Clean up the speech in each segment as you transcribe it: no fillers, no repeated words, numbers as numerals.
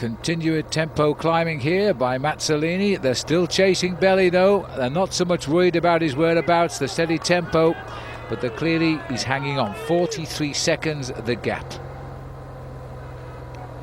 Continued tempo climbing here by Mazzolini. They're still chasing Belli though. They're not so much worried about his whereabouts, the steady tempo, but clearly he's hanging on. 43 seconds the gap.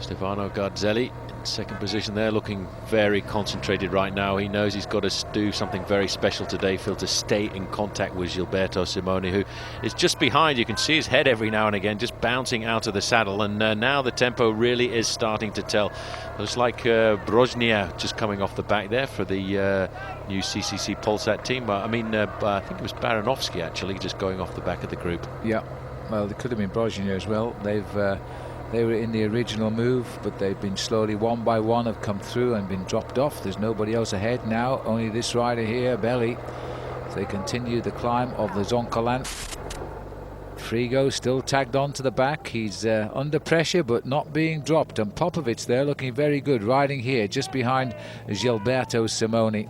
Stefano Garzelli in second position there, looking very concentrated right now. He knows he's got to do something very special today, Phil, to stay in contact with Gilberto Simoni, who is just behind. You can see his head every now and again just bouncing out of the saddle, and now the tempo really is starting to tell. Looks like Brozhnia just coming off the back there for the new CCC Polsat team. I think it was Baranovsky actually just going off the back of the group. Yeah, well, it could have been Brozhnia as well. They were in the original move, but they've been slowly one by one have come through and been dropped off. There's nobody else ahead now, only this rider here, Belli. They continue the climb of the Zoncolan. Frigo still tagged on to the back. He's under pressure but not being dropped, and Popovych there looking very good, riding here just behind Gilberto Simoni.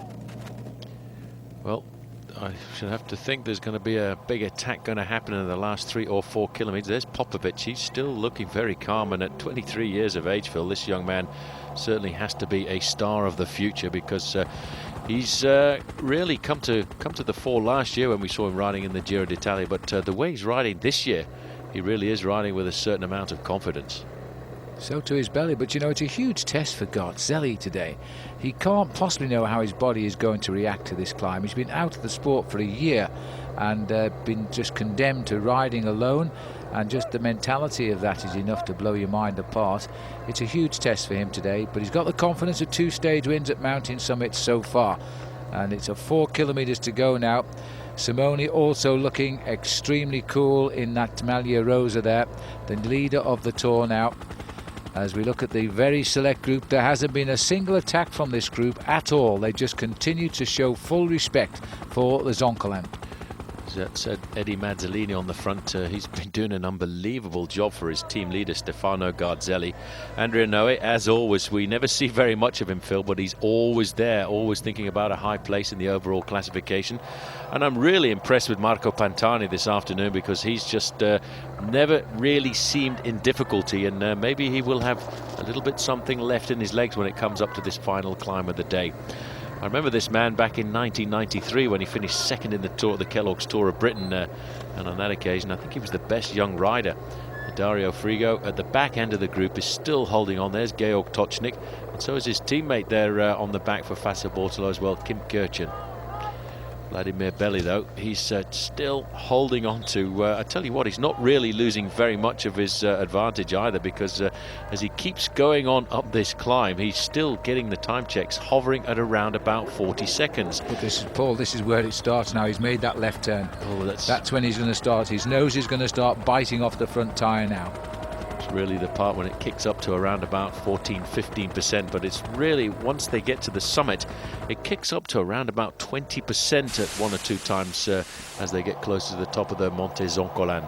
Well, I should have to think there's going to be a big attack going to happen in the last 3 or 4 kilometers. There's Popovych. He's still looking very calm, and at 23 years of age, Phil, this young man certainly has to be a star of the future, because he's really come to the fore last year when we saw him riding in the Giro d'Italia, but the way he's riding this year, he really is riding with a certain amount of confidence. So to his Belli, but you know, it's a huge test for Garzelli today. He can't possibly know how his body is going to react to this climb. He's been out of the sport for a year and been just condemned to riding alone, and just the mentality of that is enough to blow your mind apart. It's a huge test for him today, but he's got the confidence of 2 stage wins at mountain summits so far, and it's a 4 kilometers to go now. Simone also looking extremely cool in that maglia rosa there, the leader of the tour now. As we look at the very select group, there hasn't been a single attack from this group at all. They just continue to show full respect for the Zoncolan. That's Eddie Mazzolini on the front. He's been doing an unbelievable job for his team leader, Stefano Garzelli. Andrea Noe, as always, we never see very much of him, Phil, but he's always there, always thinking about a high place in the overall classification. And I'm really impressed with Marco Pantani this afternoon, because he's just never really seemed in difficulty, and maybe he will have a little bit something left in his legs when it comes up to this final climb of the day. I remember this man back in 1993 when he finished second in the Tour, the Kellogg's Tour of Britain, and on that occasion I think he was the best young rider. Dario Frigo at the back end of the group is still holding on. There's Georg Tocznik, and so is his teammate there on the back for Fassa Bortolo as well, Kim Kirchen. Vladimir Belli, though, he's still holding on to, I tell you what, he's not really losing very much of his advantage either, because as he keeps going on up this climb, he's still getting the time checks hovering at around about 40 seconds. But this is, Paul, this is where it starts now. He's made that left turn. Oh, that's when he's going to start. His nose is going to start biting off the front tyre now. It's really the part when it kicks up to around about 14-15%, but it's really, once they get to the summit, it kicks up to around about 20% at 1 or 2 times as they get closer to the top of the Monte Zoncolan.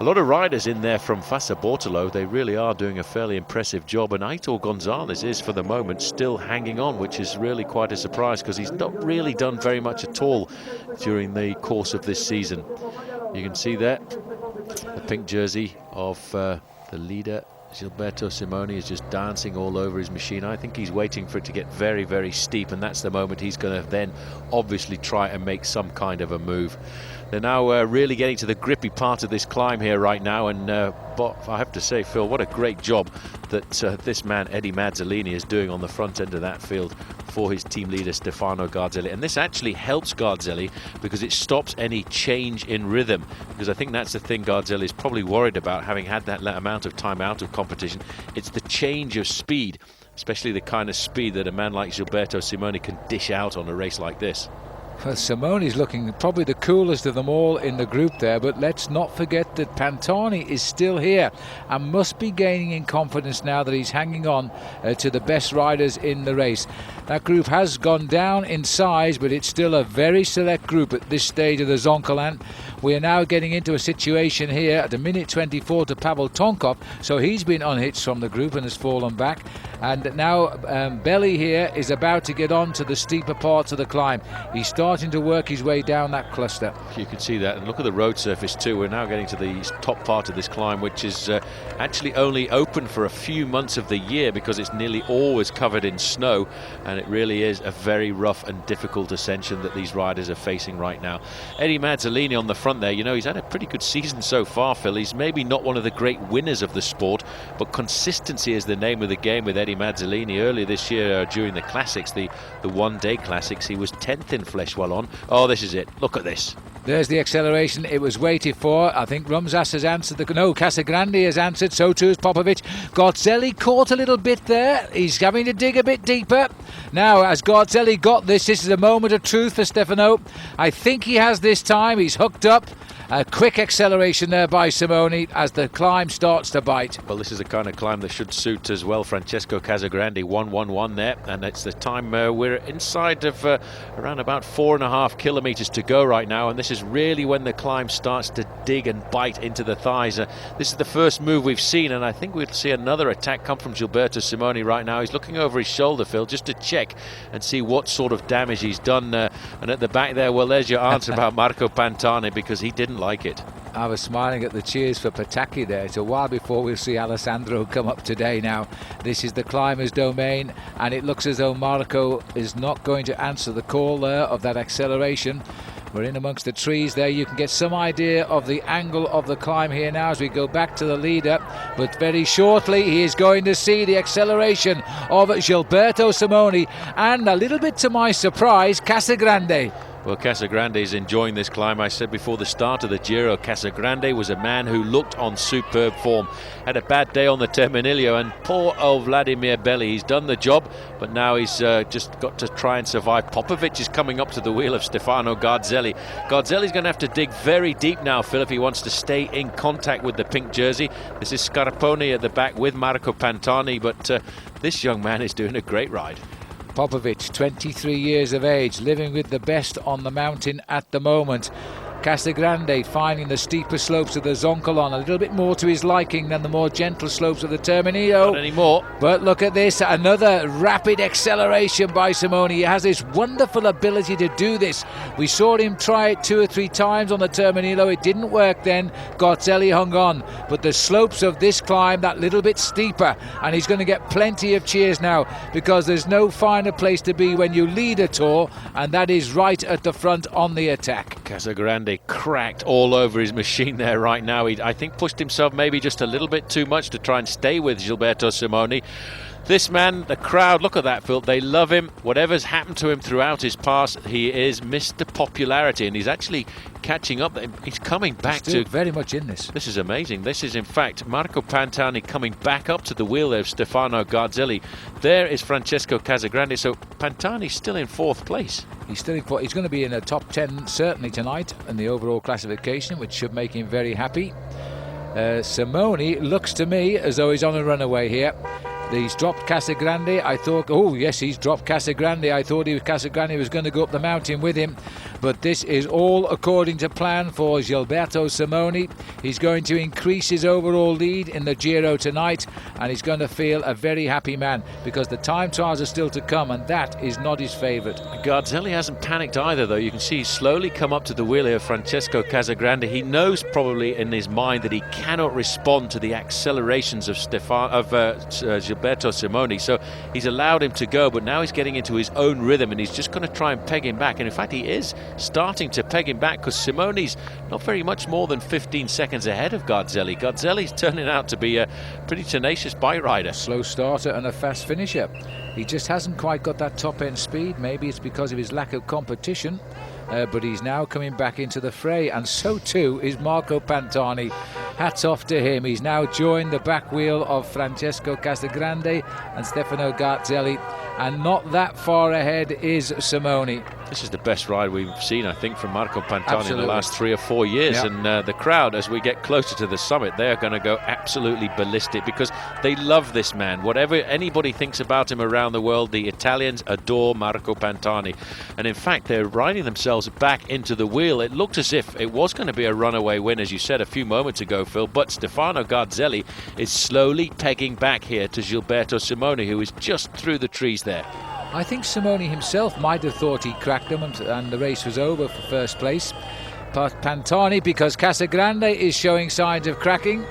A lot of riders in there from Fassa Bortolo. They really are doing a fairly impressive job, and Aitor González is for the moment still hanging on, which is really quite a surprise, because he's not really done very much at all during the course of this season. You can see there the pink jersey of the leader, Gilberto Simoni, is just dancing all over his machine. I think he's waiting for it to get very, very steep, and that's the moment he's going to then obviously try and make some kind of a move. They're now really getting to the grippy part of this climb here right now, and but I have to say, Phil, what a great job that this man Eddie Mazzolini is doing on the front end of that field for his team leader Stefano Garzelli. And this actually helps Garzelli, because it stops any change in rhythm, because I think that's the thing Garzelli is probably worried about, having had that amount of time out of competition. It's the change of speed, especially the kind of speed that a man like Gilberto Simoni can dish out on a race like this. Well, Simone's looking probably the coolest of them all in the group there, but let's not forget that Pantani is still here and must be gaining in confidence now that he's hanging on to the best riders in the race. That group has gone down in size, but it's still a very select group at this stage of the Zoncolan. We are now getting into a situation here at a minute 24 to Pavel Tonkov, so he's been unhitched from the group and has fallen back. And now Belli here is about to get on to the steeper parts of the climb. He started starting to work his way down that cluster. You can see that, and look at the road surface too. We're now getting to the top part of this climb, which is actually only open for a few months of the year because it's nearly always covered in snow, and it really is a very rough and difficult ascension that these riders are facing right now. Eddie Mazzolini on the front there, you know, he's had a pretty good season so far, Phil. He's maybe not one of the great winners of the sport, but consistency is the name of the game with Eddie Mazzolini. Earlier this year during the classics, the one-day classics, he was 10th in Flesh Wallon. Oh, this is it. Look at this. There's the acceleration it was waited for. I think Rumšas has answered no, Casagrande has answered, so too has Popovych. Garzelli caught a little bit there. He's having to dig a bit deeper. Now, as Garzelli got this is a moment of truth for Stefano. I think he has this time. He's hooked up. A quick acceleration there by Simone as the climb starts to bite. Well, this is the kind of climb that should suit as well Francesco Casagrande. 1:11 there, and it's the time we're inside of around about 4.5 kilometers to go right now, and this is really when the climb starts to dig and bite into the thighs. This is the first move we've seen, and I think we'll see another attack come from Gilberto Simoni right now. He's looking over his shoulder, Phil, just to check and see what sort of damage he's done. And at the back there, well, there's your answer about Marco Pantani, because he didn't like it. I was smiling at the cheers for Pataki there. It's a while before we'll see Alessandro come up today now. This is the climber's domain, and it looks as though Marco is not going to answer the call there of that acceleration. We're in amongst the trees there. You can get some idea of the angle of the climb here now as we go back to the leader. But very shortly he is going to see the acceleration of Gilberto Simoni, and a little bit to my surprise, Casagrande. Well, Casagrande is enjoying this climb. I said before the start of the Giro, Casagrande was a man who looked on superb form. Had a bad day on the Terminillo, and poor old Vladimir Belli, he's done the job, but now he's just got to try and survive. Popovych is coming up to the wheel of Stefano Garzelli. Garzelli's going to have to dig very deep now, Phil, if he wants to stay in contact with the pink jersey. This is Scarponi at the back with Marco Pantani, but this young man is doing a great ride. Popovych, 23 years of age, living with the best on the mountain at the moment. Casagrande finding the steeper slopes of the Zoncolan a little bit more to his liking than the more gentle slopes of the Terminillo. Not anymore. But look at this, another rapid acceleration by Simone. He has this wonderful ability to do this. We saw him try it 2 or 3 times on the Terminillo. It didn't work then. Garzelli hung on. But the slopes of this climb, that little bit steeper, and he's going to get plenty of cheers now, because there's no finer place to be when you lead a tour, and that is right at the front on the attack. Casagrande cracked all over his machine there right now. He, I think, pushed himself maybe just a little bit too much to try and stay with Gilberto Simoni. This man, the crowd, look at that, Phil. They love him. Whatever's happened to him throughout his past, he is Mr. Popularity, and he's actually catching up. He's coming back Still to very much in this. This is amazing. This is, in fact, Marco Pantani coming back up to the wheel there of Stefano Garzelli. There is Francesco Casagrande. So Pantani's still in 4th place. He's still in 4th. He's going to be in the top 10 certainly tonight in the overall classification, which should make him very happy. Simone looks to me as though he's on a runaway here. He's dropped Casagrande. I thought, oh yes, he's dropped Casagrande. I thought Casagrande was going to go up the mountain with him. But this is all according to plan for Gilberto Simoni. He's going to increase his overall lead in the Giro tonight, and he's going to feel a very happy man, because the time trials are still to come, and that is not his favourite. Garzelli hasn't panicked either, though. You can see he's slowly come up to the wheel here, Francesco Casagrande. He knows probably in his mind that he cannot respond to the accelerations of Gilberto Simoni, so he's allowed him to go, but now he's getting into his own rhythm, and he's just going to try and peg him back. And in fact, he is starting to peg him back, because Simoni's not very much more than 15 seconds ahead of Garzelli. Garzelli's turning out to be a pretty tenacious bike rider. Slow starter and a fast finisher. He just hasn't quite got that top end speed. Maybe it's because of his lack of competition, but he's now coming back into the fray, and so too is Marco Pantani. Hats off to him. He's now joined the back wheel of Francesco Casagrande and Stefano Garzelli, and not that far ahead is Simone. This is the best ride we've seen, I think, from Marco Pantani Absolutely. in the last 3 or 4 years. Yep. And the crowd, as we get closer to the summit, they're going to go absolutely ballistic, because they love this man. Whatever anybody thinks about him around the world, the Italians adore Marco Pantani. And in fact, they're riding themselves back into the wheel. It looked as if it was going to be a runaway win, as you said a few moments ago, Phil, but Stefano Garzelli is slowly pegging back here to Gilberto Simoni, who is just through the trees there. I think Simone himself might have thought he cracked them and the race was over for first place. But Pantani, because Casagrande is showing signs of cracking.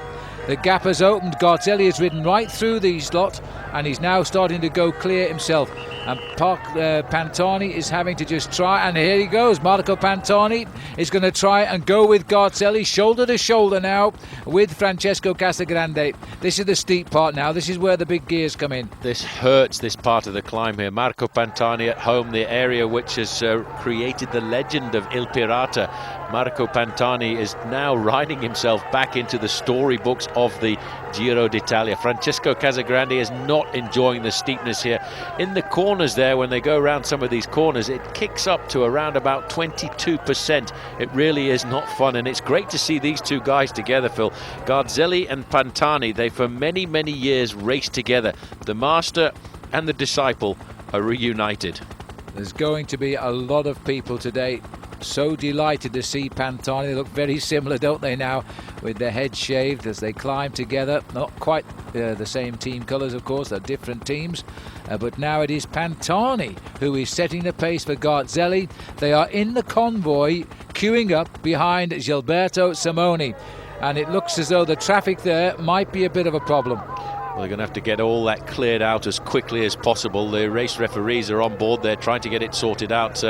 The gap has opened. Garzelli has ridden right through these lot and he's now starting to go clear himself. And Pantani is having to just try, and here he goes. Marco Pantani is going to try and go with Garzelli, shoulder to shoulder now with Francesco Casagrande. This is the steep part now. This is where the big gears come in. This hurts, this part of the climb here. Marco Pantani at home, the area which has created the legend of Il Pirata. Marco Pantani is now riding himself back into the storybooks of the Giro d'Italia. Francesco Casagrande is not enjoying the steepness here. In the corners there, when they go around some of these corners, it kicks up to around about 22%. It really is not fun, and it's great to see these two guys together, Phil. Garzelli and Pantani, they for many, many years raced together. The master and the disciple are reunited. There's going to be a lot of people today so delighted to see Pantani. They look very similar, don't they, now, with their heads shaved as they climb together. Not quite the same team colours, of course, they're different teams. But now it is Pantani who is setting the pace for Garzelli. They are in the convoy, queuing up behind Gilberto Simoni. And it looks as though the traffic there might be a bit of a problem. Well, they're going to have to get all that cleared out as quickly as possible. The race referees are on board. They're trying to get it sorted out.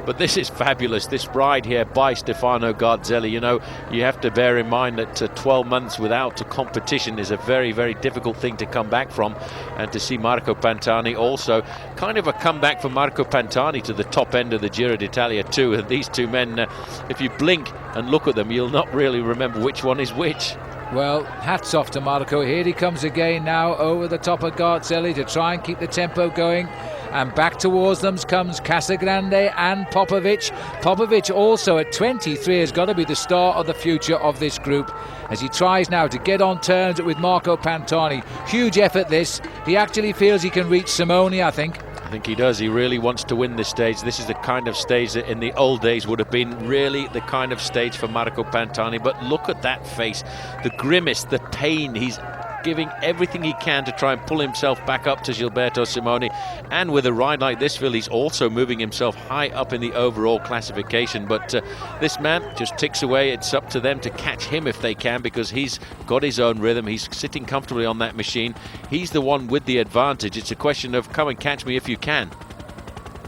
But this is fabulous. This ride here by Stefano Garzelli. You know, you have to bear in mind that 12 months without a competition is a very, very difficult thing to come back from. And to see Marco Pantani also, kind of a comeback for Marco Pantani to the top end of the Giro d'Italia too. And these two men, if you blink and look at them, you'll not really remember which one is which. Well, hats off to Marco. Here he comes again now over the top of Garzelli to try and keep the tempo going. And back towards them comes Casagrande and Popovych. Popovych also at 23 has got to be the star of the future of this group as he tries now to get on terms with Marco Pantani. Huge effort this. He actually feels he can reach Simone, I think. I think he does. He really wants to win this stage. This is the kind of stage that in the old days would have been really the kind of stage for Marco Pantani. But look at that face, the grimace, the pain. He's giving everything he can to try and pull himself back up to Gilberto Simoni. And with a ride like this, Phil, he's also moving himself high up in the overall classification. But this man just ticks away. It's up to them to catch him if they can, because he's got his own rhythm. He's sitting comfortably on that machine. He's the one with the advantage. It's a question of come and catch me if you can.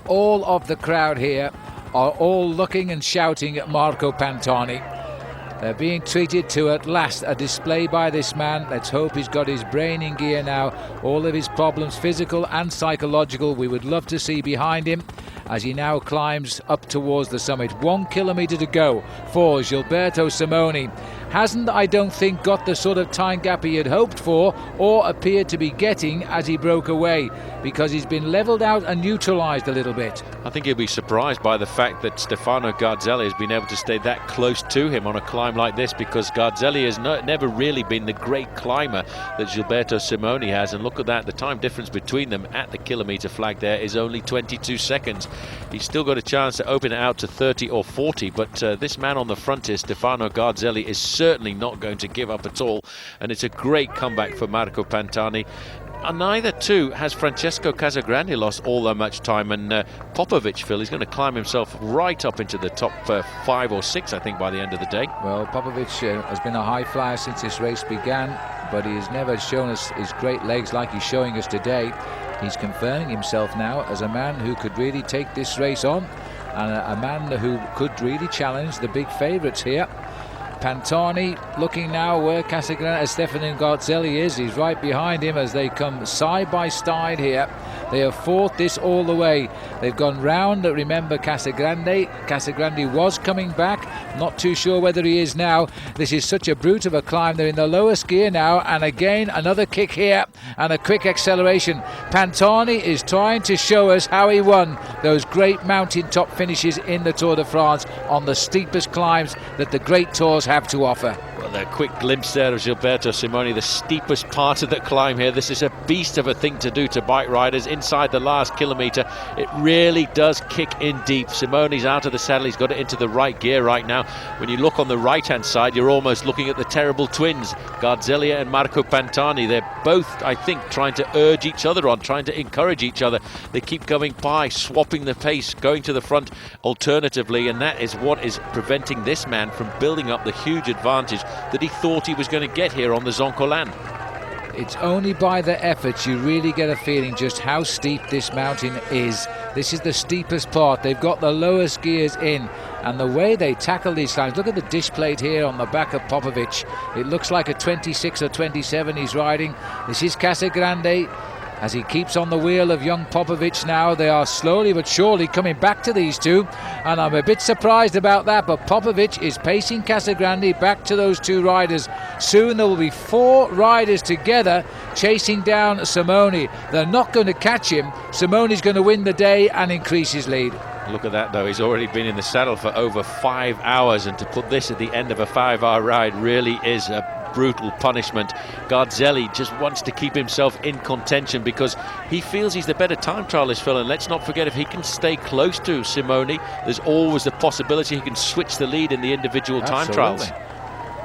All of the crowd here are all looking and shouting at Marco Pantani. They're being treated to, at last, a display by this man. Let's hope he's got his brain in gear now. All of his problems, physical and psychological, we would love to see behind him as he now climbs up towards the summit. 1 kilometre to go for Gilberto Simoni. Hasn't, I don't think, got the sort of time gap he had hoped for or appeared to be getting as he broke away, because he's been levelled out and neutralised a little bit. I think he'll be surprised by the fact that Stefano Garzelli has been able to stay that close to him on a climb like this, because Garzelli has never really been the great climber that Gilberto Simoni has. And look at that, the time difference between them at the kilometre flag there is only 22 seconds. He's still got a chance to open it out to 30 or 40, but this man on the front here, Stefano Garzelli, is certainly not going to give up at all. And it's a great comeback for Marco Pantani. And neither too has Francesco Casagrande lost all that much time, and Popovych, Phil, is going to climb himself right up into the top 5 or 6, I think, by the end of the day. Well, Popovych has been a high flyer since this race began, but he has never shown us his great legs like he's showing us today. He's confirming himself now as a man who could really take this race on, and a man who could really challenge the big favourites here. Pantani looking now where Casagrande, Stefano Garzelli is. He's right behind him as they come side by side here. They have fought this all the way. They've gone round. Remember Casagrande. Casagrande was coming back. Not too sure whether he is now. This is such a brute of a climb. They're in the lowest gear now. And again, another kick here and a quick acceleration. Pantani is trying to show us how he won those great mountaintop finishes in the Tour de France on the steepest climbs that the great tours have to offer. A quick glimpse there of Gilberto Simoni, the steepest part of the climb here. This is a beast of a thing to do to bike riders inside the last kilometre. It really does kick in deep. Simone's out of the saddle, he's got it into the right gear right now. When you look on the right hand side, you're almost looking at the terrible twins, Garzelli and Marco Pantani. They're both, I think, trying to urge each other on, trying to encourage each other. They keep going by, swapping the pace, going to the front alternatively, and that is what is preventing this man from building up the huge advantage that he thought he was going to get here on the Zoncolan. It's only by the efforts you really get a feeling just how steep this mountain is. This is the steepest part. They've got the lowest gears in, and the way they tackle these climbs, look at the dish plate here on the back of Popovych. It looks like a 26 or 27 he's riding. This is Casagrande. As he keeps on the wheel of young Popovych now, they are slowly but surely coming back to these two, and I'm a bit surprised about that, but Popovych is pacing Casagrande back to those two riders. Soon there will be 4 riders together chasing down Simone. They're not going to catch him. Simone's going to win the day and increase his lead. Look at that though, he's already been in the saddle for over 5 hours, and to put this at the end of a 5-hour ride really is a brutal punishment. Garzelli just wants to keep himself in contention because he feels he's the better time trialist, Phil, and let's not forget, if he can stay close to Simone, there's always the possibility he can switch the lead in the individual time trials.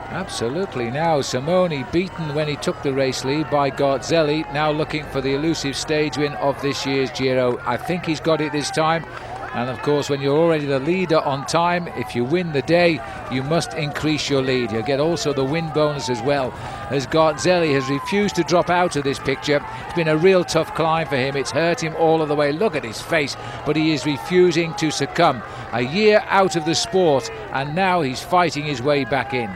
Absolutely. Now Simone beaten when he took the race lead by Garzelli, now looking for the elusive stage win of this year's Giro. I think he's got it this time. And of course, when you're already the leader on time, if you win the day, you must increase your lead. You'll get also the win bonus as well, as Garzelli has refused to drop out of this picture. It's been a real tough climb for him. It's hurt him all of the way. Look at his face, but he is refusing to succumb. A year out of the sport, and now he's fighting his way back in.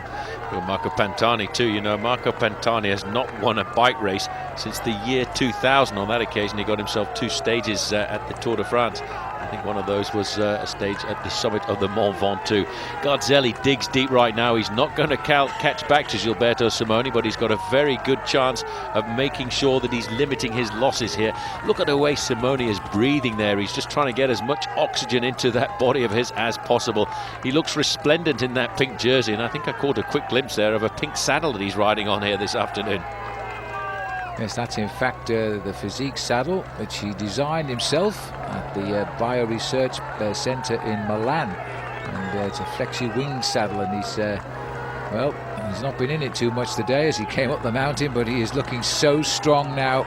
Well, Marco Pantani too, you know, Marco Pantani has not won a bike race since the year 2000. On that occasion, he got himself 2 stages at the Tour de France. I think one of those was a stage at the summit of the Mont Ventoux. Garzelli digs deep right now. He's not going to catch back to Gilberto Simoni, but he's got a very good chance of making sure that he's limiting his losses here. Look at the way Simoni is breathing there. He's just trying to get as much oxygen into that body of his as possible. He looks resplendent in that pink jersey, and I think I caught a quick glimpse there of a pink saddle that he's riding on here this afternoon. Yes, that's in fact the physique saddle, which he designed himself at the Bio Research Centre in Milan. And it's a flexi wing saddle, and he's, well, he's not been in it too much today as he came up the mountain, but he is looking so strong now,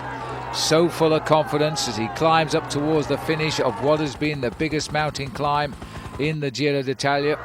so full of confidence as he climbs up towards the finish of what has been the biggest mountain climb in the Giro d'Italia.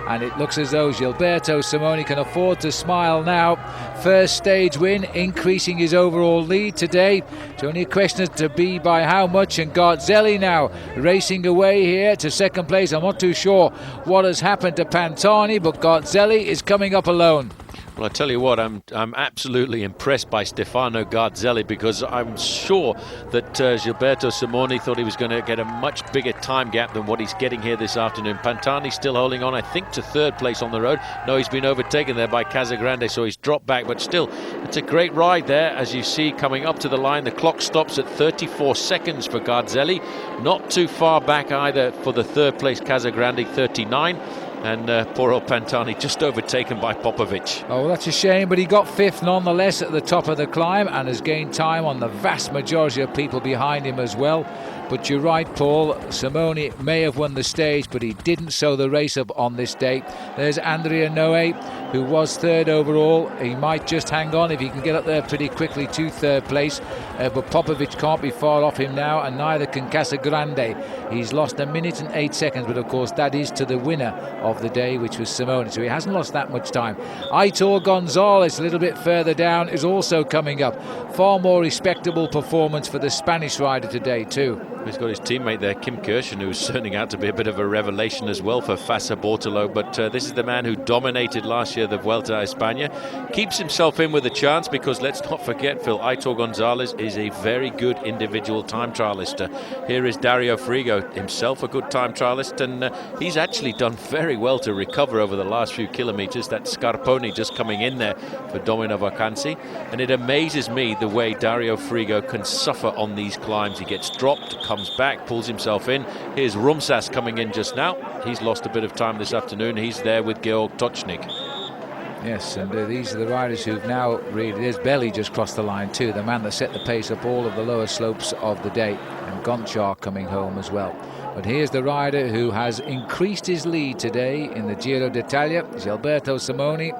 And it looks as though Gilberto Simoni can afford to smile now. First stage win, increasing his overall lead today. It's only a question as to be by how much, and Garzelli now racing away here to second place. I'm not too sure what has happened to Pantani, but Garzelli is coming up alone. Well, I tell you what, I'm absolutely impressed by Stefano Garzelli, because I'm sure that Gilberto Simoni thought he was going to get a much bigger time gap than what he's getting here this afternoon. Pantani still holding on, I think, to 3rd place on the road. No, he's been overtaken there by Casagrande, so he's dropped back, but still, it's a great ride there. As you see, coming up to the line, the clock stops at 34 seconds for Garzelli. Not too far back either for the 3rd place Casagrande, 39. And poor old Pantani just overtaken by Popovych. Oh, well, that's a shame, but he got 5th nonetheless at the top of the climb and has gained time on the vast majority of people behind him as well. But you're right, Paul, Simone may have won the stage, but he didn't sew the race up on this day. There's Andrea Noe, who was 3rd overall. He might just hang on if he can get up there pretty quickly to 3rd place. But Popovych can't be far off him now, and neither can Casagrande. He's lost 1 minute and 8 seconds, but of course that is to the winner of the day, which was Simone, so he hasn't lost that much time. Aitor González, a little bit further down, is also coming up. Far more respectable performance for the Spanish rider today too. He's got his teammate there, Kim Kirchen, who's turning out to be a bit of a revelation as well for Fassa Bortolo. But this is the man who dominated last year the Vuelta a España. Keeps himself in with a chance, because let's not forget, Phil, Aitor González is a very good individual time trialist. Here is Dario Frigo, himself a good time trialist, and he's actually done very well to recover over the last few kilometres. That Scarponi just coming in there for Domino Vacanzi. And it amazes me the way Dario Frigo can suffer on these climbs. He gets dropped, comes back, pulls himself in. Here's Rumšas coming in just now. He's lost a bit of time this afternoon. He's there with Georg Točnik. Yes, and these are the riders who've now really... There's Belly just crossed the line too, the man that set the pace up all of the lower slopes of the day. And Gonchar coming home as well. But here's the rider who has increased his lead today in the Giro d'Italia, Gilberto Simoni.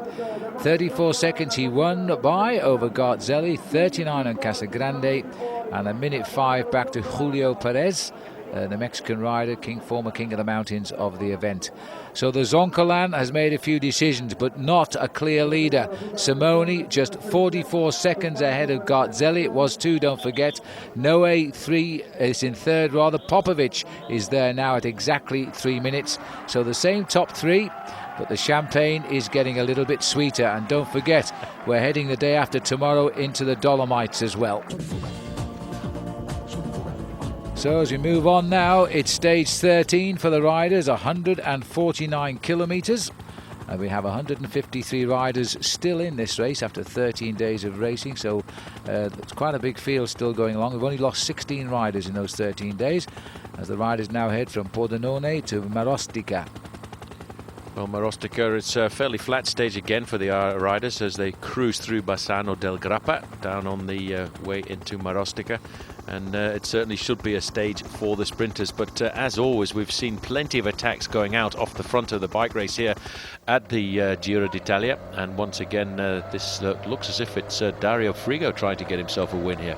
34 seconds he won by over Garzelli, 39 on Casagrande, and a minute 5 back to Julio Perez, the Mexican rider, former king of the mountains of the event. So the Zoncolan has made a few decisions, but not a clear leader. Simone just 44 seconds ahead of Garzelli. It was 2, don't forget. Noe 3 is in third, rather. Popovych is there now at exactly 3 minutes. So the same top 3, but the champagne is getting a little bit sweeter. And don't forget, we're heading the day after tomorrow into the Dolomites as well. So as we move on now, it's stage 13 for the riders, 149 kilometres. And we have 153 riders still in this race after 13 days of racing. So it's quite a big field still going along. We've only lost 16 riders in those 13 days, as the riders now head from Pordenone to Marostica. Well, Marostica, it's a fairly flat stage again for the riders as they cruise through Bassano del Grappa down on the way into Marostica. And it certainly should be a stage for the sprinters. But as always, we've seen plenty of attacks going out off the front of the bike race here at the Giro d'Italia. And once again, this looks as if it's Dario Frigo trying to get himself a win here.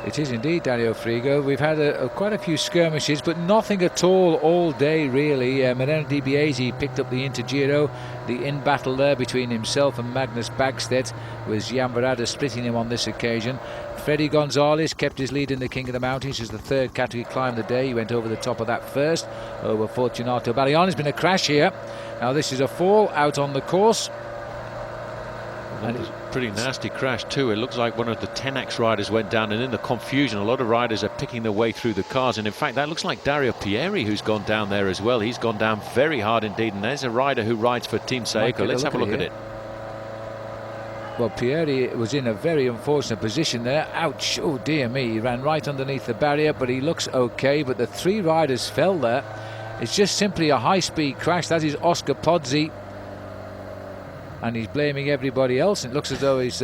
It is indeed Dario Frigo. We've had quite a few skirmishes, but nothing at all day really. Moreno Di Biasi picked up the intergiro, the in battle there between himself and Magnus Bäckstedt, with Gianvarada splitting him on this occasion. Fredy González kept his lead in the King of the Mountains as the third category climb of the day. He went over the top of that first, over Fortunato Ballion. There's been a crash here. Now this is a fall out on the course. And it's a pretty nasty crash too. It looks like one of the Tenax riders went down, and in the confusion a lot of riders are picking their way through the cars, and in fact that looks like Dario Pieri who's gone down there as well. He's gone down very hard indeed, and there's a rider who rides for Team Saeco. Let's have a look at it. Well, Pieri was in a very unfortunate position there. Ouch, oh dear me, he ran right underneath the barrier, but he looks okay. But the 3 riders fell there. It's just simply a high-speed crash. That is Oscar Pozzi, and he's blaming everybody else. It looks as though he's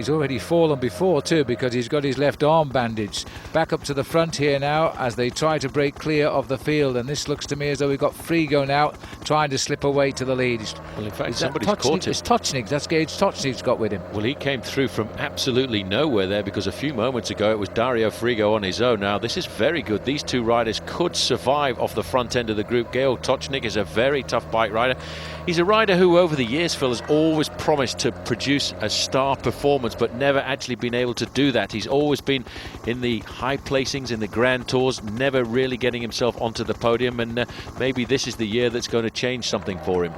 already fallen before too, because he's got his left arm bandaged. Back up to the front here now as they try to break clear of the field, and this looks to me as though we've got Frigo now trying to slip away to the lead. Well, in fact, somebody's caught him. It's Tocznik. That's Gage Tocznik's got with him. Well, he came through from absolutely nowhere there, because a few moments ago it was Dario Frigo on his own. Now this is very good. These 2 riders could survive off the front end of the group. Georg Tocznik is a very tough bike rider. He's a rider who over the years, Phil, has always promised to produce a star performance, but never actually been able to do that. He's always been in the high placings in the Grand Tours, never really getting himself onto the podium, and maybe this is the year that's going to change something for him.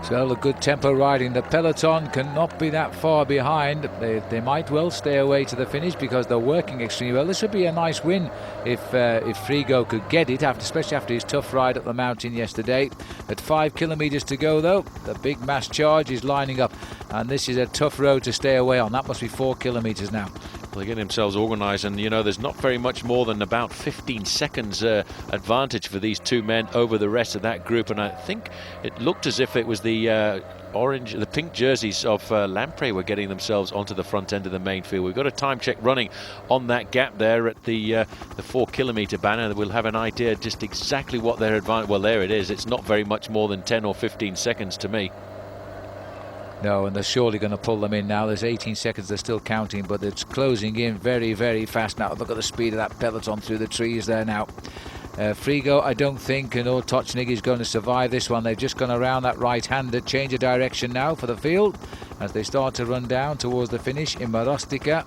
So a good tempo riding. The peloton cannot be that far behind. They might well stay away to the finish because they're working extremely well. This would be a nice win if Frigo could get it, especially after his tough ride up the mountain yesterday. At 5 kilometres to go though, the big mass charge is lining up, and this is a tough road to stay away on. That must be 4 kilometres now. They're getting themselves organised, and you know there's not very much more than about 15 seconds advantage for these 2 men over the rest of that group, and I think it looked as if it was the pink jerseys of Lampre were getting themselves onto the front end of the main field. We've got a time check running on that gap there at the 4 kilometre banner. We'll have an idea just exactly what their advantage. Well, there it is. It's not very much more than 10 or 15 seconds to me. No, and they're surely going to pull them in now. There's 18 seconds, they're still counting, but it's closing in very, very fast now. Look at the speed of that peloton through the trees there now. Frigo, I don't think, nor Tocznik is going to survive this one. They've just gone around that right-hander, change of direction now for the field as they start to run down towards the finish in Marostica.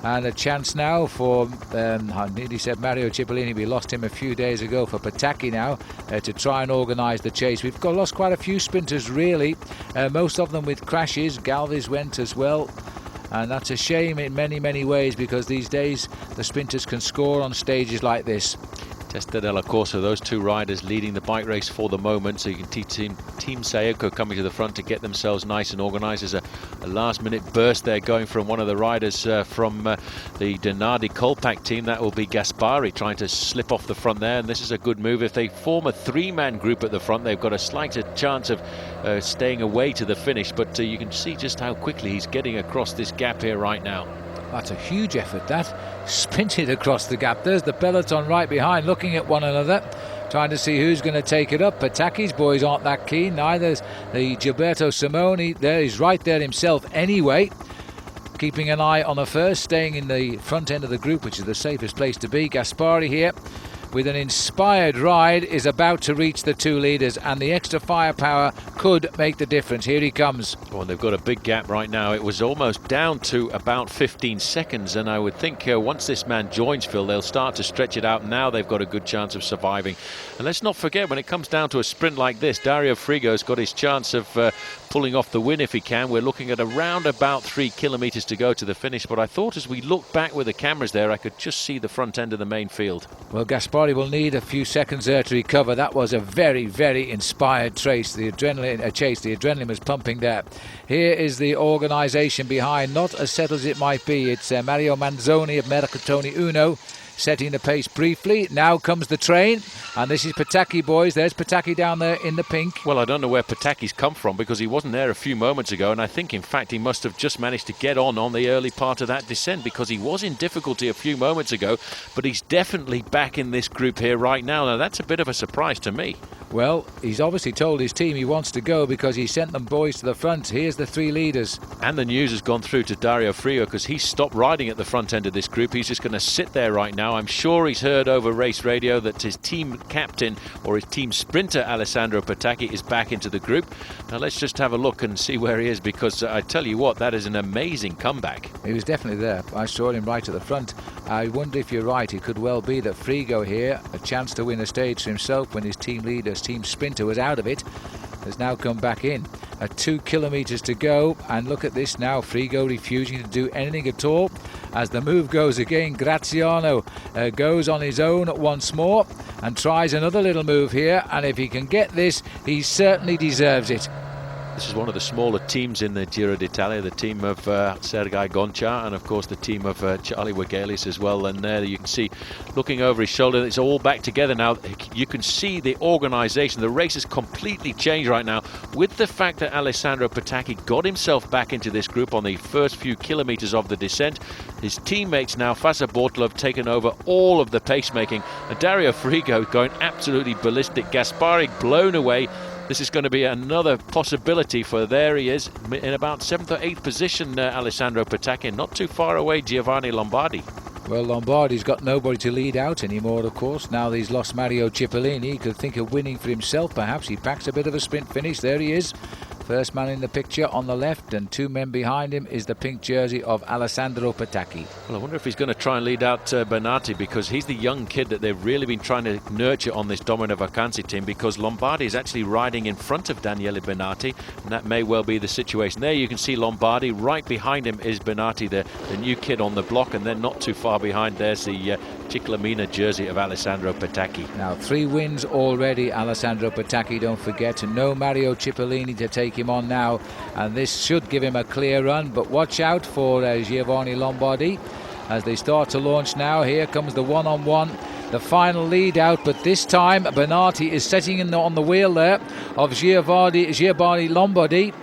And a chance now for, I nearly said Mario Cipollini, we lost him a few days ago, for Pataki now to try and organise the chase. We've lost quite a few sprinters really, most of them with crashes. Galvez went as well, and that's a shame in many, many ways, because these days the sprinters can score on stages like this. Testa della Corsa, those two riders leading the bike race for the moment. So you can see Team Saeco coming to the front to get themselves nice and organised. There's a last-minute burst there going from one of the riders from the Denardi Kolpak team. That will be Gaspari trying to slip off the front there. And this is a good move. If they form a three-man group at the front, they've got a slighter chance of staying away to the finish. But you can see just how quickly he's getting across this gap here right now. That's a huge effort, that. Sprinted across the gap. There's the peloton right behind, looking at one another, trying to see who's going to take it up. Pataki's boys aren't that keen. Neither's the Gilberto Simoni. There, he's right there himself anyway. Keeping an eye on the first, staying in the front end of the group, which is the safest place to be. Gaspari here, with an inspired ride, is about to reach the two leaders, and the extra firepower could make the difference. Here he comes. Well, they've got a big gap right now. It was almost down to about 15 seconds, and I would think once this man joins Phil, they'll start to stretch it out. Now they've got a good chance of surviving. And let's not forget, when it comes down to a sprint like this, Dario Frigo's got his chance of pulling off the win if he can. We're looking at around about 3 kilometres to go to the finish, but I thought as we look back with the cameras there, I could just see the front end of the main field. Well, Gaspari will need a few seconds there to recover. That was a very, very inspired chase. The adrenaline was pumping there. Here is the organisation behind, not as settled as it might be. It's Mario Manzoni of Mercatoni Uno setting the pace briefly. Now comes the train, and this is Pataki, boys. There's Pataki down there in the pink. Well, I don't know where Pataki's come from, because he wasn't there a few moments ago, and I think in fact he must have just managed to get on the early part of that descent, because he was in difficulty a few moments ago, but he's definitely back in this group here right now. Now that's a bit of a surprise to me. Well, he's obviously told his team he wants to go, because he sent them boys to the front. Here's the three leaders. And the news has gone through to Dario Frigo, because he's stopped riding at the front end of this group. He's just going to sit there right now. I'm sure he's heard over race radio that his team captain or his team sprinter Alessandro Pataki is back into the group. Now let's just have a look and see where he is, because I tell you what, that is an amazing comeback. He was definitely there. I saw him right at the front. I wonder if you're right. It could well be that Frigo here, a chance to win a stage for himself when his team leader, his team sprinter, was out of it, has now come back in. 2 kilometres to go, and look at this now. Frigo refusing to do anything at all. As the move goes again, Graziano goes on his own once more and tries another little move here, and if he can get this, he certainly deserves it. This is one of the smaller teams in the Giro d'Italia, the team of Sergei Goncha, and of course the team of Charlie Wagelius as well. And there you can see, looking over his shoulder, it's all back together now. You can see the organisation. The race has completely changed right now, with the fact that Alessandro Pataki got himself back into this group on the first few kilometres of the descent. His teammates now, Fassa Bortolo, have taken over all of the pacemaking, and Dario Frigo going absolutely ballistic. Gaspari blown away. This is going to be another possibility for, there he is, in about 7th or 8th position, Alessandro Pataki, not too far away, Giovanni Lombardi. Well, Lombardi's got nobody to lead out anymore, of course. Now that he's lost Mario Cipollini, he could think of winning for himself, perhaps. He packs a bit of a sprint finish. There he is. First man in the picture on the left, and 2 men behind him is the pink jersey of Alessandro Pataki. Well, I wonder if he's going to try and lead out Bernati, because he's the young kid that they've really been trying to nurture on this Domino Vacanze team, because Lombardi is actually riding in front of Daniele Bernati, and that may well be the situation. There you can see Lombardi. Right behind him is Bernati, the new kid on the block, and then not too far behind there's the Ciclamina jersey of Alessandro Pataki. Now 3 wins already, Alessandro Pataki, don't forget. No Mario Cipollini to take him on now, and this should give him a clear run, but watch out for Giovanni Lombardi as they start to launch now. Here comes the one-on-one, the final lead out, but this time Bernati is sitting on the wheel there of Giovanni Lombardi,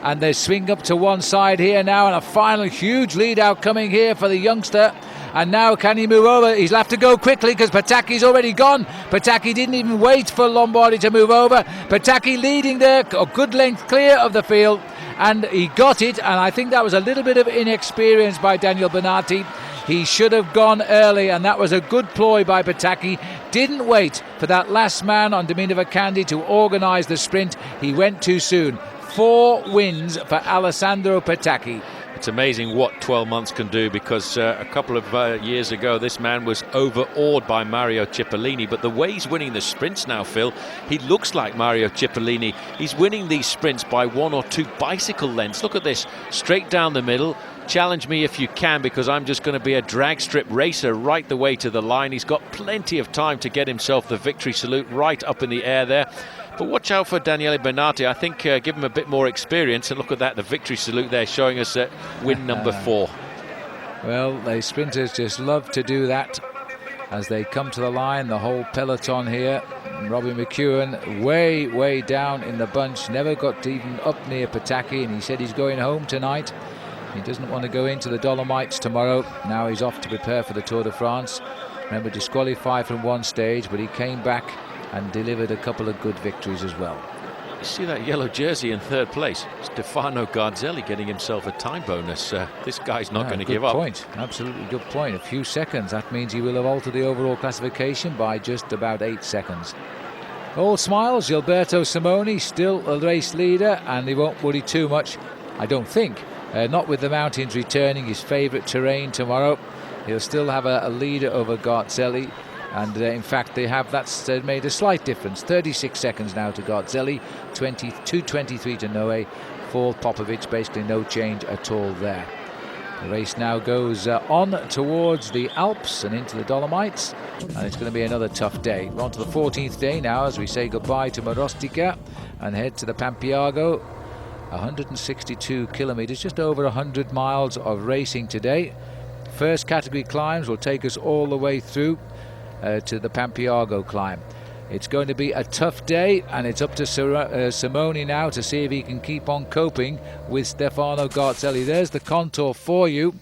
and they swing up to one side here now, and a final huge lead out coming here for the youngster. And now can he move over? He'll have to go quickly because Pataki's already gone. Pataki didn't even wait for Lombardi to move over. Pataki leading there, a good length clear of the field, and he got it. And I think that was a little bit of inexperience by Daniel Bernati. He should have gone early, and that was a good ploy by Pataki. Didn't wait for that last man on Domino Vacanze to organise the sprint. He went too soon. 4 wins for Alessandro Pataki. It's amazing what 12 months can do, because a couple of years ago this man was overawed by Mario Cipollini, but the way he's winning the sprints now, Phil, he looks like Mario Cipollini. He's winning these sprints by 1 or 2 bicycle lengths. Look at this, straight down the middle. Challenge me if you can, because I'm just going to be a drag strip racer right the way to the line. He's got plenty of time to get himself the victory salute right up in the air there. But watch out for Daniele Bernati. I think give him a bit more experience. And look at that, the victory salute there showing us win number 4. Well, the sprinters just love to do that as they come to the line. The whole peloton here. Robbie McEwen way down in the bunch. Never got even up near Pataki, and he said he's going home tonight. He doesn't want to go into the Dolomites tomorrow. Now he's off to prepare for the Tour de France. Remember, disqualified from one stage, but he came back and delivered a couple of good victories as well. You see that yellow jersey in 3rd place? Stefano Garzelli getting himself a time bonus. This guy's not going to give up. Good point. Absolutely good point. A few seconds. That means he will have altered the overall classification by just about 8 seconds. All smiles. Gilberto Simoni still a race leader, and he won't worry too much, I don't think. Not with the mountains returning, his favourite terrain tomorrow. He'll still have a leader over Garzelli. And in fact, that's made a slight difference. 36 seconds now to Garzelli, 2:23 to Noe, for Popovych. Basically no change at all there. The race now goes on towards the Alps and into the Dolomites, and it's going to be another tough day. We're on to the 14th day now as we say goodbye to Marostica and head to the Pampiago. 162 kilometers, just over 100 miles of racing today. First category climbs will take us all the way through to the Pampiago climb. It's going to be a tough day, and it's up to Simone now to see if he can keep on coping with Stefano Garzelli. There's the contour for you.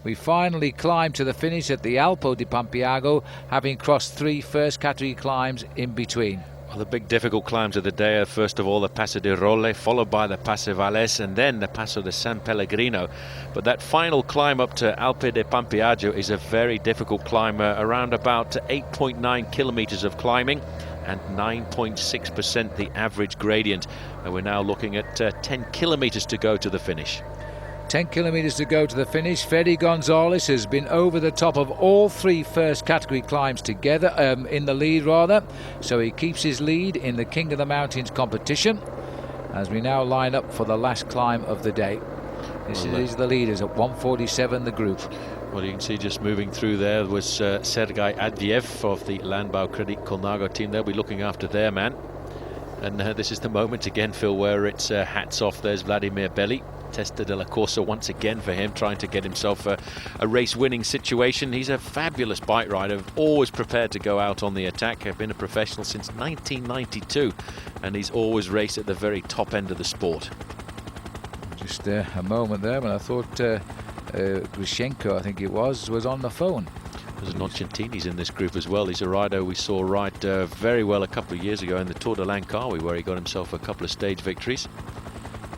We finally climbed to the finish at the Alpo di Pampiago, having crossed 3 first category climbs in between. Well, the big difficult climbs of the day are first of all the Passo di Rolle, followed by the Passo Valles, and then the Passo di San Pellegrino. But that final climb up to Alpe di Pampiago is a very difficult climb, around about 8.9 kilometers of climbing and 9.6% the average gradient. And we're now looking at 10 kilometers to go to the finish. 10 kilometers to go to the finish. Fredy González has been over the top of all 3 first category climbs together, in the lead rather. So he keeps his lead in the King of the Mountains competition as we now line up for the last climb of the day. These are the leaders at 1:47, the group. Well, you can see just moving through there was Sergei Adviev of the Landbau Credit Colnago team. They'll be looking after their man. And this is the moment again, Phil, where it's hats off. There's Vladimir Belli. Testa della Corsa once again for him, trying to get himself a race-winning situation. He's a fabulous bike rider, always prepared to go out on the attack. I've been a professional since 1992, and he's always raced at the very top end of the sport. Just a moment there when I thought Grishenko, I think it was on the phone. There's Nocentini's in this group as well. He's a rider we saw ride very well a couple of years ago in the Tour de Langkawi, where he got himself a couple of stage victories.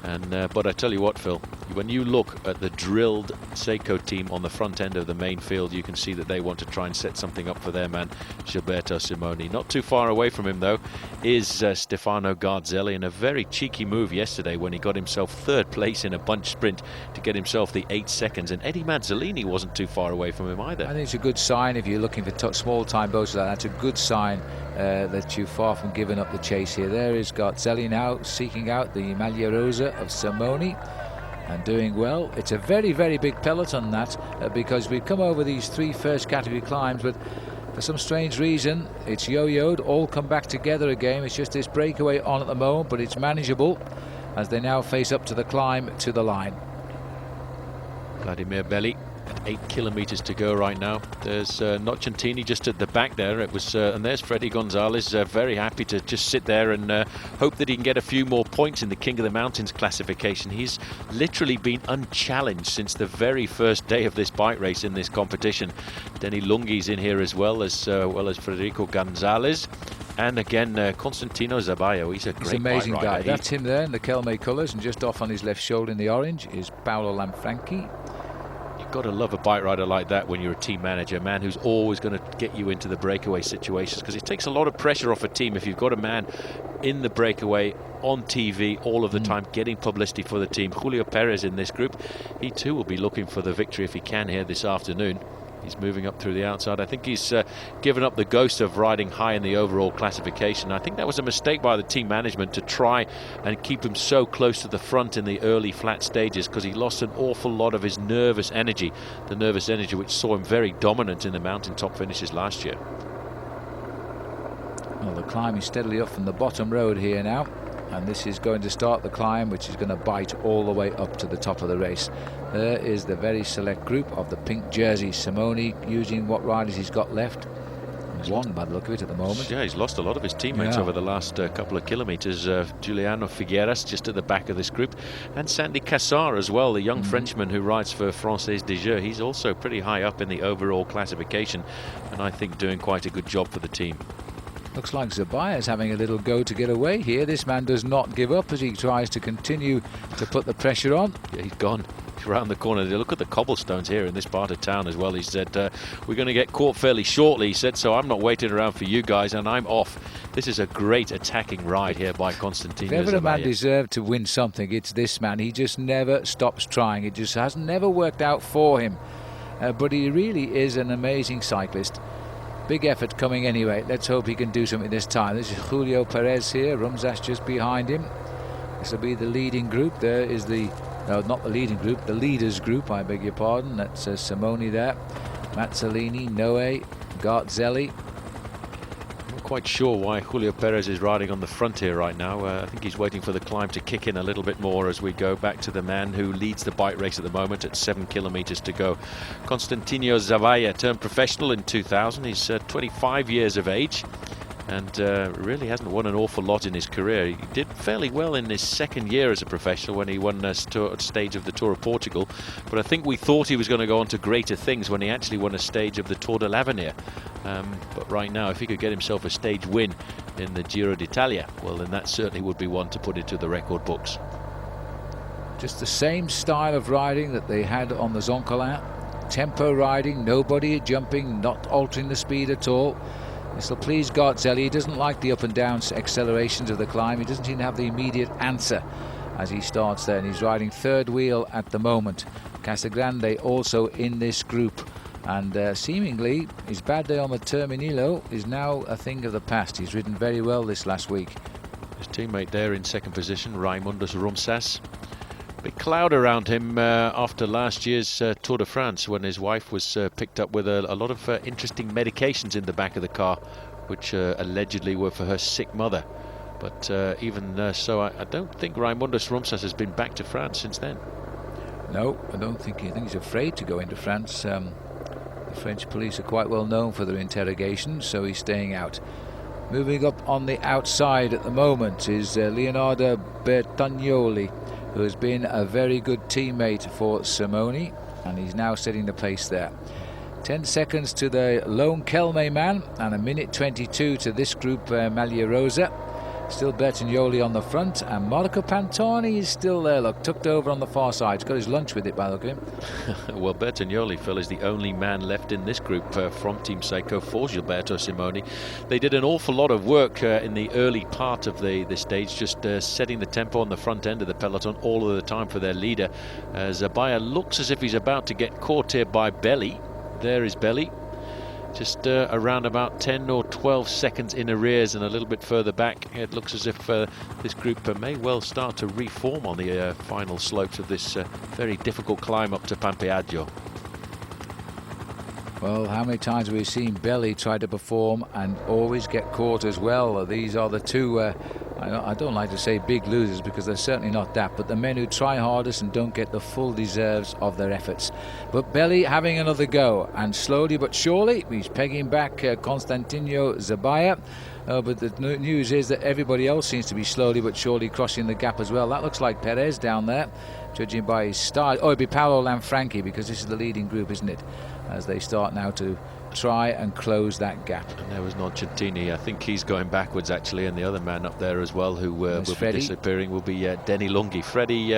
And but I tell you what, Phil, when you look at the drilled Saeco team on the front end of the main field, you can see that they want to try and set something up for their man Gilberto Simoni. Not too far away from him though is Stefano Garzelli, in a very cheeky move yesterday when he got himself 3rd place in a bunch sprint to get himself the 8 seconds, and Eddie Mazzolini wasn't too far away from him either. I think it's a good sign if you're looking for small time boats like that. That's a good sign that you're far from giving up the chase here. There is Garzelli now seeking out the Maglia Rosa of Simone and doing well. It's a very big peloton that because we've come over these 3 first category climbs, but for some strange reason it's yo-yoed, all come back together again. It's just this breakaway on at the moment, but it's manageable as they now face up to the climb to the line. Vladimir Belli at 8 kilometers to go right now. There's Nocentini just at the back there. It was and there's Fredy González, very happy to just sit there and hope that he can get a few more points in the King of the Mountains classification. He's literally been unchallenged since the very first day of this bike race in this competition. Denny Lungi's in here as well as Federico González. And again, Constantino Zabayo. He's an amazing bike guy. rider. That's him there in the Kelme colours, and just off on his left shoulder in the orange is Paolo Lanfranchi. You got to love a bike rider like that when you're a team manager, a man who's always going to get you into the breakaway situations, because it takes a lot of pressure off a team if you've got a man in the breakaway on TV all of the time, getting publicity for the team. Julio Perez in this group, he too will be looking for the victory if he can here this afternoon. He's moving up through the outside. I think he's given up the ghost of riding high in the overall classification. I think that was a mistake by the team management to try and keep him so close to the front in the early flat stages, because he lost an awful lot of his nervous energy, the nervous energy which saw him very dominant in the mountaintop finishes last year. Well, the climb is steadily up from the bottom road here now, and this is going to start the climb, which is going to bite all the way up to the top of the race. There is the very select group of the pink jerseys. Simone using what riders he's got left. One by the look of it at the moment. Yeah, he's lost a lot of his teammates over the last couple of kilometres. Giuliano Figueras just at the back of this group, and Sandy Cassar as well, the young Frenchman who rides for Française des Jeux. He's also pretty high up in the overall classification, and I think doing quite a good job for the team. Looks like Zabaya's having a little go to get away here. This man does not give up as he tries to continue to put the pressure on. Yeah, he's gone around the corner. Look at the cobblestones here in this part of town as well. He said, we're going to get caught fairly shortly, he said, so I'm not waiting around for you guys, and I'm off. This is a great attacking ride here by Constantino Zabaya. If ever a man deserved to win something, it's this man. He just never stops trying. It just has never worked out for him. But he really is an amazing cyclist. Big effort coming anyway. Let's hope he can do something this time. This is Julio Perez here. Rumšas just behind him. This will be the leading group. There is the... No, not the leading group. The leaders group, I beg your pardon. That's Simone there. Mazzolini, Noe, Garzelli. I'm not quite sure why Julio Perez is riding on the front here right now. I think he's waiting for the climb to kick in a little bit more as we go back to the man who leads the bike race at the moment at 7 kilometers to go. Constantino Zabaya turned professional in 2000. He's 25 years of age, and really hasn't won an awful lot in his career. He did fairly well in his second year as a professional when he won a stage of the Tour of Portugal, but I think we thought he was going to go on to greater things when he actually won a stage of the Tour de l'Avenir. But right now, if he could get himself a stage win in the Giro d'Italia, well, then that certainly would be one to put into the record books. Just the same style of riding that they had on the Zoncolan. Tempo riding, nobody jumping, not altering the speed at all. This will please Garzelli. He doesn't like the up and down accelerations of the climb. He doesn't seem to have the immediate answer as he starts there, and he's riding third wheel at the moment. Casagrande also in this group, and seemingly his bad day on the Terminillo is now a thing of the past. He's ridden very well this last week. His teammate there in second position, Raimondas Rumšas. Big cloud around him after last year's Tour de France, when his wife was picked up with a lot of interesting medications in the back of the car, which allegedly were for her sick mother. But even so, I don't think Raimondas Rumšas has been back to France since then. No, I don't think. I think he's afraid to go into France. The French police are quite well known for their interrogations, so he's staying out. Moving up on the outside at the moment is Leonardo Bertagnoli, who has been a very good teammate for Simone, and he's now setting the pace there. 10 seconds to the lone Kelme man, and a minute 22 to this group, Maglia Rosa. Still Bertagnoli on the front, and Marco Pantani is still there, look, tucked over on the far side. He's got his lunch with it, by the look of him. Well, Bertagnoli, Phil, is the only man left in this group from Team Saeco for Gilberto Simoni. They did an awful lot of work in the early part of the stage, just setting the tempo on the front end of the peloton all of the time for their leader. Zabaya looks as if he's about to get caught here by Belli. There is Belli. Just around about 10 or 12 seconds in arrears, and a little bit further back. It looks as if this group may well start to reform on the final slopes of this very difficult climb up to Pampeaggio. Well, how many times have we seen Belli try to perform and always get caught as well? These are the two, I don't like to say big losers, because they're certainly not that, but the men who try hardest and don't get the full deserves of their efforts. But Belli having another go, and slowly but surely he's pegging back Constantino Zabaya. But the news is that everybody else seems to be slowly but surely crossing the gap as well. That looks like Perez down there, judging by his style. Oh, it'd be Paolo Lanfranchi, because this is the leading group, isn't it? As they start now to try and close that gap. And there was Nocentini. I think he's going backwards actually, and the other man up there as well who will be disappearing will be Denny Lungi. Fredy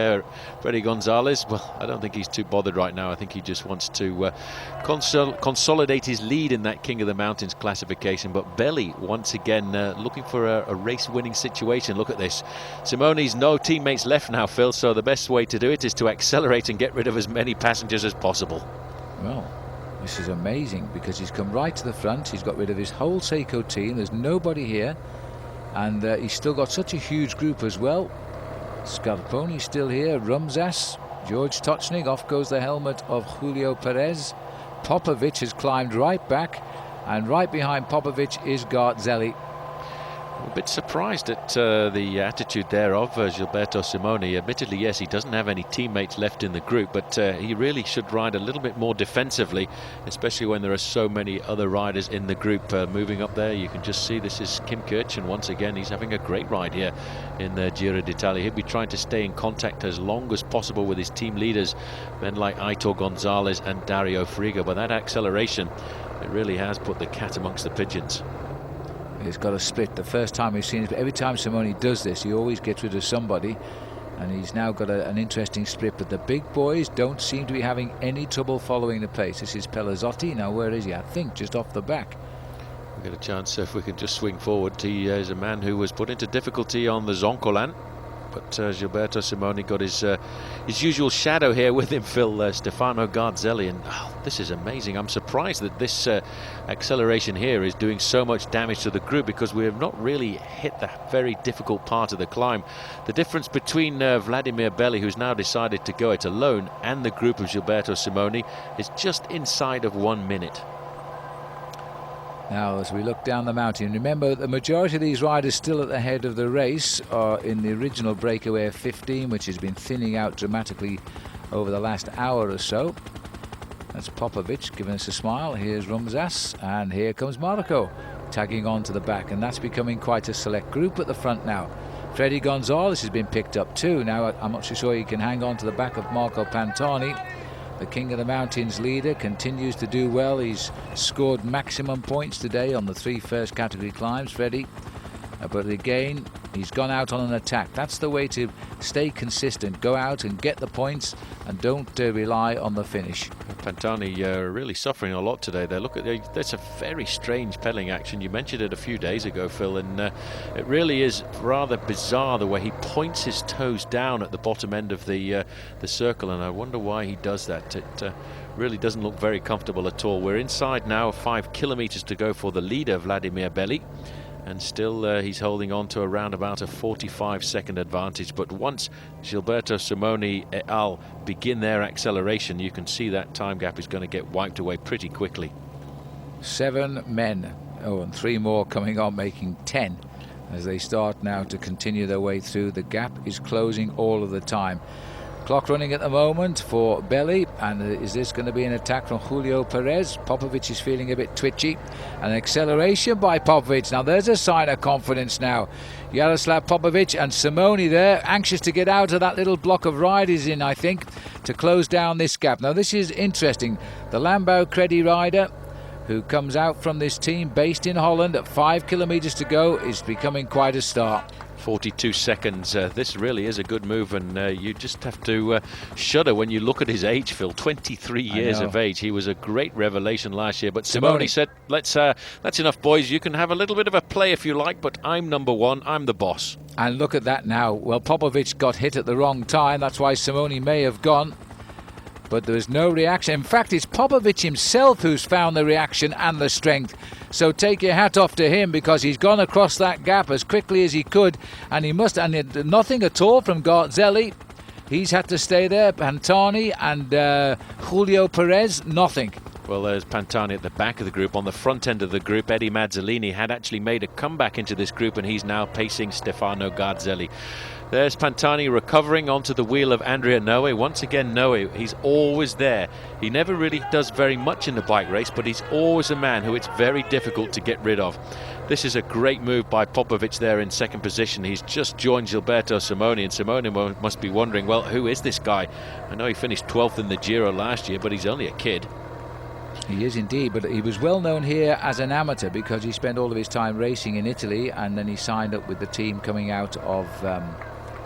González, well, I don't think he's too bothered right now. I think he just wants to consolidate his lead in that King of the Mountains classification. But Belli once again looking for a race-winning situation. Look at this. Simone's no teammates left now, Phil, so the best way to do it is to accelerate and get rid of as many passengers as possible. Well, this is amazing because he's come right to the front. He's got rid of his whole Saeco team. There's nobody here, and he's still got such a huge group as well. Scarponi's still here, Rumšas, George Tochnik. Off goes the helmet of Julio Perez. Popovych has climbed right back, and right behind Popovych is Garzelli. A bit surprised at the attitude there of Gilberto Simoni. Admittedly, yes, he doesn't have any teammates left in the group, but he really should ride a little bit more defensively, especially when there are so many other riders in the group. Moving up there, you can just see this is Kim Kirchen once again. He's having a great ride here in the Giro d'Italia. He'll be trying to stay in contact as long as possible with his team leaders, men like Aitor González and Dario Frigo. But that acceleration, it really has put the cat amongst the pigeons. He's got a split. The first time we've seen it, but every time Simone does this, he always gets rid of somebody, and he's now got an interesting split. But the big boys don't seem to be having any trouble following the pace. This is Pelazzotti. Now, where is he? I think just off the back. We get a chance if we can just swing forward. He is a man who was put into difficulty on the Zoncolan, but Gilberto Simoni got his usual shadow here with him, Phil, Stefano Garzelli, and this is amazing. I'm surprised that this acceleration here is doing so much damage to the group, because we have not really hit the very difficult part of the climb. The difference between Vladimir Belli, who's now decided to go it alone, and the group of Gilberto Simoni is just inside of 1 minute. Now, as we look down the mountain, remember the majority of these riders still at the head of the race are in the original breakaway of 15, which has been thinning out dramatically over the last hour or so. That's Popovych giving us a smile. Here's Rumšas, and here comes Marco tagging on to the back, and that's becoming quite a select group at the front now. Fredy González has been picked up too. Now, I'm not so sure he can hang on to the back of Marco Pantani. The King of the Mountains leader continues to do well. He's scored maximum points today on the 3 first category climbs, Fredy. But again, he's gone out on an attack. That's the way to stay consistent. Go out and get the points, and don't rely on the finish. Pantani really suffering a lot today there. Look at that's a very strange pedaling action. You mentioned it a few days ago, Phil, and it really is rather bizarre the way he points his toes down at the bottom end of the circle, and I wonder why he does that. It really doesn't look very comfortable at all. We're inside now, 5 kilometers to go for the leader, Vladimir Belli. And still he's holding on to around about a 45-second advantage. But once Gilberto Simoni et al. Begin their acceleration, you can see that time gap is going to get wiped away pretty quickly. 7 men. Oh, and 3 more coming on, making 10 as they start now to continue their way through. The gap is closing all of the time. Clock running at the moment for Belli, and is this going to be an attack from Julio Perez? Popovych is feeling a bit twitchy. An acceleration by Popovych. Now there's a sign of confidence now. Yaroslav Popovych and Simone there, anxious to get out of that little block of riders in, I think, to close down this gap. Now this is interesting. The Lambo Credi rider, who comes out from this team based in Holland at 5 kilometers to go, is becoming quite a star. 42 seconds. This really is a good move, and you just have to shudder when you look at his age, Phil. 23 years of age. He was a great revelation last year, but Simone said, that's enough, boys. You can have a little bit of a play if you like, but I'm number one. I'm the boss. And look at that now. Well, Popovych got hit at the wrong time. That's why Simone may have gone, but there was no reaction. In fact, it's Popovych himself who's found the reaction and the strength. So take your hat off to him, because he's gone across that gap as quickly as he could, and nothing at all from Garzelli. He's had to stay there. Pantani and Julio Perez, nothing. Well, there's Pantani at the back of the group. On the front end of the group, Eddie Mazzolini had actually made a comeback into this group, and he's now pacing Stefano Garzelli. There's Pantani recovering onto the wheel of Andrea Noe. Once again, Noe, he's always there. He never really does very much in the bike race, but he's always a man who it's very difficult to get rid of. This is a great move by Popovych there in second position. He's just joined Gilberto Simoni, and Simone must be wondering, well, who is this guy? I know he finished 12th in the Giro last year, but he's only a kid. He is indeed, but he was well known here as an amateur because he spent all of his time racing in Italy, and then he signed up with the team coming out of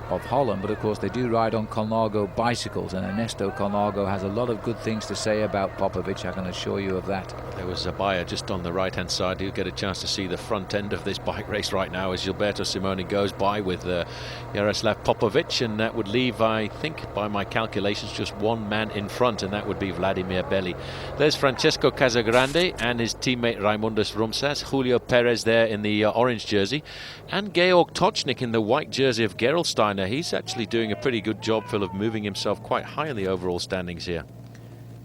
Holland. But of course they do ride on Colnago bicycles, and Ernesto Colnago has a lot of good things to say about Popovych, I can assure you of that. There was a buyer just on the right hand side. You'll get a chance to see the front end of this bike race right now as Gilberto Simoni goes by with Yaroslav Popovych, and that would leave, I think by my calculations, just one man in front, and that would be Vladimir Belli. There's Francesco Casagrande and his teammate Raimondas Rumšas, Julio Perez there in the orange jersey, and Georg Tocznik in the white jersey of Gerolstein. He's actually doing a pretty good job, Phil, of moving himself quite high in the overall standings here.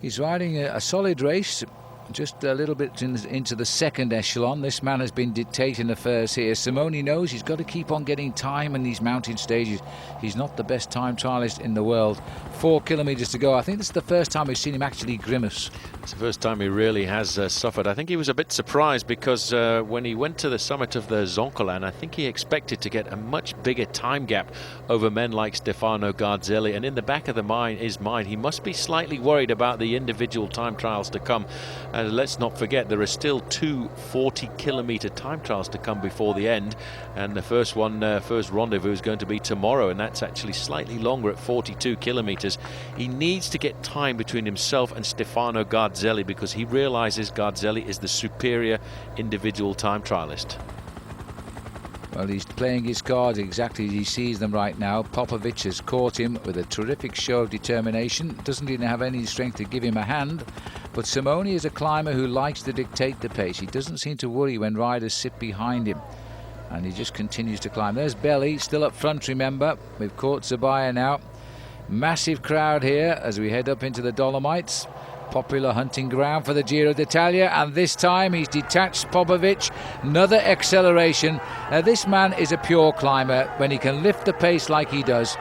He's riding a solid race, just a little bit into the second echelon. This man has been dictating affairs here. Simone knows he's got to keep on getting time in these mountain stages. He's not the best time trialist in the world. 4 kilometers to go. I think this is the first time we've seen him actually grimace. It's the first time he really has suffered. I think he was a bit surprised because when he went to the summit of the Zoncolan, I think he expected to get a much bigger time gap over men like Stefano Garzelli, and in the back of his mind, he must be slightly worried about the individual time trials to come. Let's not forget there are still 2 40-kilometer time trials to come before the end, and the first rendezvous is going to be tomorrow, and that's actually slightly longer at 42 kilometers. He needs to get time between himself and Stefano Garzelli because he realizes Garzelli is the superior individual time trialist. Well, he's playing his cards exactly as he sees them right now. Popovych has caught him with a terrific show of determination. Doesn't even have any strength to give him a hand. But Simone is a climber who likes to dictate the pace. He doesn't seem to worry when riders sit behind him. And he just continues to climb. There's Belli, still up front, remember. We've caught Zabaya now. Massive crowd here as we head up into the Dolomites. Popular hunting ground for the Giro d'Italia, and this time he's detached Popovych. Another acceleration. This man is a pure climber when he can lift the pace like he does.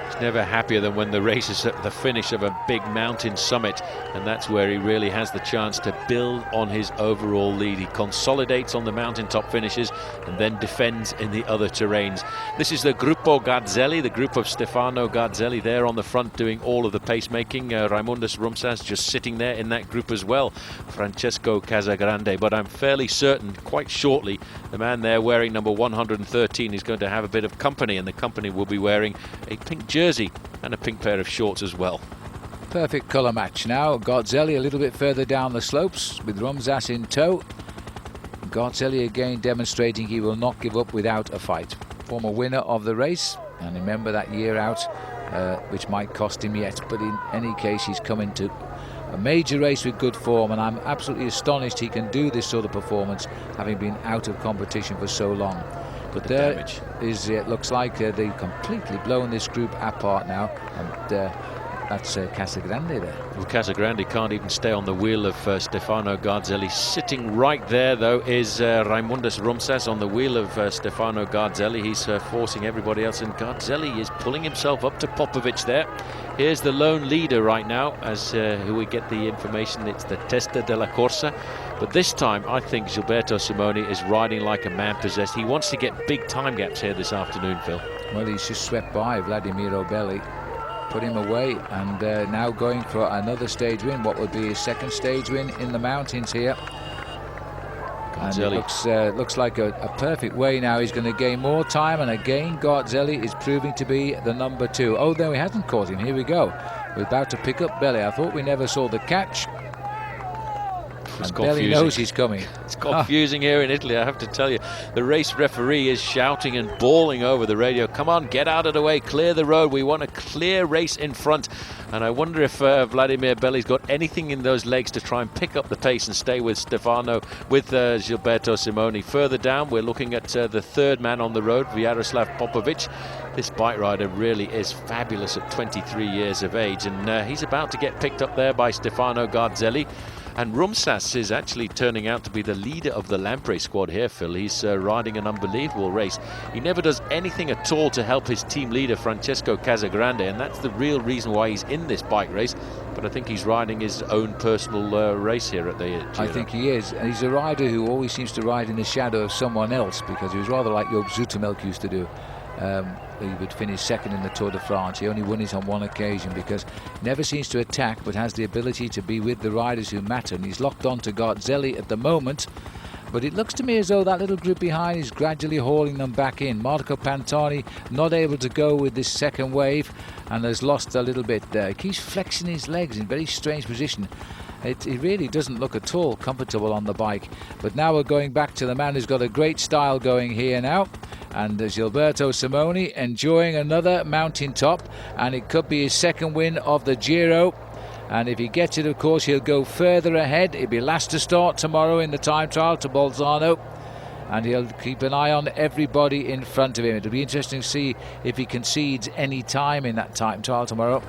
He's never happier than when the race is at the finish of a big mountain summit, and that's where he really has the chance to build on his overall lead. He consolidates on the mountaintop finishes and then defends in the other terrains. This is the Gruppo Garzelli, the group of Stefano Garzelli there on the front doing all of the pacemaking. Raimondas Rumšas just sitting there in that group as well. Francesco Casagrande, but I'm fairly certain quite shortly the man there wearing number 113 is going to have a bit of company, and the company will be wearing a pink jersey and a pink pair of shorts as well. Perfect colour match now. Garzelli a little bit further down the slopes with Rumšas in tow. Garzelli again demonstrating he will not give up without a fight. Former winner of the race, and remember that year out, which might cost him yet, but in any case he's come into a major race with good form, and I'm absolutely astonished he can do this sort of performance having been out of competition for so long. But there is, it looks like they've completely blown this group apart now, and that's Casagrande there. Well, Casagrande can't even stay on the wheel of Stefano Garzelli. Sitting right there, though, is Raimondas Rumšas on the wheel of Stefano Garzelli. He's forcing everybody else, and Garzelli is pulling himself up to Popovych there. Here's the lone leader right now, as who we get the information it's the Testa della Corsa. But this time, I think Gilberto Simoni is riding like a man possessed. He wants to get big time gaps here this afternoon, Phil. Well, he's just swept by Vladimiro Belli, put him away, and now going for another stage win. What would be his second stage win in the mountains here. And it looks like a perfect way now. He's going to gain more time, and again Garzelli is proving to be the number 2. Oh, no, he hasn't caught him. Here we go. We're about to pick up Belli. I thought we never saw the catch. And Belli knows he's coming. It's confusing here in Italy, I have to tell you. The race referee is shouting and bawling over the radio, come on, get out of the way, clear the road, we want a clear race in front. And I wonder if Vladimir Belli's got anything in those legs to try and pick up the pace and stay with Gilberto Simoni. Further down, we're looking at the third man on the road, Yaroslav Popovych. This bike rider really is fabulous at 23 years of age, and he's about to get picked up there by Stefano Garzelli. And Rumšas is actually turning out to be the leader of the Lampre squad here, Phil. He's riding an unbelievable race. He never does anything at all to help his team leader, Francesco Casagrande, and that's the real reason why he's in this bike race. But I think he's riding his own personal race here at the Giro. I think he is. And he's a rider who always seems to ride in the shadow of someone else, because he was rather like Joop Zoetemelk used to do. he would finish second in the Tour de France. He only won it on one occasion because never seems to attack but has the ability to be with the riders who matter, and he's locked on to Garzelli at the moment. But it looks to me as though that little group behind is gradually hauling them back in. Marco Pantani not able to go with this second wave and has lost a little bit there. He keeps flexing his legs in very strange position. It really doesn't look at all comfortable on the bike. But now we're going back to the man who's got a great style going here now. And Gilberto Simoni enjoying another mountain top. And it could be his second win of the Giro. And if he gets it, of course, he'll go further ahead. He'll be last to start tomorrow in the time trial to Bolzano. And he'll keep an eye on everybody in front of him. It'll be interesting to see if he concedes any time in that time trial tomorrow.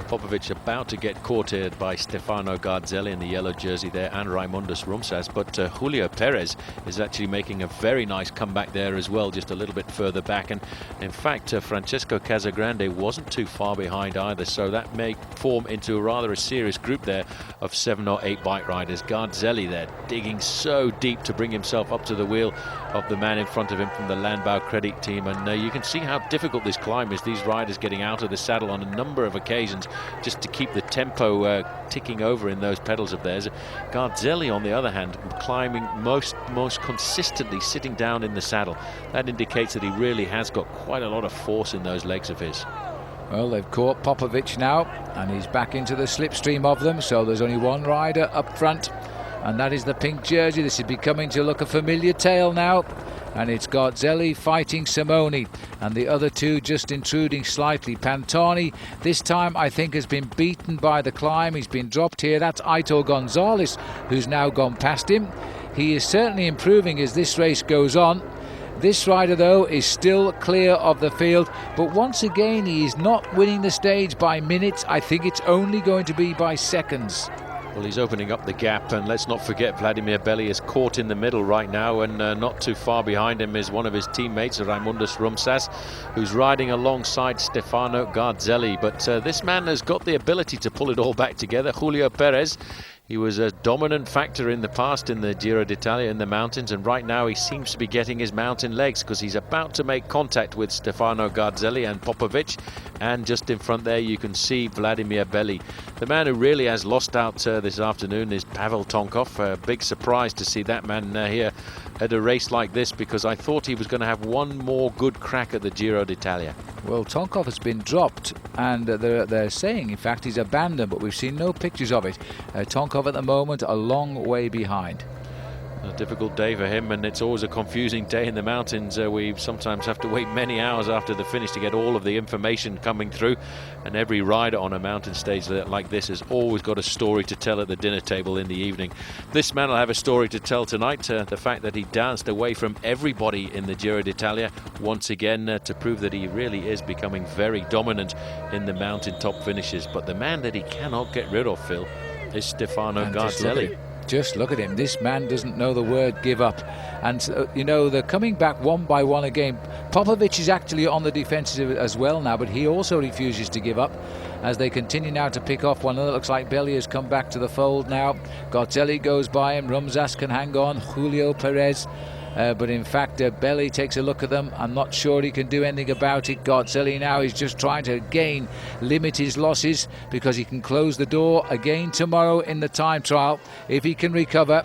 Popovych about to get caught here by Stefano Garzelli in the yellow jersey there, and Raimondas Rumšas, but Julio Perez is actually making a very nice comeback there as well, just a little bit further back. And in fact, Francesco Casagrande wasn't too far behind either, so that may form into rather a serious group there of 7 or 8 bike riders. Garzelli there digging so deep to bring himself up to the wheel of the man in front of him from the Landbau Credit team, and you can see how difficult this climb is. These riders getting out of the saddle on a number of occasions just to keep the tempo ticking over in those pedals of theirs. Garzelli, on the other hand, climbing most consistently sitting down in the saddle. That indicates that he really has got quite a lot of force in those legs of his. Well, they've caught Popovych now, and he's back into the slipstream of them, so there's only one rider up front, and that is the pink jersey. This is becoming to look a familiar tale now. And it's Garzelli fighting Simone, and the other two just intruding slightly. Pantani this time I think has been beaten by the climb. He's been dropped here. That's Fredy González who's now gone past him. He is certainly improving as this race goes on. This rider though is still clear of the field, but once again he is not winning the stage by minutes. I think it's only going to be by seconds. Well, he's opening up the gap, and let's not forget Vladimir Belli is caught in the middle right now, and not too far behind him is one of his teammates, Raimondas Rumšas, who's riding alongside Stefano Garzelli. But this man has got the ability to pull it all back together. Julio Perez, he was a dominant factor in the past in the Giro d'Italia in the mountains, and right now he seems to be getting his mountain legs because he's about to make contact with Stefano Garzelli and Popovych, and just in front there you can see Vladimir Belli. The man who really has lost out this afternoon is Pavel Tonkov. A big surprise to see that man here at a race like this, because I thought he was going to have one more good crack at the Giro d'Italia. Well, Tonkov has been dropped, and they're saying in fact he's abandoned, but we've seen no pictures of it. Tonkov at the moment a long way behind. A difficult day for him, and it's always a confusing day in the mountains. We sometimes have to wait many hours after the finish to get all of the information coming through, and every rider on a mountain stage like this has always got a story to tell at the dinner table in the evening. This man will have a story to tell tonight, the fact that he danced away from everybody in the Giro d'Italia once again to prove that he really is becoming very dominant in the mountain top finishes. But the man that he cannot get rid of, Phil, is Stefano Garzelli. Just look at him. This man doesn't know the word give up. And, you know, they're coming back one by one again. Popovych is actually on the defensive as well now, but he also refuses to give up as they continue now to pick off one another. Looks like Belli has come back to the fold now. Garzelli goes by him. Rumšas can hang on. Julio Perez. But in fact, Belli takes a look at them. I'm not sure he can do anything about it. Garzelli now is just trying to again limit his losses because he can close the door again tomorrow in the time trial if he can recover.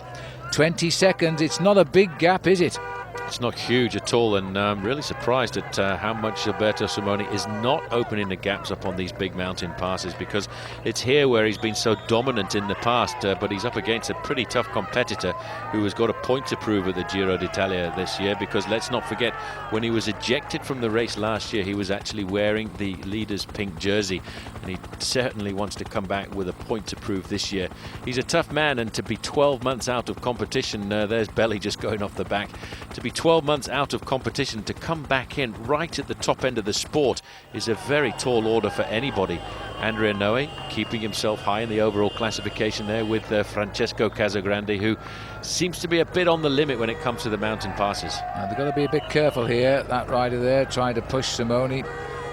20 seconds, it's not a big gap, is it? It's not huge at all, and I'm really surprised at how much Gilberto Simoni is not opening the gaps up on these big mountain passes, because it's here where he's been so dominant in the past, but he's up against a pretty tough competitor who has got a point to prove at the Giro d'Italia this year, because let's not forget, when he was ejected from the race last year, he was actually wearing the leader's pink jersey, and he certainly wants to come back with a point to prove this year. He's a tough man, and to be 12 months out of competition, there's Belli just going off the back, to be 12 months out of competition, to come back in right at the top end of the sport is a very tall order for anybody. Andrea Noe keeping himself high in the overall classification there with Francesco Casagrande, who seems to be a bit on the limit when it comes to the mountain passes. Now they've got to be a bit careful here. That rider there trying to push Simone.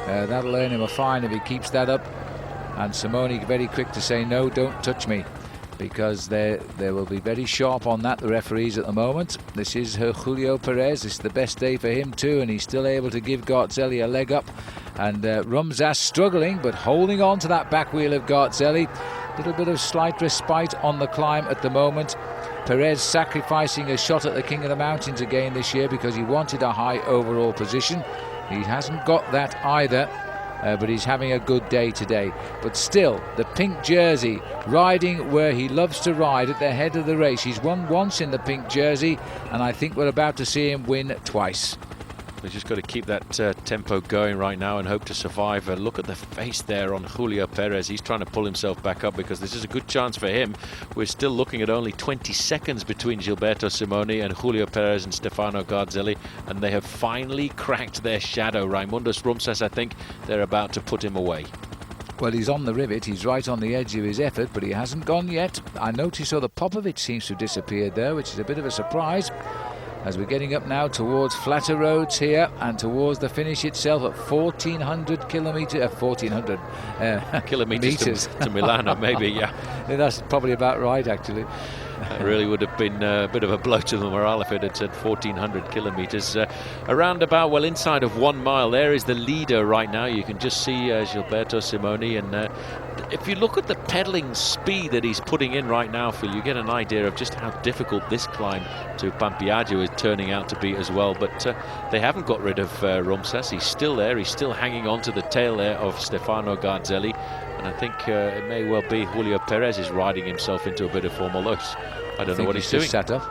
That'll earn him a fine if he keeps that up. And Simone very quick to say, no, don't touch me. because they will be very sharp on that, the referees, at the moment. This is Julio Perez. This is the best day for him too, and he's still able to give Garzelli a leg up. And Rumšas struggling, but holding on to that back wheel of Garzelli. Little bit of slight respite on the climb at the moment. Perez sacrificing a shot at the King of the Mountains again this year because he wanted a high overall position. He hasn't got that either. But he's having a good day today. But still, the pink jersey, riding where he loves to ride at the head of the race. He's won once in the pink jersey, and I think we're about to see him win twice. We've just got to keep that tempo going right now and hope to survive. Look at the face there on Julio Perez. He's trying to pull himself back up because this is a good chance for him. We're still looking at only 20 seconds between Gilberto Simoni and Julio Perez and Stefano Garzelli, and they have finally cracked their shadow. Raimondas Rumšas, I think they're about to put him away. Well, he's on the rivet. He's right on the edge of his effort, but he hasn't gone yet. I noticed that Popovych seems to have disappeared there, which is a bit of a surprise, as we're getting up now towards flatter roads here and towards the finish itself at 1,400 kilometres to Milan, maybe, yeah. That's probably about right, actually. It really would have been a bit of a blow to the morale if it had said 1,400 kilometres. Around about, well, inside of 1 mile, there is the leader right now. You can just see Gilberto Simoni, and if you look at the pedalling speed that he's putting in right now, Phil, you get an idea of just how difficult this climb to Pampiaggio is turning out to be as well. But they haven't got rid of Rumšas. He's still there. He's still hanging on to the tail there of Stefano Garzelli. And I think it may well be Julio Perez is riding himself into a bit of form. Although I don't know what he's doing. Sat up.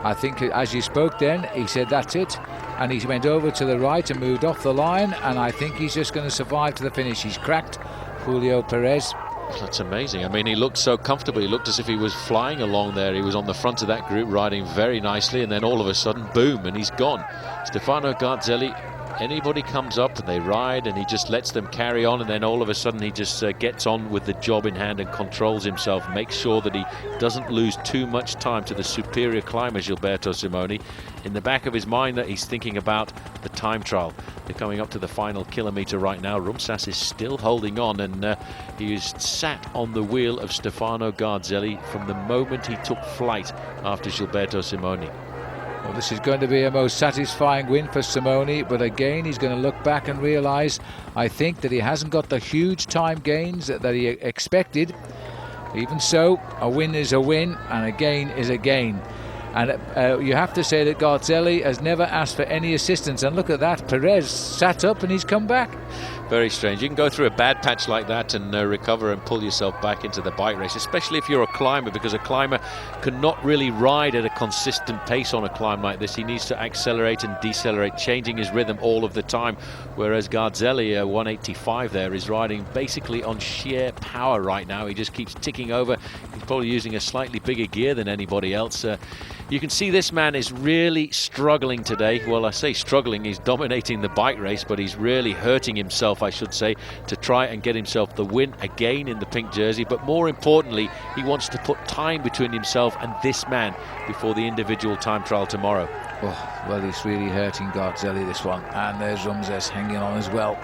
I think as you spoke then, he said that's it. And he went over to the right and moved off the line. And I think he's just going to survive to the finish. He's cracked Julio Perez. That's amazing. I mean, he looked so comfortable. He looked as if he was flying along there. He was on the front of that group riding very nicely, and then all of a sudden, boom, and he's gone. Stefano Garzelli, anybody comes up and they ride and he just lets them carry on, and then all of a sudden he just gets on with the job in hand and controls himself, makes sure that he doesn't lose too much time to the superior climber Gilberto Simoni. In the back of his mind that he's thinking about the time trial. They're coming up to the final kilometre right now. Rumšas is still holding on, and he is sat on the wheel of Stefano Garzelli from the moment he took flight after Gilberto Simoni. Well, this is going to be a most satisfying win for Simoni, but again he's going to look back and realise, I think, that he hasn't got the huge time gains that he expected. Even so, a win is a win and a gain is a gain. And you have to say that Garzelli has never asked for any assistance, and look at that, Perez sat up and he's come back. Very strange. You can go through a bad patch like that and recover and pull yourself back into the bike race, especially if you're a climber, because a climber cannot really ride at a consistent pace on a climb like this. He needs to accelerate and decelerate, changing his rhythm all of the time, whereas Garzelli, 185 there, is riding basically on sheer power right now. He just keeps ticking over. He's probably using a slightly bigger gear than anybody else. You can see this man is really struggling today. Well, I say struggling, he's dominating the bike race, but he's really hurting himself, I should say, to try and get himself the win again in the pink jersey. But more importantly, he wants to put time between himself and this man before the individual time trial tomorrow. Oh, well, he's really hurting Garzelli, this one. And there's Rumšas hanging on as well.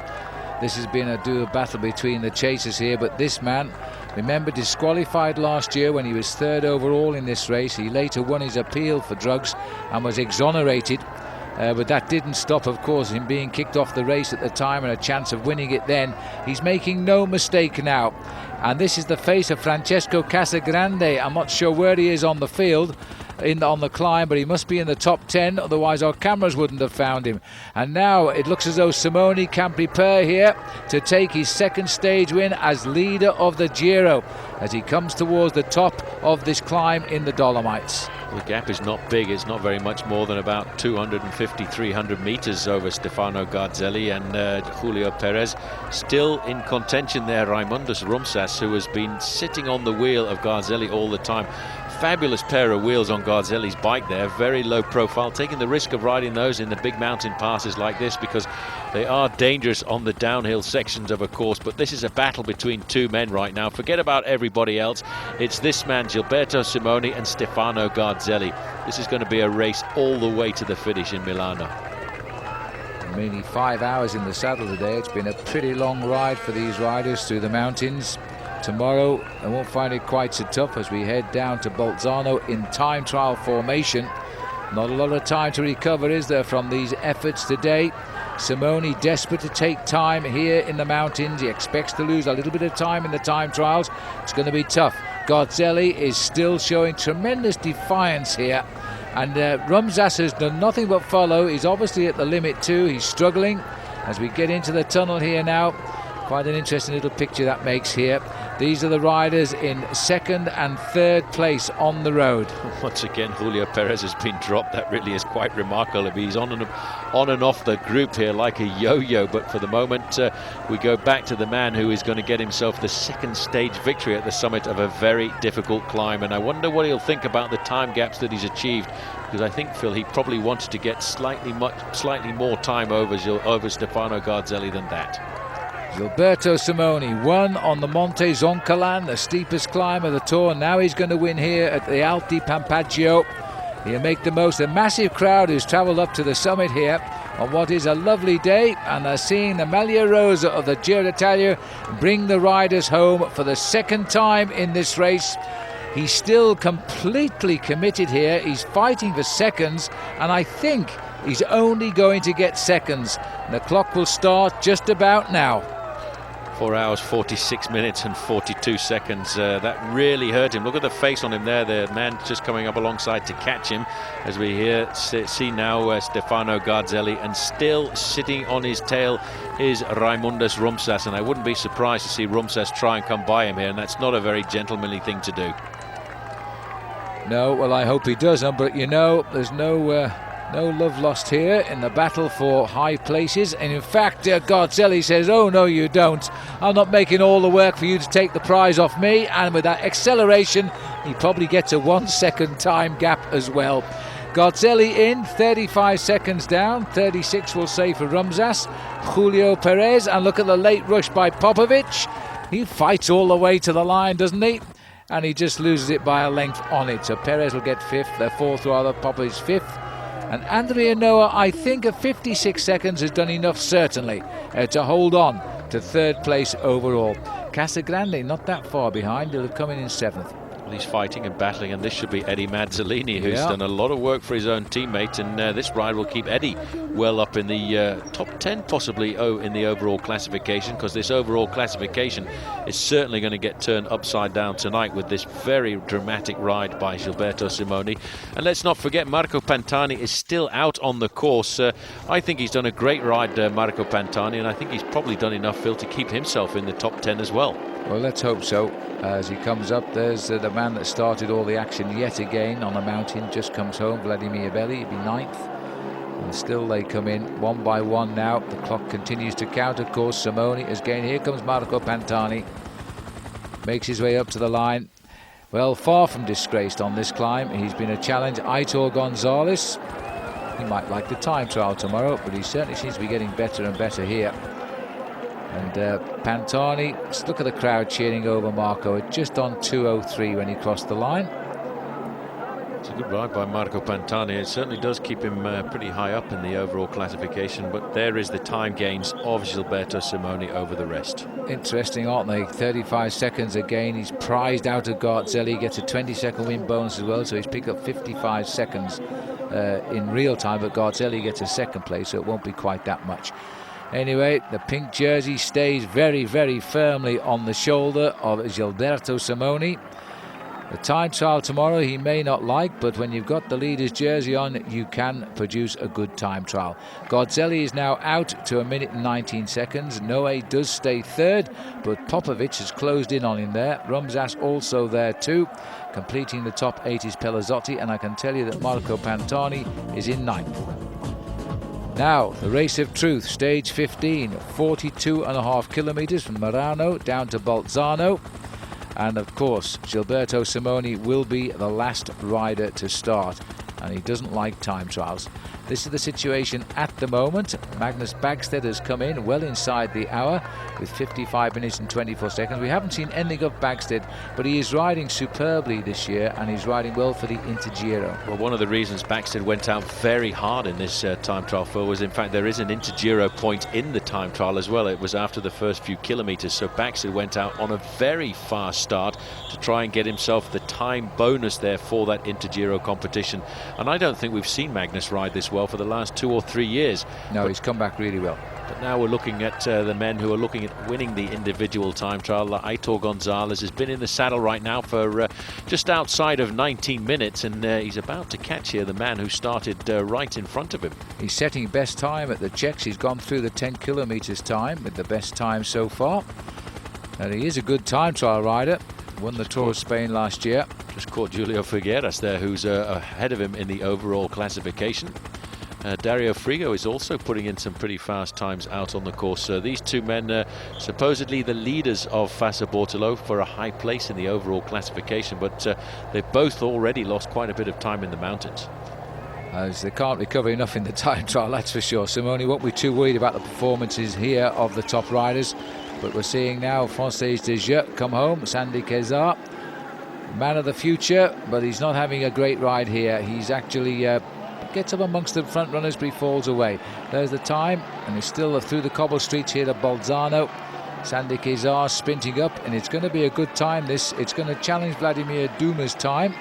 This has been a dual battle between the chasers here, but this man, remember, disqualified last year when he was third overall in this race. He later won his appeal for drugs and was exonerated, but that didn't stop, of course, him being kicked off the race at the time and a chance of winning it then. He's making no mistake now, and this is the face of Francesco Casagrande. I'm not sure where he is on the field on the climb, but he must be in the top 10, otherwise our cameras wouldn't have found him. And now it looks as though Simoni can prepare here to take his second stage win as leader of the Giro as he comes towards the top of this climb in the Dolomites. The gap is not big. It's not very much more than about 250, 300 metres over Stefano Garzelli and Julio Perez. Still in contention there, Raimondas Rumšas, who has been sitting on the wheel of Garzelli all the time. Fabulous pair of wheels on Garzelli's bike there, very low profile, taking the risk of riding those in the big mountain passes like this because they are dangerous on the downhill sections of a course. But this is a battle between two men right now. Forget about everybody else. It's this man, Gilberto Simoni and Stefano Garzelli. This is going to be a race all the way to the finish in Milano. Nearly 5 hours in the saddle today. It's been a pretty long ride for these riders through the mountains. tomorrow I won't find it quite so tough as we head down to Bolzano in time trial formation. Not a lot of time to recover, is there, from these efforts today? Simone desperate to take time here in the mountains. He expects to lose a little bit of time in the time trials. It's going to be tough. Garzelli is still showing tremendous defiance here. And Rumšas has done nothing but follow. He's obviously at the limit too. He's struggling as we get into the tunnel here now. Quite an interesting little picture that makes here. These are the riders in second and third place on the road. Once again, Julio Perez has been dropped. That really is quite remarkable. He's on and off the group here like a yo-yo. But for the moment, we go back to the man who is going to get himself the second stage victory at the summit of a very difficult climb. And I wonder what he'll think about the time gaps that he's achieved. Because I think, Phil, he probably wanted to get slightly more time over Stefano Garzelli than that. Gilberto Simoni won on the Monte Zoncolan, the steepest climb of the tour. Now he's going to win here at the Alti Pampaggio. He'll make the most. A massive crowd who's travelled up to the summit here on what is a lovely day, and they're seeing the Maglia Rosa of the Giro d'Italia bring the riders home for the second time in this race. He's still completely committed here. He's fighting for seconds, and I think he's only going to get seconds. And the clock will start just about now. 4 hours, 46 minutes and 42 seconds. That really hurt him. Look at the face on him there. The man just coming up alongside to catch him. As we see now Stefano Garzelli, and still sitting on his tail is Raimondas Rumšas. And I wouldn't be surprised to see Rumšas try and come by him here. And that's not a very gentlemanly thing to do. No, well, I hope he doesn't. But you know, there's no love lost here in the battle for high places. And in fact, Garzelli says, oh no you don't, I'm not making all the work for you to take the prize off me. And with that acceleration, he probably gets a 1 second time gap as well. Garzelli in, 35 seconds down, 36 we'll say for Rumšas. Julio Perez, and look at the late rush by Popovych. He fights all the way to the line, doesn't he? And he just loses it by a length on it. So Perez will get fifth, fourth rather, Popovych fifth. And Andrea Noah, I think, at 56 seconds has done enough, certainly, to hold on to third place overall. Casagrande not that far behind. He'll have come in seventh. Well, he's fighting and battling, and this should be Eddie Mazzolini, who's done a lot of work for his own teammate, and this ride will keep Eddie well up in the top 10, possibly in the overall classification, because this overall classification is certainly going to get turned upside down tonight with this very dramatic ride by Gilberto Simoni. And let's not forget, Marco Pantani is still out on the course. I think he's done a great ride, Marco Pantani, and I think he's probably done enough, Phil, to keep himself in the top 10 as well. Well, let's hope so. As he comes up, there's the man that started all the action yet again on the mountain, just comes home, Vladimir Belli. He'd be ninth. And still they come in one by one now. The clock continues to count, of course. Simone is gained. Here comes Marco Pantani. Makes his way up to the line. Well, far from disgraced on this climb. He's been a challenge. Aitor González. He might like the time trial tomorrow, but he certainly seems to be getting better and better here. And Pantani, look at the crowd cheering over Marco, just on 2:03 when he crossed the line. It's a good ride by Marco Pantani. It certainly does keep him pretty high up in the overall classification, but there is the time gains of Gilberto Simoni over the rest. Interesting, aren't they? 35 seconds again. He's prized out of Garzelli, gets a 20-second win bonus as well, so he's picked up 55 seconds in real time, but Garzelli gets a second place, so it won't be quite that much. Anyway, the pink jersey stays very, very firmly on the shoulder of Gilberto Simoni. The time trial tomorrow he may not like, but when you've got the leader's jersey on, you can produce a good time trial. Garzelli is now out to 1 minute and 19 seconds. Noe does stay third, but Popovych has closed in on him there. Rumšas also there too. Completing the top 8 is Pelazzotti, and I can tell you that Marco Pantani is in ninth. Now, the race of truth, stage 15, 42.5 kilometres from Murano down to Bolzano. And of course, Gilberto Simoni will be the last rider to start, and he doesn't like time trials. This is the situation at the moment. Magnus Bäckstedt has come in well inside the hour with 55 minutes and 24 seconds. We haven't seen anything of Bäckstedt, but he is riding superbly this year, and he's riding well for the intergiro. Well, one of the reasons Bäckstedt went out very hard in this time trial, Phil, was in fact there is an intergiro point in the time trial as well. It was after the first few kilometres, so Bäckstedt went out on a very fast start to try and get himself the time bonus there for that intergiro competition. And I don't think we've seen Magnus ride this well for the last 2 or 3 years. No, he's come back really well. But now we're looking at the men who are looking at winning the individual time trial. Aitor González has been in the saddle right now for just outside of 19 minutes, and he's about to catch here the man who started right in front of him. He's setting best time at the Czechs. He's gone through the 10 kilometres time with the best time so far. And he is a good time trial rider. Won the Tour of Spain last year. Just caught Julio Figueras there, who's ahead of him in the overall classification. Dario Frigo is also putting in some pretty fast times out on the course. These two men supposedly the leaders of Fassa Bortolo for a high place in the overall classification, but they've both already lost quite a bit of time in the mountains. As they can't recover enough in the time trial, that's for sure. Simone won't be too worried about the performances here of the top riders, but we're seeing now Française de Jeu come home. Sandy Kezar, man of the future, but he's not having a great ride here. He's actually gets up amongst the front runners, but he falls away. There's the time, and he's still through the cobble streets here at Bolzano. Sandy Kezar sprinting up, and it's going to be a good time. It's going to challenge Vladimir Duma's time,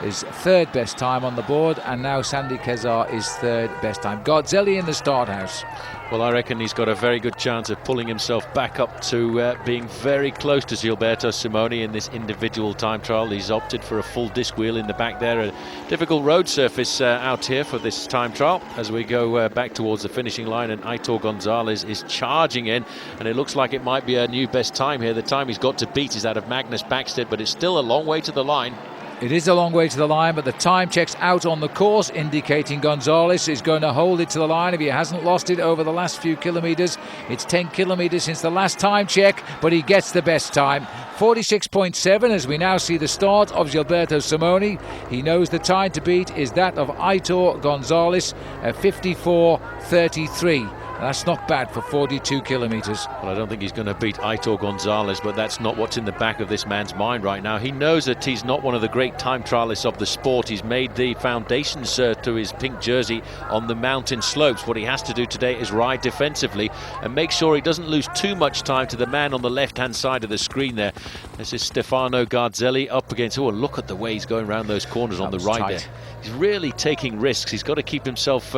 his third best time on the board, and now Sandy Kezar is third best time. Garzelli in the start house. Well, I reckon he's got a very good chance of pulling himself back up to being very close to Gilberto Simoni in this individual time trial. He's opted for a full disc wheel in the back there. A difficult road surface out here for this time trial as we go back towards the finishing line, and Aitor González is charging in, and it looks like it might be a new best time here. The time he's got to beat is that of Magnus Bäckstedt, but it's still a long way to the line. It is a long way to the line, but the time checks out on the course indicating González is going to hold it to the line if he hasn't lost it over the last few kilometres. It's 10 kilometres since the last time check, but he gets the best time. 46.7 as we now see the start of Gilberto Simoni. He knows the time to beat is that of Aitor González at 54.33. That's not bad for 42 kilometres. Well, I don't think he's going to beat Aitor González, but that's not what's in the back of this man's mind right now. He knows that he's not one of the great time trialists of the sport. He's made the foundations to his pink jersey on the mountain slopes. What he has to do today is ride defensively and make sure he doesn't lose too much time to the man on the left-hand side of the screen there. This is Stefano Garzelli up against... Oh, look at the way he's going around those corners on the right there. He's really taking risks. He's got to keep himself...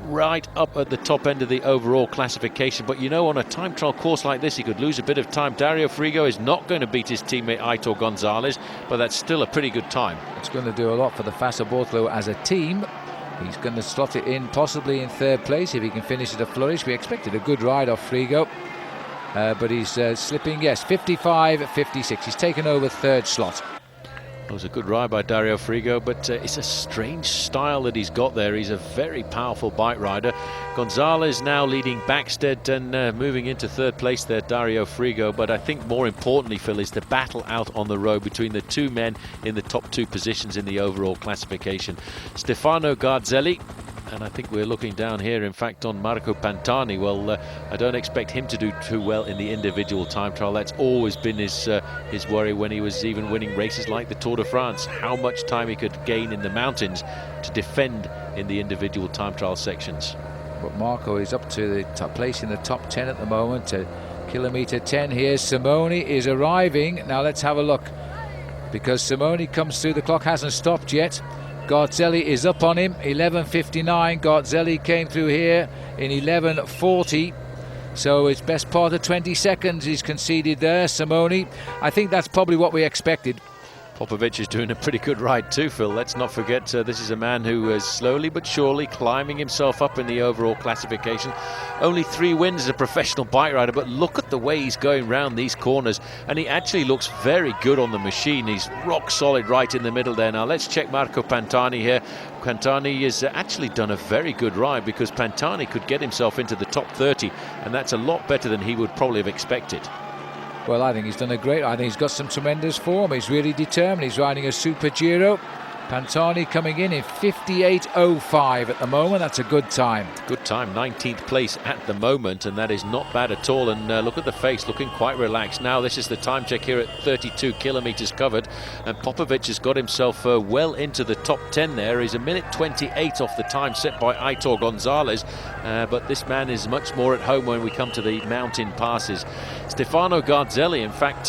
right up at the top end of the overall classification, but you know, on a time trial course like this he could lose a bit of time. Dario Frigo is not going to beat his teammate Aitor González, but that's still a pretty good time. It's going to do a lot for the Fassa Bortolo as a team. He's going to slot it in possibly in third place if he can finish at a flourish. We expected a good ride off Frigo, but he's slipping. Yes, 55.56. He's taken over third slot. It was a good ride by Dario Frigo, but it's a strange style that he's got there. He's a very powerful bike rider. González now leading Bäckstedt and moving into third place there, Dario Frigo. But I think more importantly, Phil, is the battle out on the road between the two men in the top two positions in the overall classification. Stefano Garzelli, and I think we're looking down here, in fact, on Marco Pantani. Well, I don't expect him to do too well in the individual time trial. That's always been his worry when he was even winning races like the Tour de France, how much time he could gain in the mountains to defend in the individual time trial sections. But Marco is up to the top place in the top 10 at the moment. Kilometre 10 here. Simone is arriving. Now let's have a look, because Simone comes through. The clock hasn't stopped yet. Garzelli is up on him, 11.59. Garzelli came through here in 11.40. So it's best part of 20 seconds he's conceded there, Simone. I think that's probably what we expected. Popovych is doing a pretty good ride too, Phil. Let's not forget this is a man who is slowly but surely climbing himself up in the overall classification. Only 3 wins as a professional bike rider, but look at the way he's going round these corners, and he actually looks very good on the machine. He's rock solid right in the middle there. Now let's check Marco Pantani here. Pantani has actually done a very good ride, because Pantani could get himself into the top 30, and that's a lot better than he would probably have expected. Well, I think he's done a great. I think he's got some tremendous form. He's really determined. He's riding a Super Giro. Pantani coming in 58.05 at the moment. That's a good time. Good time, 19th place at the moment, and that is not bad at all. And look at the face, looking quite relaxed. Now this is the time check here at 32 kilometers covered, and Popovych has got himself well into the top 10 there. He's a minute 28 off the time set by Aitor González, but this man is much more at home when we come to the mountain passes. Stefano Garzelli, in fact,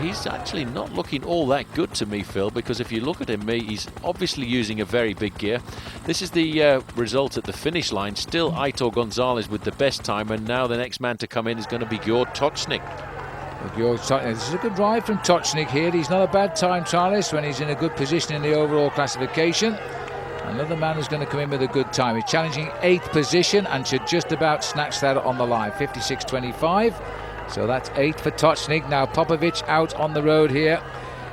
he's actually not looking all that good to me, Phil, because if you look at him, he's obviously using a very big gear. This is the result at the finish line. Still Aitor González with the best time, and now the next man to come in is going to be Gjord Točnik. This is a good ride from Točnik here. He's not a bad time trialist when he's in a good position in the overall classification. Another man who's going to come in with a good time. He's challenging 8th position and should just about snatch that on the line. 56.25. So that's 8th for Točnik. Now Popovych out on the road here.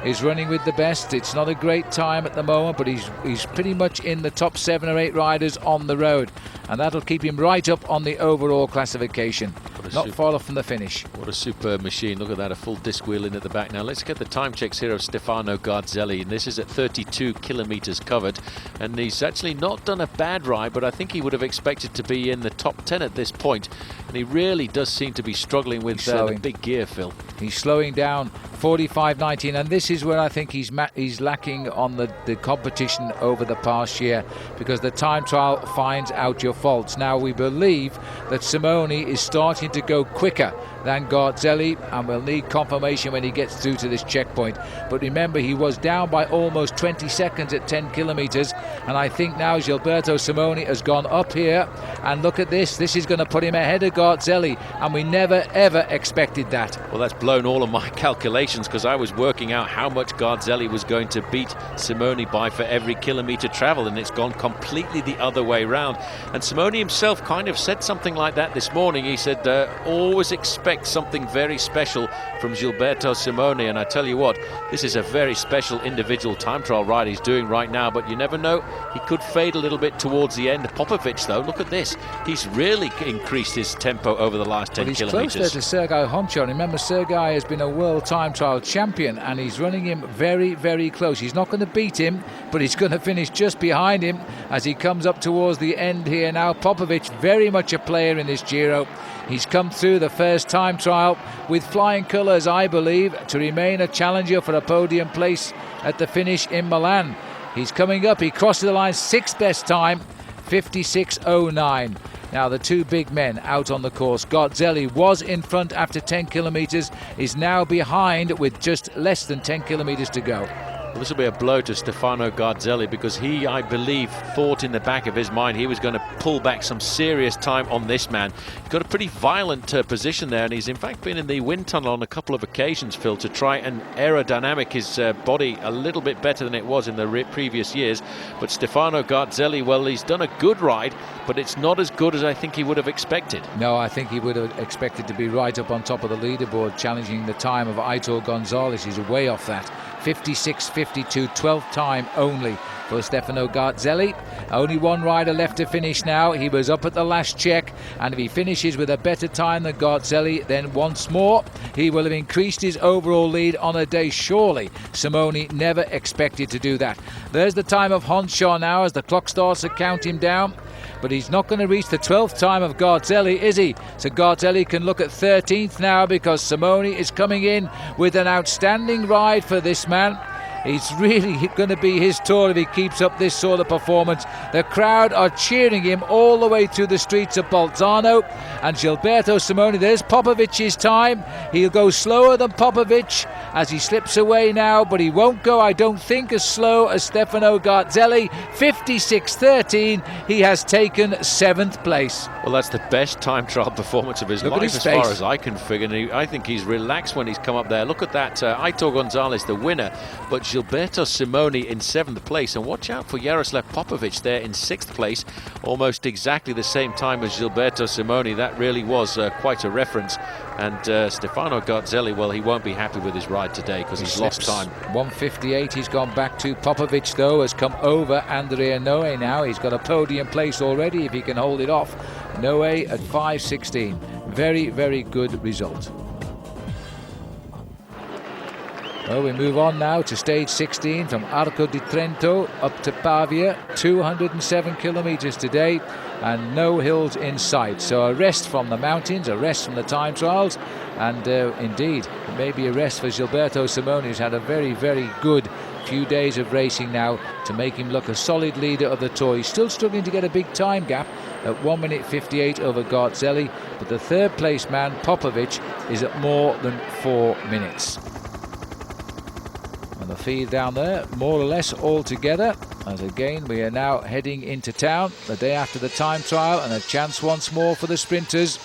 Is running with the best. It's not a great time at the moment, but he's pretty much in the top 7 or 8 riders on the road, and that'll keep him right up on the overall classification. Not far off from the finish. What a superb machine. Look at that, a full disc wheel in at the back. Now let's get the time checks here of Stefano Garzelli, and this is at 32 kilometers covered, and he's actually not done a bad ride, but I think he would have expected to be in the top 10 at this point, and he really does seem to be struggling with the big gear, Phil. He's slowing down, 45.19, and this is where I think he's lacking on the competition over the past year, because the time trial finds out your faults. Now we believe that Simone is starting to go quicker than Garzelli, and we'll need confirmation when he gets through to this checkpoint. But remember, he was down by almost 20 seconds at 10 kilometers, and I think now Gilberto Simoni has gone up here, and look at this. This is going to put him ahead of Garzelli, and we never ever expected that. Well, that's blown all of my calculations, because I was working out how much Garzelli was going to beat Simone by for every kilometer travel, and it's gone completely the other way round. And Simone himself kind of said something like that this morning. He said, always expect something very special from Gilberto Simoni, and I tell you what, this is a very special individual time trial ride he's doing right now, but you never know, he could fade a little bit towards the end. Popovych, though, look at this, he's really increased his tempo over the last 10 kilometers. He's close there to Sergei Homchar. Remember, Sergei has been a world time trial champion, and he's running him very, very close. He's not going to beat him, but he's going to finish just behind him as he comes up towards the end here now. Popovych, very much a player in this Giro. He's come through the first time trial with flying colours, I believe, to remain a challenger for a podium place at the finish in Milan. He's coming up, he crosses the line, 6th best time, 56.09. Now the two big men out on the course. Garzelli was in front after 10 kilometres, is now behind with just less than 10 kilometres to go. Well, this will be a blow to Stefano Garzelli, because he, I believe, thought in the back of his mind he was going to pull back some serious time on this man. He's got a pretty violent position there, and he's in fact been in the wind tunnel on a couple of occasions, Phil, to try and aerodynamic his body a little bit better than it was in the previous years. But Stefano Garzelli, well, he's done a good ride, but it's not as good as I think he would have expected. No, I think he would have expected to be right up on top of the leaderboard, challenging the time of Aitor González. He's way off that. 56.52, 12th time only for Stefano Garzelli. Only one rider left to finish now. He was up at the last check, and if he finishes with a better time than Garzelli, then once more he will have increased his overall lead on a day. Surely Simone never expected to do that. There's the time of Homchar now as the clock starts to count him down. But he's not going to reach the 12th time of Garzelli, is he? So Garzelli can look at 13th now, because Simone is coming in with an outstanding ride for this man. It's really going to be his tour if he keeps up this sort of performance. The crowd are cheering him all the way through the streets of Bolzano. And Gilberto Simoni, there's Popovich's time. He'll go slower than Popovych as he slips away now, but he won't go, I don't think, as slow as Stefano Garzelli. 56.13. He has taken 7th place. Well, that's the best time trial performance of his life as far as I can figure. And I think he's relaxed when he's come up there. Look at that, Aitor González, the winner, but Gilberto Simoni in 7th place. And watch out for Yaroslav Popovych there in 6th place, almost exactly the same time as Gilberto Simoni. That really was quite a reference. And Stefano Garzelli, well, he won't be happy with his ride today because he's lost time. 1:58 he's gone back to. Popovych, though, has come over Andrea Noe now. He's got a podium place already if he can hold it off. Noe at 5:16. Very, very good result. Well, we move on now to stage 16 from Arco di Trento up to Pavia, 207 kilometers today and no hills in sight. So a rest from the mountains, a rest from the time trials, and indeed maybe a rest for Gilberto Simoni, who's had a very, very good few days of racing now to make him look a solid leader of the Tour. He's still struggling to get a big time gap at 1 minute 58 over Garzelli, but the third place man, Popovych, is at more than 4 minutes. And the field down there, more or less all together, as again we are now heading into town the day after the time trial, and a chance once more for the sprinters.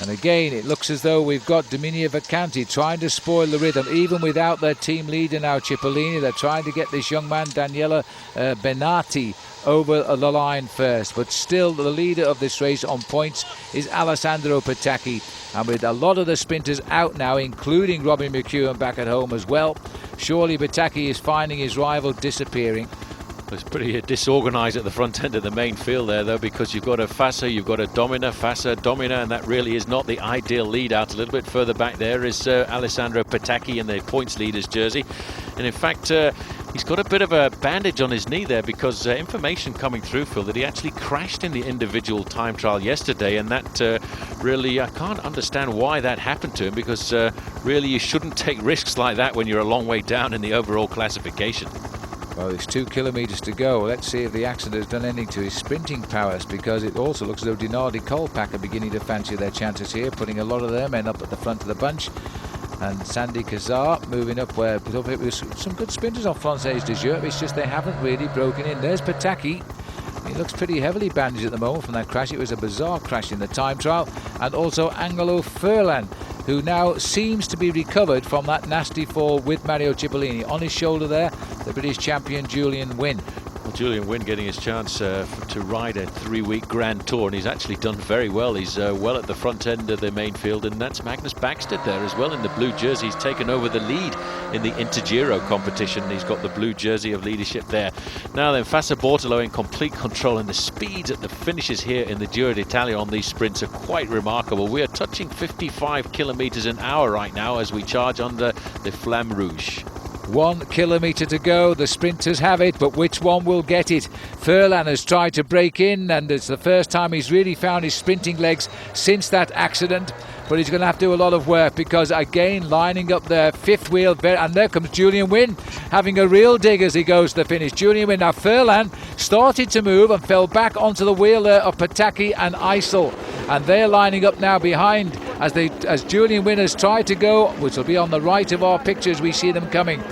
And again it looks as though we've got Dominia Vacanti trying to spoil the rhythm, even without their team leader now, Cipollini. They're trying to get this young man, Daniele Benati, over the line first, but still the leader of this race on points is Alessandro Petacchi, and with a lot of the sprinters out now, including Robin McEwen back at home as well, surely Petacchi is finding his rival disappearing. It's pretty disorganised at the front end of the main field there, though, because you've got a Fassa, you've got a Domina, Fassa, Domina, and that really is not the ideal lead out. A little bit further back there is Alessandro Petacchi in the points leader's jersey, and in fact he's got a bit of a bandage on his knee there, because information coming through, Phil, that he actually crashed in the individual time trial yesterday, and that really, I can't understand why that happened to him, because really you shouldn't take risks like that when you're a long way down in the overall classification. Well, it's 2 kilometers to go. Let's see if the accident has done anything to his sprinting powers, because it also looks as though Dinardi Kolpak are beginning to fancy their chances here, putting a lot of their men up at the front of the bunch. And Sandy Kazar moving up where it was some good sprinters on Française de Jeu. It's just they haven't really broken in. There's Petacchi. He looks pretty heavily bandaged at the moment from that crash. It was a bizarre crash in the time trial. And also Angelo Furlan, who now seems to be recovered from that nasty fall with Mario Cipollini. On his shoulder there, the British champion Julian Wynne. Well, Julian Wynne getting his chance to ride a 3-week Grand Tour, and he's actually done very well. He's well at the front end of the main field, and that's Magnus Bäckstedt there as well in the blue jersey. He's taken over the lead in the intergiro competition. He's got the blue jersey of leadership there. Now then, Fassa Bortolo in complete control, and the speeds at the finishes here in the Giro d'Italia on these sprints are quite remarkable. We are touching 55 kilometers an hour right now as we charge under the Flamme Rouge. 1 kilometre to go. The sprinters have it, but which one will get it? Furlan has tried to break in, and it's the first time he's really found his sprinting legs since that accident. But he's going to have to do a lot of work, because again lining up there, fifth wheel, and there comes Julian Wynne having a real dig as he goes to the finish. Julian Wynne. Now Furlan started to move and fell back onto the wheel there of Petacchi and Eisel, and they're lining up now behind as Julian Wynne has tried to go, which will be on the right of our pictures. We see them coming.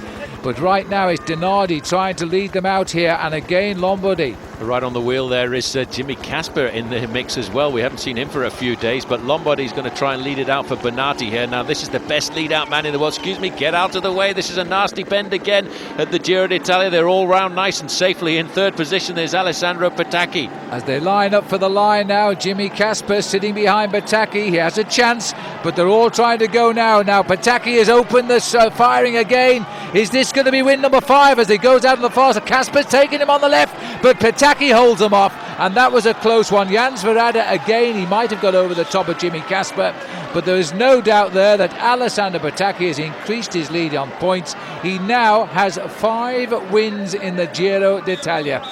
But right now it's Dinardi trying to lead them out here, and again Lombardi. Right on the wheel there is Jimmy Casper in the mix as well. We haven't seen him for a few days, but Lombardi's going to try and lead it out for Benati here. Now this is the best lead out man in the world. Excuse me, get out of the way. This is a nasty bend again at the Giro d'Italia. They're all round nice and safely. In third position there's Alessandro Petacchi. As they line up for the line now, Jimmy Casper sitting behind Petacchi. He has a chance, but they're all trying to go now. Now Petacchi has opened the firing again. Is this going to be win number 5 as he goes out on the far side? Casper's taking him on the left, but Petacchi holds him off, and that was a close one. Jans Verada again, he might have got over the top of Jimmy Casper, but there is no doubt there that Alessandro Petacchi has increased his lead on points. He now has 5 wins in the Giro d'Italia.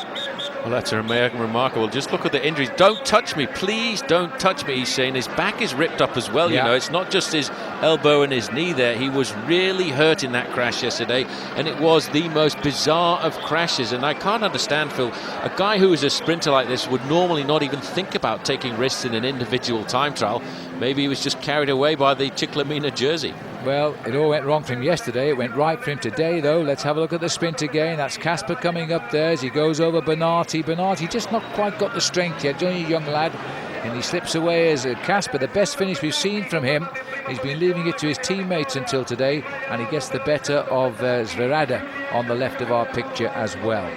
Well, that's remarkable. Just look at the injuries. Don't touch me, please don't touch me, he's saying. His back is ripped up as well, you know. It's not just his elbow and his knee there. He was really hurt in that crash yesterday, and it was the most bizarre of crashes. And I can't understand, Phil, a guy who is a sprinter like this would normally not even think about taking risks in an individual time trial. Maybe he was just carried away by the Ciclamina jersey. Well, it all went wrong for him yesterday. It went right for him today, though. Let's have a look at the sprint again. That's Casper coming up there as he goes over Benati. Benati just not quite got the strength yet. Only a young lad, and he slips away as Casper. The best finish we've seen from him. He's been leaving it to his teammates until today, and he gets the better of Zverada on the left of our picture as well.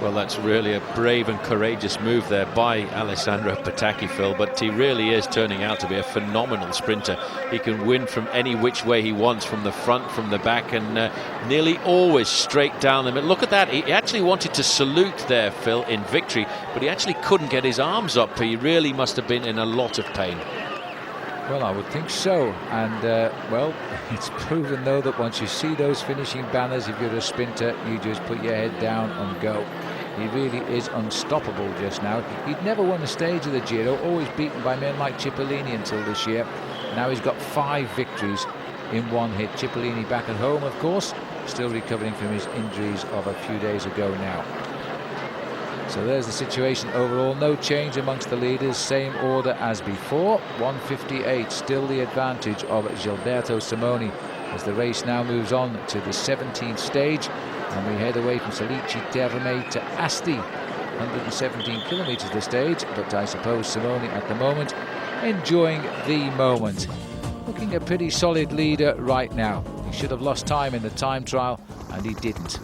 Well, that's really a brave and courageous move there by Alessandro Petacchi, Phil, but he really is turning out to be a phenomenal sprinter. He can win from any which way he wants, from the front, from the back, and nearly always straight down the middle. Look at that. He actually wanted to salute there, Phil, in victory, but he actually couldn't get his arms up. He really must have been in a lot of pain. Well, I would think so, and well, it's proven though that once you see those finishing banners, if you're a sprinter, you just put your head down and go. He really is unstoppable just now. He'd never won a stage of the Giro, always beaten by men like Cipollini until this year. Now he's got 5 victories in one hit. Cipollini back at home, of course, still recovering from his injuries of a few days ago now. So there's the situation overall. No change amongst the leaders, same order as before. 1:58, still the advantage of Gilberto Simoni as the race now moves on to the 17th stage, and we head away from Selle Italia to Asti. 117 kilometers the stage, but I suppose Simone at the moment enjoying the moment. Looking a pretty solid leader right now. He should have lost time in the time trial, and he didn't.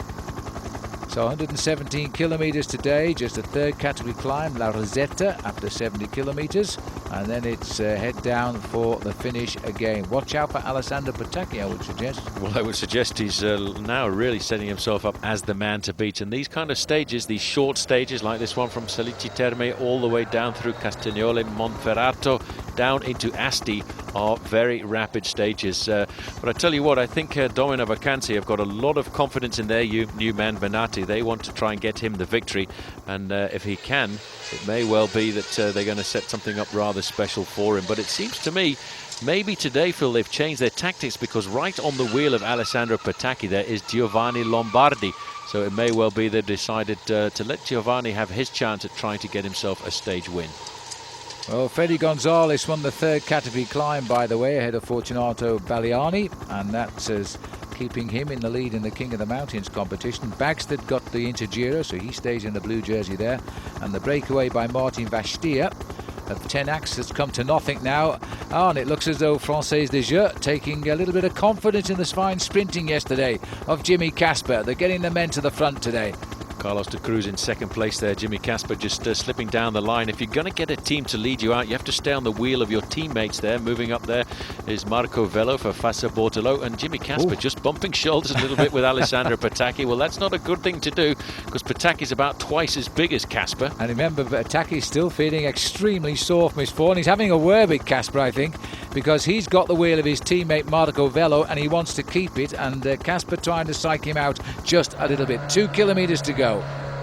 So 117 kilometers today, just a third category climb, La Rosetta, after 70 kilometers, and then it's head down for the finish again. Watch out for Alessandro Patacchi, I would suggest. Well, I would suggest he's now really setting himself up as the man to beat. And these kind of stages, these short stages like this one from Selle Italia all the way down through Castagnole, Monferrato, down into Asti, are very rapid stages. But I tell you what, I think Domino Vacanzi have got a lot of confidence in their new man Venati. They want to try and get him the victory, and if he can, it may well be that they're going to set something up rather special for him. But it seems to me maybe today, Phil, they've changed their tactics, because right on the wheel of Alessandro Patacchi there is Giovanni Lombardi. So it may well be they've decided to let Giovanni have his chance at trying to get himself a stage win. Well, Fredy González won the third category climb, by the way, ahead of Fortunato Balliani, and that's keeping him in the lead in the King of the Mountains competition. Bäckstedt got the intergiro, so he stays in the blue jersey there, and the breakaway by Martin Vastia of Tenax has come to nothing now. And it looks as though Française des Jeux taking a little bit of confidence in the fine sprinting yesterday of Jimmy Casper. They're getting the men to the front today. Carlos de Cruz in second place there. Jimmy Casper just slipping down the line. If you're going to get a team to lead you out, you have to stay on the wheel of your teammates there. Moving up there is Marco Velo for Fassa Bortolo, and Jimmy Casper just bumping shoulders a little bit with Alessandro Patacchi. Well, that's not a good thing to do, because Patacchi's about twice as big as Casper. And remember, Patacchi's still feeling extremely sore from his fall, and he's having a word with Casper, I think, because he's got the wheel of his teammate Marco Velo and he wants to keep it, and Casper trying to psych him out just a little bit. 2 kilometers to go.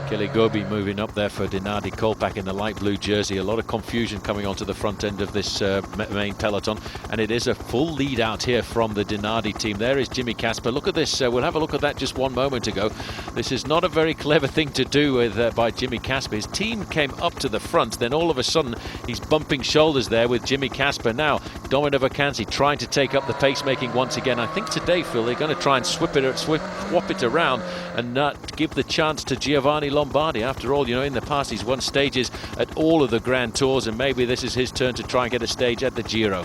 Kelly Gobi moving up there for Dinardi Kolpak in the light blue jersey. A lot of confusion coming onto the front end of this main peloton, and it is a full lead out here from the Dinardi team. There is Jimmy Casper. Look at this. We'll have a look at that just one moment ago. This is not a very clever thing to do with by Jimmy Casper. His team came up to the front, then all of a sudden he's bumping shoulders there with Jimmy Casper. Now Domino Vacanzi trying to take up the pacemaking once again. I think today, Phil, they're going to try and swap it around and not give the chance to Giovanni Lombardi. After all, you know, in the past he's won stages at all of the Grand Tours, and maybe this is his turn to try and get a stage at the Giro.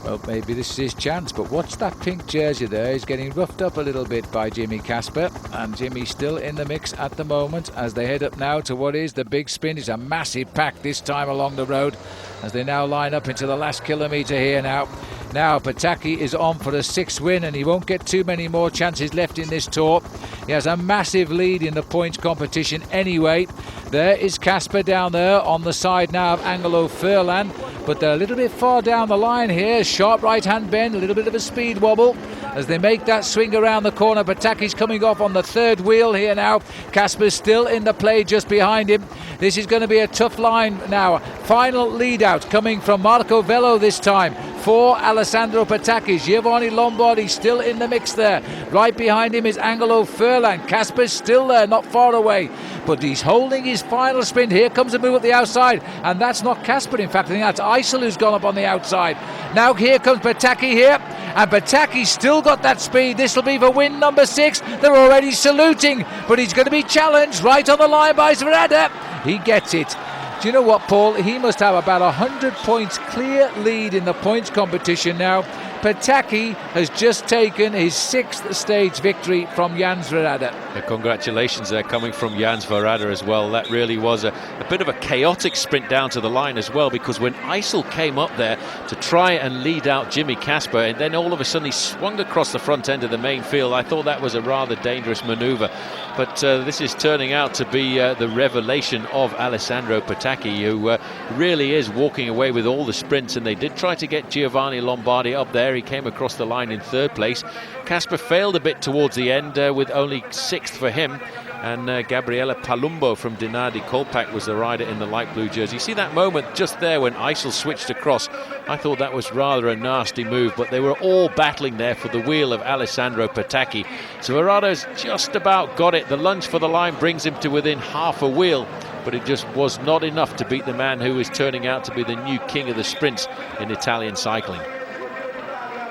Well, maybe this is his chance, but watch that pink jersey there. He's getting roughed up a little bit by Jimmy Casper, and Jimmy's still in the mix at the moment as they head up now to what is the big sprint. It's a massive pack this time along the road as they now line up into the last kilometre here now. Now Patacchi is on for a 6th win, and he won't get too many more chances left in this tour. He has a massive lead in the points competition anyway. There is Casper down there on the side now of Angelo Furlan, but they're a little bit far down the line here. Sharp right-hand bend, a little bit of a speed wobble as they make that swing around the corner. Patacchi's coming off on the 3rd wheel here now. Casper's still in the play just behind him. This is going to be a tough line now. Final lead out coming from Marco Velo this time for Alessandro Patacchi. Giovanni Lombardi still in the mix there. Right behind him is Angelo Furlan. Casper's still there, not far away, but he's holding his final sprint. Here comes a move at the outside, and that's not Casper. In fact, I think that's Isel who's gone up on the outside. Now here comes Patacchi here, and Patacchi's still got that speed. This will be for win number 6. They're already saluting, but he's going to be challenged right on the line by Zvrada. He gets it. Do you know what, Paul? He must have about 100 points clear lead in the points competition now. Pataki has just taken his 6th stage victory from Jans Verada. Congratulations there coming from Jans Verada as well. That really was a bit of a chaotic sprint down to the line as well, because when IJssel came up there to try and lead out Jimmy Casper, and then all of a sudden he swung across the front end of the main field, I thought that was a rather dangerous manoeuvre. But this is turning out to be the revelation of Alessandro Pataki, who really is walking away with all the sprints, and they did try to get Giovanni Lombardi up there. He came across the line in 3rd place. Casper failed a bit towards the end with only 6th for him, and Gabriele Palumbo from Dinardi Kolpak was the rider in the light blue jersey. You see that moment just there when IJssel switched across? I thought that was rather a nasty move, but they were all battling there for the wheel of Alessandro Pataki. So Verada's just about got it. The lunge for the line brings him to within half a wheel, but it just was not enough to beat the man who is turning out to be the new king of the sprints in Italian cycling.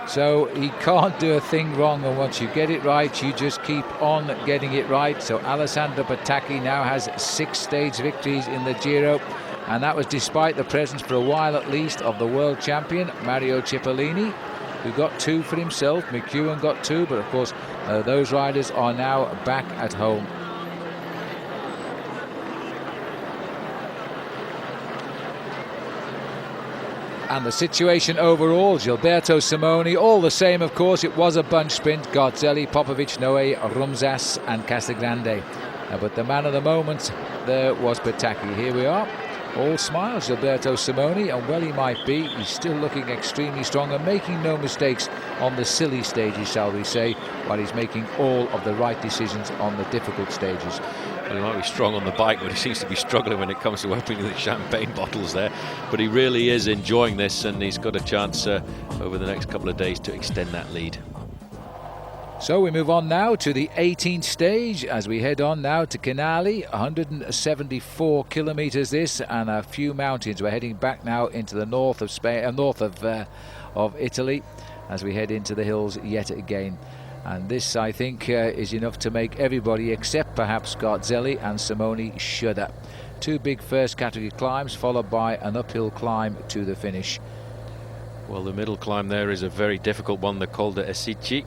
So he can't do a thing wrong, and once you get it right, you just keep on getting it right. So Alessandro Pataki now has 6 stage victories in the Giro, and that was despite the presence for a while at least of the world champion Mario Cipollini, who got 2 for himself. McEwen got 2, but of course those riders are now back at home. And the situation overall, Gilberto Simoni, all the same, of course. It was a bunch sprint. Garzelli, Popovych, Noé, Rumšas and Casagrande. But the man of the moment there was Pataki. Here we are, all smiles, Gilberto Simoni, and well he might be. He's still looking extremely strong and making no mistakes on the silly stages, shall we say, while he's making all of the right decisions on the difficult stages. Well, he might be strong on the bike, but he seems to be struggling when it comes to opening the champagne bottles there. But he really is enjoying this, and he's got a chance over the next couple of days to extend that lead. So we move on now to the 18th stage as we head on now to Canali. 174 kilometers this, and a few mountains. We're heading back now into the north of Spain, north of Italy, as we head into the hills yet again. And this, I think, is enough to make everybody, except perhaps Garzelli and Simone, shudder. 2 big first category climbs, followed by an uphill climb to the finish. Well, the middle climb there is a very difficult one, the Col de Esici.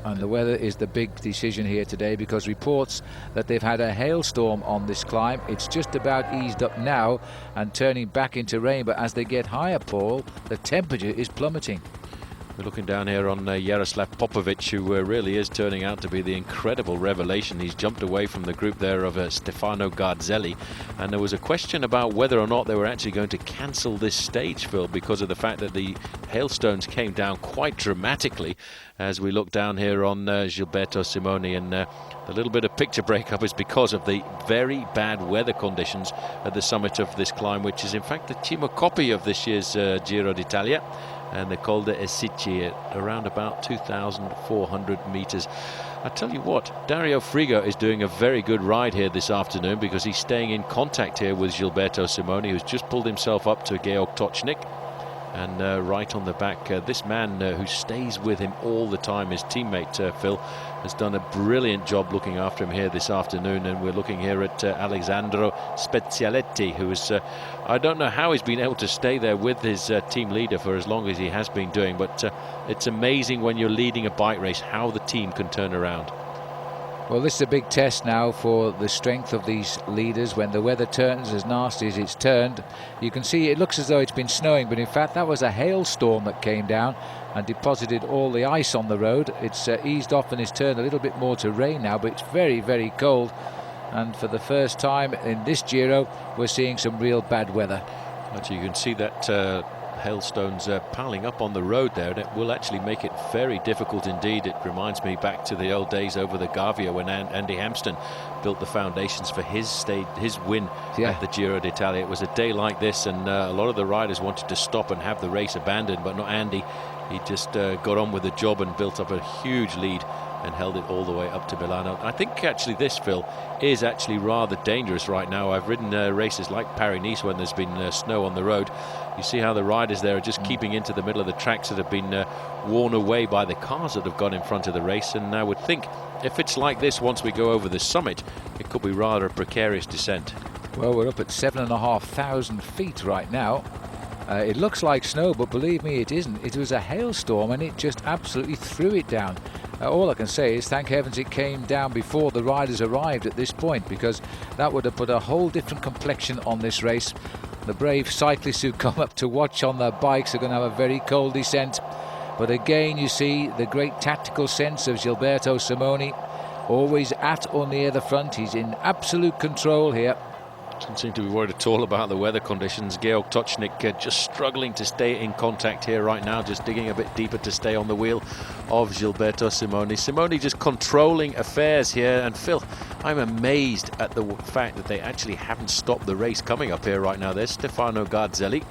And the weather is the big decision here today, because reports that they've had a hailstorm on this climb. It's just about eased up now and turning back into rain, but as they get higher, Paul, the temperature is plummeting. We're looking down here on Yaroslav Popovych, who really is turning out to be the incredible revelation. He's jumped away from the group there of Stefano Garzelli, and there was a question about whether or not they were actually going to cancel this stage, Phil, because of the fact that the hailstones came down quite dramatically. As we look down here on Gilberto Simoni, and the little bit of picture breakup is because of the very bad weather conditions at the summit of this climb, which is in fact the Cimo copy of this year's Giro d'Italia, and the Col de Esici at around about 2,400 meters. I tell you what, Dario Frigo is doing a very good ride here this afternoon, because he's staying in contact here with Gilberto Simoni, who's just pulled himself up to Georg Tocznik. And right on the back, this man who stays with him all the time, his teammate Phil, has done a brilliant job looking after him here this afternoon. And we're looking here at Alessandro Spezialetti, who is, I don't know how he's been able to stay there with his team leader for as long as he has been doing, but it's amazing when you're leading a bike race how the team can turn around. Well, this is a big test now for the strength of these leaders when the weather turns as nasty as it's turned. You can see it looks as though it's been snowing, but in fact that was a hailstorm that came down and deposited all the ice on the road. It's eased off and it's turned a little bit more to rain now, but it's very, very cold. And for the first time in this Giro, we're seeing some real bad weather. Actually, you can see that hailstones piling up on the road there, and it will actually make it very difficult indeed. It reminds me back to the old days over the Gavia when Andy Hampsten built the foundations for his win at the Giro d'Italia. It was a day like this, and a lot of the riders wanted to stop and have the race abandoned, but not Andy. He just got on with the job and built up a huge lead and held it all the way up to Milano. I think actually this, Phil, is actually rather dangerous right now. I've ridden races like Paris-Nice when there's been snow on the road. You see how the riders there are just keeping into the middle of the tracks that have been worn away by the cars that have gone in front of the race. And I would think if it's like this once we go over the summit, it could be rather a precarious descent. Well, we're up at 7,500 feet right now. It looks like snow, but believe me, it isn't. It was a hailstorm, and it just absolutely threw it down. All I can say is thank heavens it came down before the riders arrived at this point, because that would have put a whole different complexion on this race. The brave cyclists who come up to watch on their bikes are going to have a very cold descent. But again, you see the great tactical sense of Gilberto Simoni, always at or near the front. He's in absolute control here. Doesn't seem to be worried at all about the weather conditions. Georg Tocznik just struggling to stay in contact here right now, just digging a bit deeper to stay on the wheel of Gilberto Simoni. Simoni just controlling affairs here. And Phil, I'm amazed at the fact that they actually haven't stopped the race coming up here right now. There's Stefano Garzelli.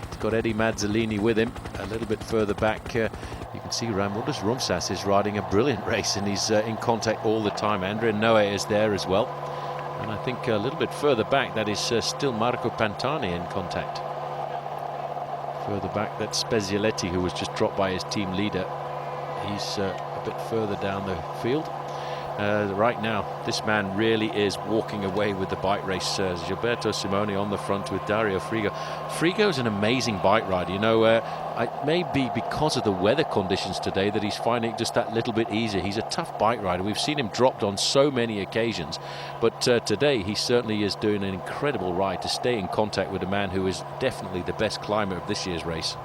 He's got Eddie Mazzolini with him. A little bit further back, you can see Raimondas Rumšas is riding a brilliant race, and he's in contact all the time. Andrea Noe is there as well. And I think a little bit further back, that is still Marco Pantani in contact. Further back, that's Spezioletti, who was just dropped by his team leader. He's a bit further down the field. Right now, this man really is walking away with the bike race. Gilberto Simoni on the front with Dario Frigo. Frigo's an amazing bike rider. You know, it may be because of the weather conditions today that he's finding it just that little bit easier. He's a tough bike rider. We've seen him dropped on so many occasions. But today, he certainly is doing an incredible ride to stay in contact with a man who is definitely the best climber of this year's race.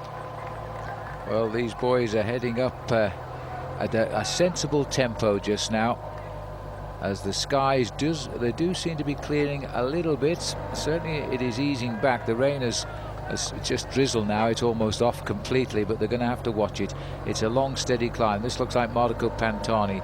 Well, these boys are heading up at a sensible tempo just now, as the skies do seem to be clearing a little bit. Certainly it is easing back. The rain has just drizzled now. It's almost off completely, but they're going to have to watch it. It's a long, steady climb. This looks like Marco Pantani,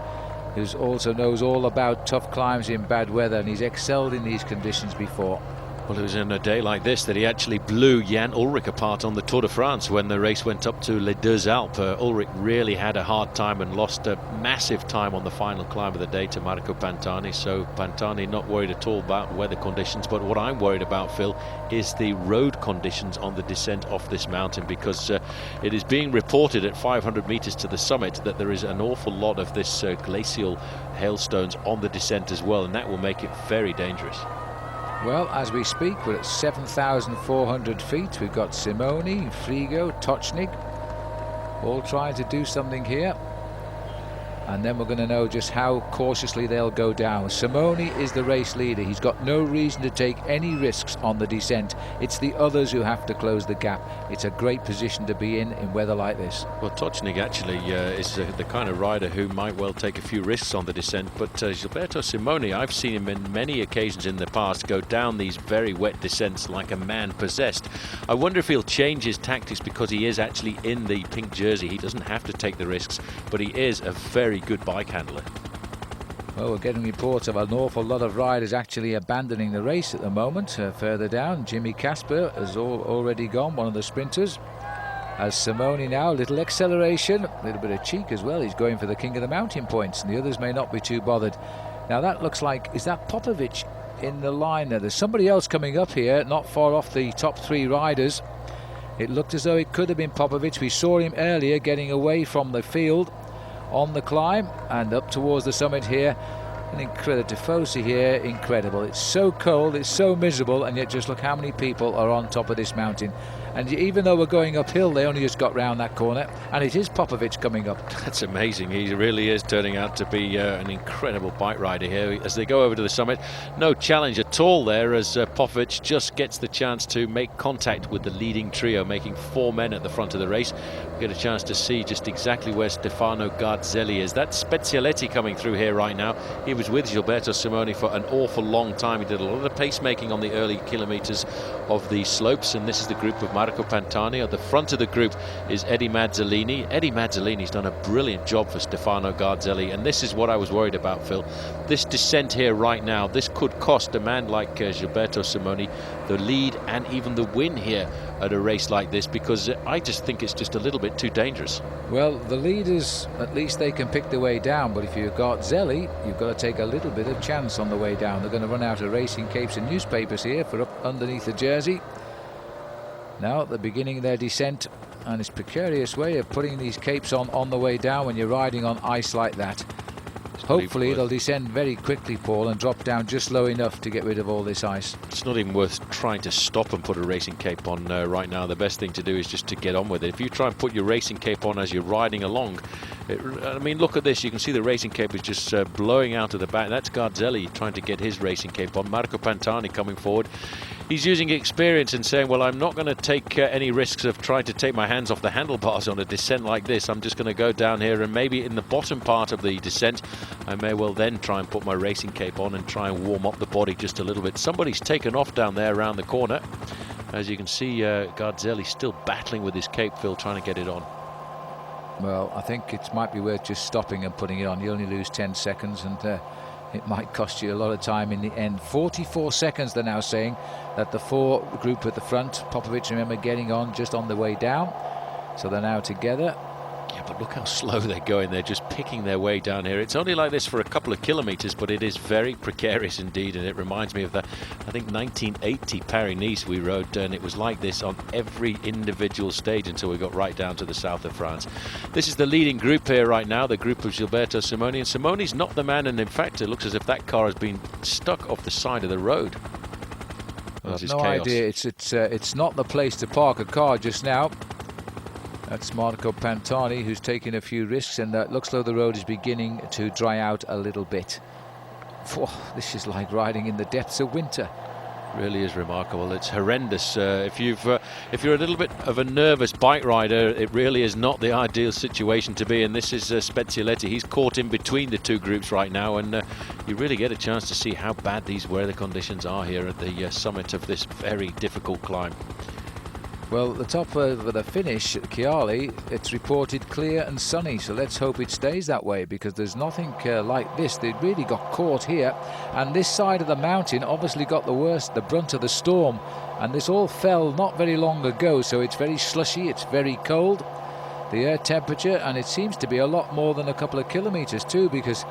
who also knows all about tough climbs in bad weather, and he's excelled in these conditions before. Well, it was in a day like this that he actually blew Jan Ullrich apart on the Tour de France when the race went up to Les Deux Alpes. Ullrich really had a hard time and lost a massive time on the final climb of the day to Marco Pantani. So Pantani not worried at all about weather conditions. But what I'm worried about, Phil, is the road conditions on the descent off this mountain, because it is being reported at 500 meters to the summit that there is an awful lot of this glacial hailstones on the descent as well, and that will make it very dangerous. Well, as we speak, we're at 7,400 feet. We've got Simoni, Frigo, Tocznik, all trying to do something here. And then we're going to know just how cautiously they'll go down. Simoni is the race leader. He's got no reason to take any risks on the descent. It's the others who have to close the gap. It's a great position to be in weather like this. Well, Tocznik actually is the kind of rider who might well take a few risks on the descent. But Gilberto Simoni, I've seen him in many occasions in the past go down these very wet descents like a man possessed. I wonder if he'll change his tactics because he is actually in the pink jersey. He doesn't have to take the risks, but he is a very good bike handler. Well, we're getting reports of an awful lot of riders actually abandoning the race at the moment. Further down, Jimmy Casper has already gone, one of the sprinters. As Simoni now, a little acceleration, a little bit of cheek as well. He's going for the king of the mountain points, and the others may not be too bothered. Now that looks like, is that Popovych in the line there? There's somebody else coming up here, not far off the top three riders. It looked as though it could have been Popovych. We saw him earlier getting away from the field on the climb and up towards the summit here. An incredible Tifosi here, incredible. It's so cold, it's so miserable, and yet just look how many people are on top of this mountain. And even though we're going uphill, they only just got round that corner, and it is Popovych coming up. That's amazing. He really is turning out to be an incredible bike rider here as they go over to the summit. No challenge at all there, as Popovych just gets the chance to make contact with the leading trio, making four men at the front of the race. We get a chance to see just exactly where Stefano Garzelli is. That's Spezioletti coming through here right now. He was with Gilberto Simoni for an awful long time. He did a lot of pacemaking on the early kilometers of the slopes, and this is the group of Marco Pantani. At the front of the group is Eddie Mazzolini. Eddie Mazzolini's done a brilliant job for Stefano Garzelli, and this is what I was worried about, Phil. This descent here right now, this could cost a man like Gilberto Simoni the lead and even the win here at a race like this, because I just think it's just a little bit too dangerous. Well, the leaders, at least they can pick the way down, but if you've got Garzelli, you've got to take a little bit of chance on the way down. They're going to run out of racing capes and newspapers here for up underneath the jersey. Now at the beginning of their descent, and it's a precarious way of putting these capes on the way down when you're riding on ice like that. Hopefully it'll descend very quickly, Paul, and drop down just low enough to get rid of all this ice. It's not even worth trying to stop and put a racing cape on right now. The best thing to do is just to get on with it. If you try and put your racing cape on as you're riding along, I mean, look at this. You can see the racing cape is just blowing out of the back. That's Garzelli trying to get his racing cape on. Marco Pantani coming forward. He's using experience and saying, well, I'm not going to take any risks of trying to take my hands off the handlebars on a descent like this. I'm just going to go down here, and maybe in the bottom part of the descent I may well then try and put my racing cape on and try and warm up the body just a little bit. Somebody's taken off down there around the corner. As you can see, Garzelli still battling with his cape, Phil, trying to get it on. Well, I think it might be worth just stopping and putting it on. You only lose 10 seconds, and it might cost you a lot of time in the end. 44 seconds, they're now saying, that the four group at the front. Popovych, remember, getting on just on the way down. So they're now together. Yeah, but look how slow they're going. They're just picking their way down here. It's only like this for a couple of kilometers, but it is very precarious indeed. And it reminds me of the, I think, 1980 Paris-Nice we rode, and it was like this on every individual stage until we got right down to the south of France. This is the leading group here right now, the group of Gilberto Simoni. And Simone's not the man, and in fact, it looks as if that car has been stuck off the side of the road. I've no idea. It's not the place to park a car just now. That's Marco Pantani, who's taking a few risks, and it looks like the road is beginning to dry out a little bit. This is like riding in the depths of winter. Really is remarkable. It's horrendous. If you're a little bit of a nervous bike rider, it really is not the ideal situation to be in. This is Spezioletti. He's caught in between the two groups right now, and you really get a chance to see how bad these weather conditions are here at the summit of this very difficult climb. Well, the top of the finish at Chiali, it's reported clear and sunny, so let's hope it stays that way, because there's nothing like this. They really got caught here, and this side of the mountain obviously got the brunt of the storm, and this all fell not very long ago, so it's very slushy, it's very cold, the air temperature, and it seems to be a lot more than a couple of kilometers too, because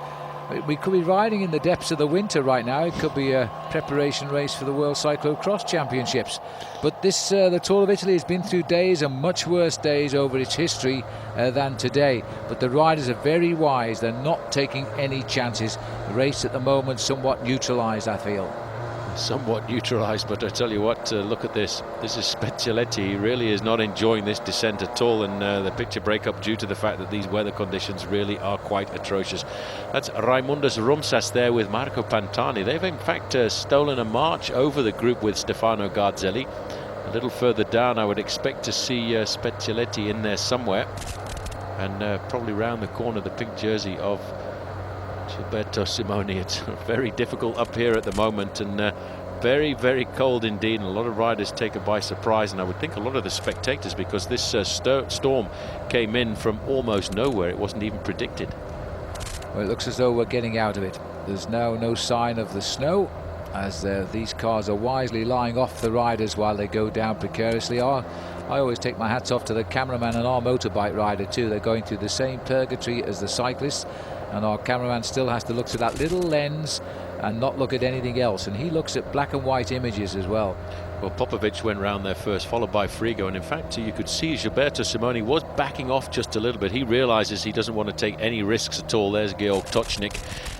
we could be riding in the depths of the winter right now. It could be a preparation race for the World Cyclocross Championships. But this, the Tour of Italy has been through days and much worse days over its history than today. But the riders are very wise. They're not taking any chances. The race at the moment somewhat neutralised, I feel. Somewhat neutralised, but I tell you what, look at this. This is Spezioletti. He really is not enjoying this descent at all, and the picture breakup due to the fact that these weather conditions really are quite atrocious. That's Raimondas Rumšas there with Marco Pantani. They've in fact stolen a march over the group with Stefano Garzelli. A little further down I would expect to see Spezioletti in there somewhere, and probably round the corner the pink jersey of Gilberto Simoni. It's very difficult up here at the moment, and very, very cold indeed, and a lot of riders taken by surprise, and I would think a lot of the spectators, because this storm came in from almost nowhere. It wasn't even predicted. Well, it looks as though we're getting out of it. There's now no sign of the snow, as these cars are wisely lying off the riders while they go down precariously. I always take my hats off to the cameraman and our motorbike rider too. They're going through the same purgatory as the cyclists, and our cameraman still has to look to that little lens and not look at anything else, and he looks at black and white images as well. Well, Popovych went round there first, followed by Frigo, and in fact you could see Gilberto Simoni was backing off just a little bit. He realizes he doesn't want to take any risks at all. There's Georg Tocznik.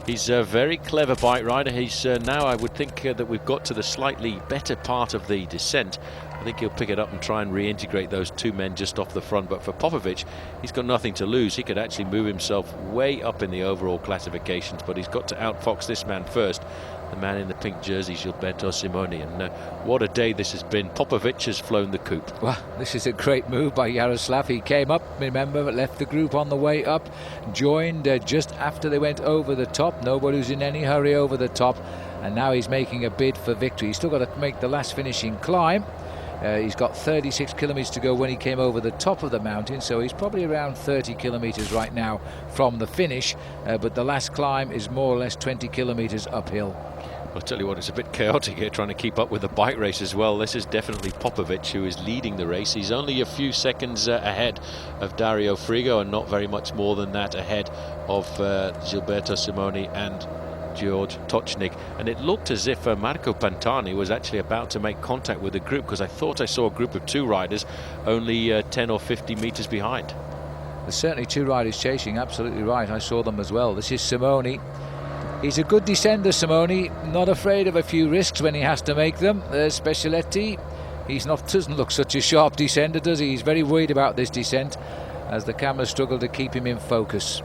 He's a very clever bike rider. He's now, I would think that we've got to the slightly better part of the descent. I think he'll pick it up and try and reintegrate those two men just off the front. But for Popovych, he's got nothing to lose. He could actually move himself way up in the overall classifications, but he's got to outfox this man first, the man in the pink jersey, Gilberto Simoni. And what a day this has been. Popovych has flown the coop. Well, this is a great move by Yaroslav. He came up, remember, but left the group on the way up, joined just after they went over the top. Nobody was in any hurry over the top, and now he's making a bid for victory. He's still got to make the last finishing climb. He's got 36 kilometers to go when he came over the top of the mountain, so he's probably around 30 kilometers right now from the finish, but the last climb is more or less 20 kilometers uphill. I'll tell you what, it's a bit chaotic here trying to keep up with the bike race as well. This is definitely Popovych who is leading the race. He's only a few seconds ahead of Dario Frigo, and not very much more than that ahead of Gilberto Simoni and Georg Tocznik. And it looked as if Marco Pantani was actually about to make contact with the group, because I thought I saw a group of two riders only 10 or 50 meters behind. There's certainly two riders chasing, absolutely right. I saw them as well. This is Simone. He's a good descender, Simone. Not afraid of a few risks when he has to make them. There's Specialetti. Doesn't look such a sharp descender, does he? He's very worried about this descent as the cameras struggle to keep him in focus.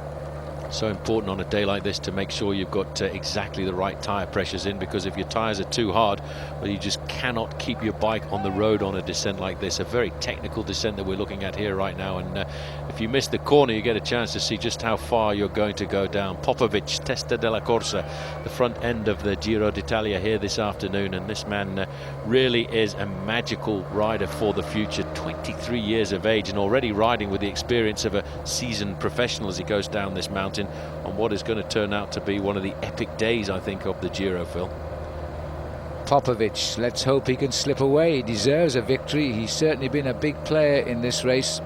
So important on a day like this to make sure you've got exactly the right tyre pressures in, because if your tyres are too hard, well, you just cannot keep your bike on the road on a descent like this. A very technical descent that we're looking at here right now, and if you miss the corner you get a chance to see just how far you're going to go down. Popovych, Testa della Corsa, the front end of the Giro d'Italia here this afternoon, and this man really is a magical rider for the future. 23 years of age and already riding with the experience of a seasoned professional as he goes down this mountain on what is going to turn out to be one of the epic days, I think, of the Giro, Phil. Popovych, let's hope he can slip away. He deserves a victory. He's certainly been a big player in this race.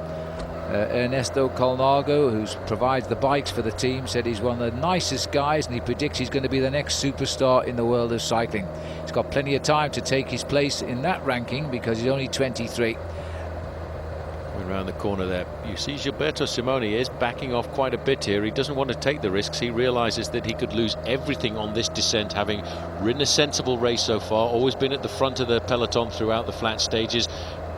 Ernesto Colnago, who provides the bikes for the team, said he's one of the nicest guys, and he predicts he's going to be the next superstar in the world of cycling. He's got plenty of time to take his place in that ranking because he's only 23. Around the corner there, you see Gilberto Simoni is backing off quite a bit here. He doesn't want to take the risks. He realizes that he could lose everything on this descent, having ridden a sensible race so far, always been at the front of the peloton throughout the flat stages,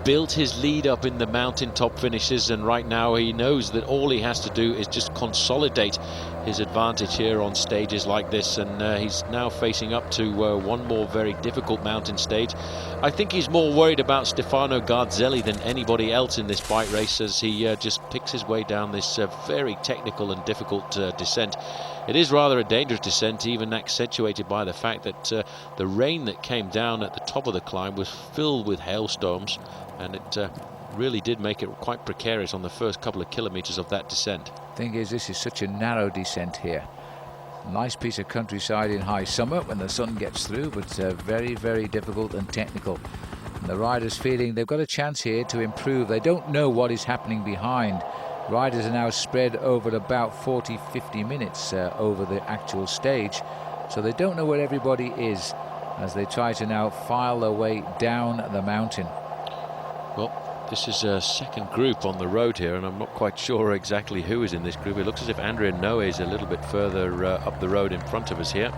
built his lead up in the mountaintop finishes, and right now he knows that all he has to do is just consolidate his advantage here on stages like this, and he's now facing up to one more very difficult mountain stage. I think he's more worried about Stefano Garzelli than anybody else in this bike race as he just picks his way down this very technical and difficult descent. It is rather a dangerous descent, even accentuated by the fact that the rain that came down at the top of the climb was filled with hailstorms, and it really did make it quite precarious on the first couple of kilometers of that descent. Thing is, this is such a narrow descent here. Nice piece of countryside in high summer when the sun gets through, but very, very difficult and technical. And the riders feeling they've got a chance here to improve. They don't know what is happening behind. Riders are now spread over about 40-50 minutes over the actual stage, so they don't know where everybody is as they try to now file their way down the mountain. Well, this is a second group on the road here, and I'm not quite sure exactly who is in this group. It looks as if Andrea Noe is a little bit further up the road in front of us here,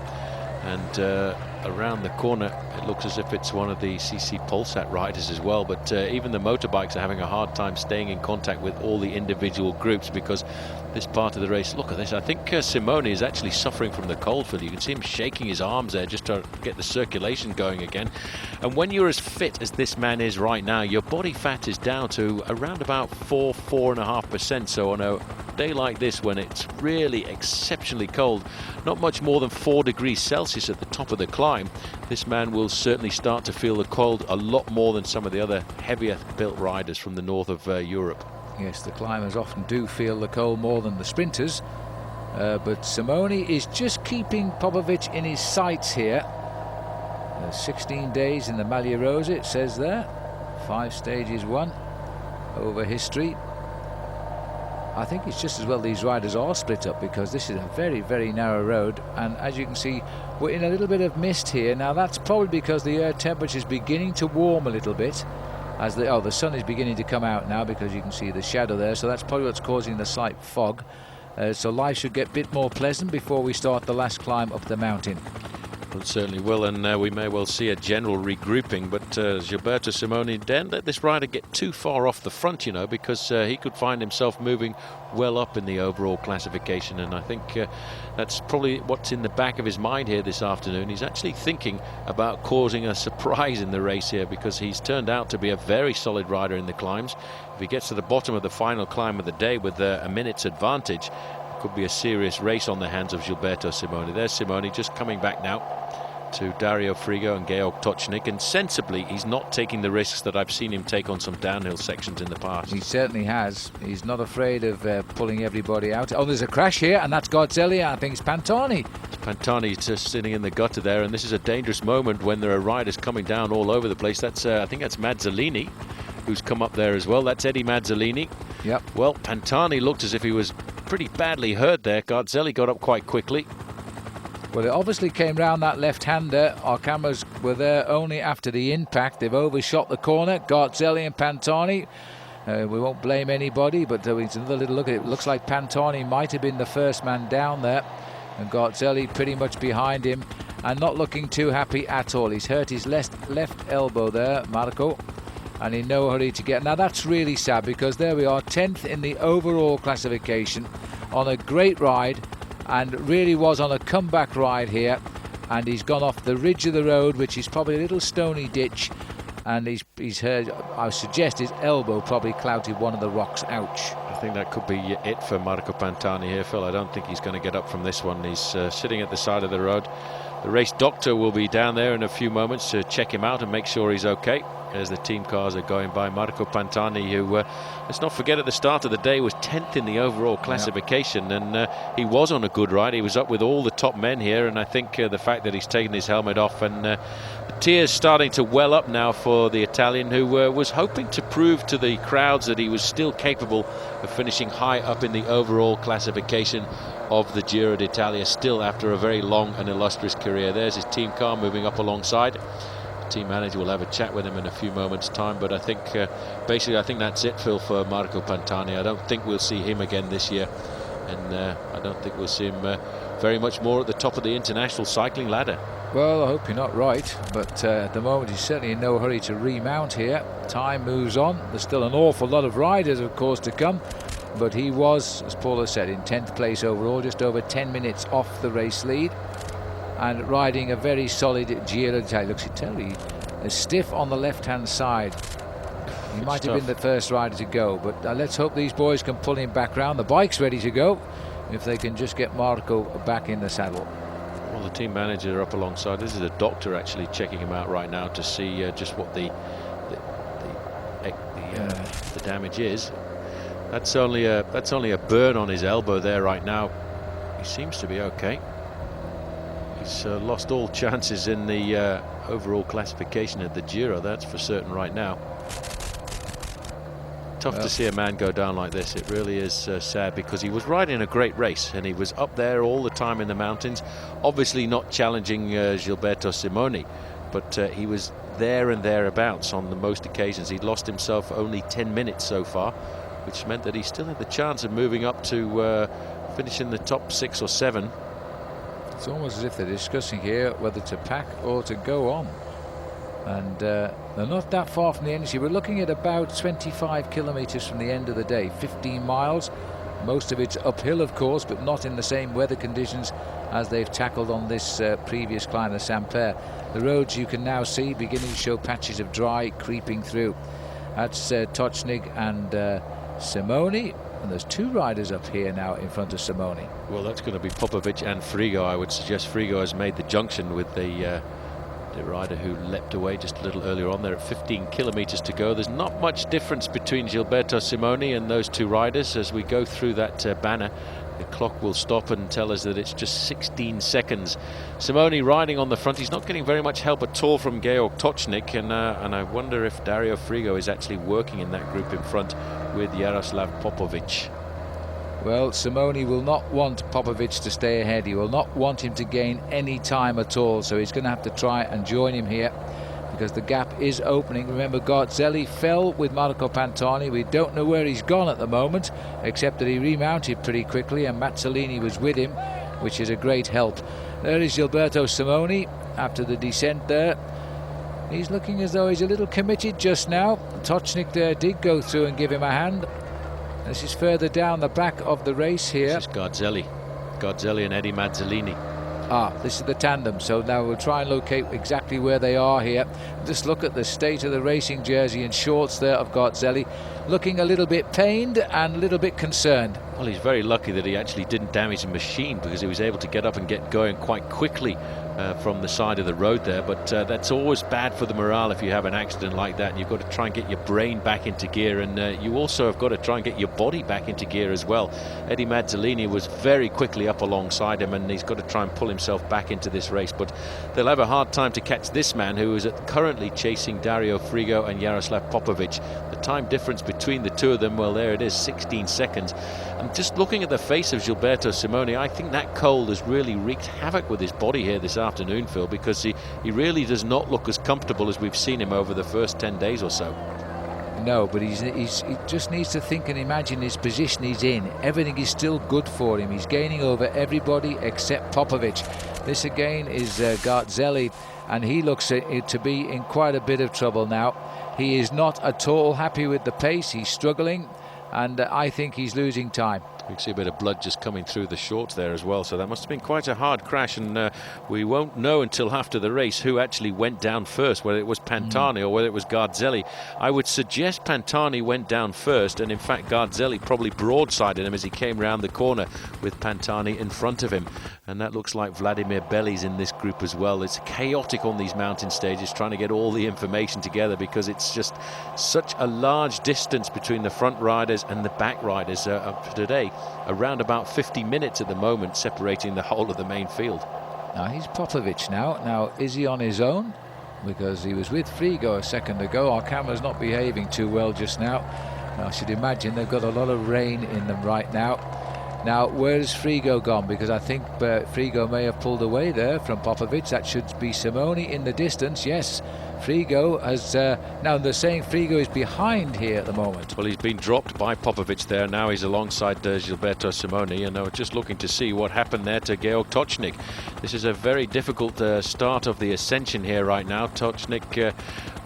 and around the corner it looks as if it's one of the CC Polsat riders as well, but even the motorbikes are having a hard time staying in contact with all the individual groups because this part of the race, look at this, I think Simone is actually suffering from the cold, Phil. You can see him shaking his arms there just to get the circulation going again. And when you're as fit as this man is right now, your body fat is down to around about 4.5%. So on a day like this, when it's really exceptionally cold, not much more than 4 degrees Celsius at the top of the climb, this man will certainly start to feel the cold a lot more than some of the other heavier built riders from the north of Europe. Yes, the climbers often do feel the cold more than the sprinters, but Simone is just keeping Popovych in his sights here. 16 days in the Maglia Rosa, it says there. 5 stages won over history. I think it's just as well these riders are split up because this is a very, very narrow road, and as you can see we're in a little bit of mist here. Now that's probably because the air temperature is beginning to warm a little bit as the sun is beginning to come out now, because you can see the shadow there, so that's probably what's causing the slight fog. So life should get a bit more pleasant before we start the last climb up the mountain. It certainly will, and we may well see a general regrouping, but Gilberto Simoni, don't let this rider get too far off the front, you know, because he could find himself moving well up in the overall classification, and I think that's probably what's in the back of his mind here this afternoon. He's actually thinking about causing a surprise in the race here, because he's turned out to be a very solid rider in the climbs. If he gets to the bottom of the final climb of the day with a minute's advantage, could be a serious race on the hands of Gilberto Simoni. There's Simoni just coming back now to Dario Frigo and Georg Tocznik, and sensibly he's not taking the risks that I've seen him take on some downhill sections in the past. He certainly has. He's not afraid of pulling everybody out. Oh, there's a crash here, and that's Garzelli. I think it's Pantani. Pantani just sitting in the gutter there, and this is a dangerous moment when there are riders coming down all over the place. That's I think that's Mazzolini who's come up there as well. That's Eddie Mazzolini. Yep. Well, Pantani looked as if he was pretty badly hurt there. Garzelli got up quite quickly. Well, it obviously came round that left-hander. Our cameras were there only after the impact. They've overshot the corner. Garzelli and Pantani. We won't blame anybody, but it's another little look at it. Looks like Pantani might have been the first man down there, and Garzelli pretty much behind him and not looking too happy at all. He's hurt his left elbow there, Marco, and in no hurry to get. Now that's really sad, because there we are, 10th in the overall classification on a great ride, and really was on a comeback ride here, and he's gone off the ridge of the road, which is probably a little stony ditch, and he's hurt. I suggest his elbow probably clouted one of the rocks. Ouch. I think that could be it for Marco Pantani here, Phil. I don't think he's going to get up from this one. He's sitting at the side of the road. The race doctor will be down there in a few moments to check him out and make sure he's okay, as the team cars are going by. Marco Pantani, who, let's not forget, at the start of the day was 10th in the overall classification, and he was on a good ride. He was up with all the top men here, and I think the fact that he's taken his helmet off, and the tears starting to well up now for the Italian, who was hoping to prove to the crowds that he was still capable of finishing high up in the overall classification of the Giro d'Italia, still after a very long and illustrious career. There's his team car moving up alongside. The team manager will have a chat with him in a few moments' time, but I think basically I think that's it, Phil, for Marco Pantani. I don't think we'll see him again this year, and I don't think we'll see him very much more at the top of the international cycling ladder. Well, I hope you're not right, but at the moment he's certainly in no hurry to remount here. Time moves on. There's still an awful lot of riders, of course, to come, but he was, as Paul has said, in 10th place overall, just over 10 minutes off the race lead, and riding a very solid Giro d'Italia. Looks terribly stiff on the left-hand side. He might have been the first rider to go, but let's hope these boys can pull him back round. The bike's ready to go, if they can just get Marco back in the saddle. Well, the team manager up alongside. This is a doctor actually checking him out right now to see just what the damage is. That's only a burn on his elbow there right now. He seems to be okay. He's lost all chances in the overall classification at the Giro, that's for certain right now. Tough to see a man go down like this. It really is sad, because he was riding a great race and he was up there all the time in the mountains, obviously not challenging Gilberto Simoni, but he was there and thereabouts on the most occasions. He'd lost himself only 10 minutes so far, which meant that he still had the chance of moving up to finish in the top 6 or 7. It's almost as if they're discussing here whether to pack or to go on. And they're not that far from the end. We're looking at about 25 kilometers from the end of the day, 15 miles. Most of it's uphill, of course, but not in the same weather conditions as they've tackled on this previous climb of Lampre. The roads you can now see beginning to show patches of dry creeping through. That's Tocznik and Simone, and there's two riders up here now in front of Simone. Well, that's going to be Popovych and Frigo. I would suggest Frigo has made the junction with the rider who leapt away just a little earlier on. There at 15 kilometers to go. There's not much difference between Gilberto Simoni and those two riders. As we go through that banner, the clock will stop and tell us that it's just 16 seconds. Simoni riding on the front. He's not getting very much help at all from Georg Tocznik, and I wonder if Dario Frigo is actually working in that group in front with Yaroslav Popovych. Well, Simone will not want Popovych to stay ahead. He will not want him to gain any time at all, so he's going to have to try and join him here, because the gap is opening. Remember, Garzelli fell with Marco Pantani. We don't know where he's gone at the moment, except that he remounted pretty quickly, and Mazzolini was with him, which is a great help. There is Gilberto Simoni after the descent there. He's looking as though he's a little committed just now. Tocznik there did go through and give him a hand. This is further down the back of the race here. This is Garzelli and Eddie Mazzolini. This is the tandem, so now we'll try and locate exactly where they are here. Just look at the state of the racing jersey and shorts there of Garzelli, looking a little bit pained and a little bit concerned. Well, he's very lucky that he actually didn't damage the machine, because he was able to get up and get going quite quickly from the side of the road there. But that's always bad for the morale if you have an accident like that, and you've got to try and get your brain back into gear, and you also have got to try and get your body back into gear as well. Eddie Mazzolini was very quickly up alongside him, and he's got to try and pull himself back into this race, but they'll have a hard time to catch this man, who is currently chasing Dario Frigo and Yaroslav Popovych. The time difference between the two of them, well, there it is, 16 seconds. And just looking at the face of Gilberto Simoni, I think that cold has really wreaked havoc with his body here this afternoon, Phil, because he really does not look as comfortable as we've seen him over the first 10 days or so. know, but he just needs to think and imagine his position he's in. Everything is still good for him. He's gaining over everybody except Popovych. This again is Garzelli, and he looks to be in quite a bit of trouble now. He is not at all happy with the pace. He's struggling, and I think he's losing time. You can see a bit of blood just coming through the shorts there as well, so that must have been quite a hard crash, and we won't know until after the race who actually went down first, whether it was Pantani or whether it was Garzelli. I would suggest Pantani went down first, and in fact Garzelli probably broadsided him as he came round the corner with Pantani in front of him. And that looks like Vladimir Belli's in this group as well. It's chaotic on these mountain stages, trying to get all the information together, because it's just such a large distance between the front riders and the back riders today. Around about 50 minutes at the moment, separating the whole of the main field. Now he's Popovych now. Now, is he on his own? Because he was with Frigo a second ago. Our camera's not behaving too well just now. I should imagine they've got a lot of rain in them right now. Now, where is Frigo gone? Because I think Frigo may have pulled away there from Popovych. That should be Simone in the distance. Yes, Frigo has... now, they're saying Frigo is behind here at the moment. Well, he's been dropped by Popovych there. Now he's alongside Gilberto Simoni. And I was just looking to see what happened there to Georg Tocznik. This is a very difficult start of the ascension here right now. Tocznik,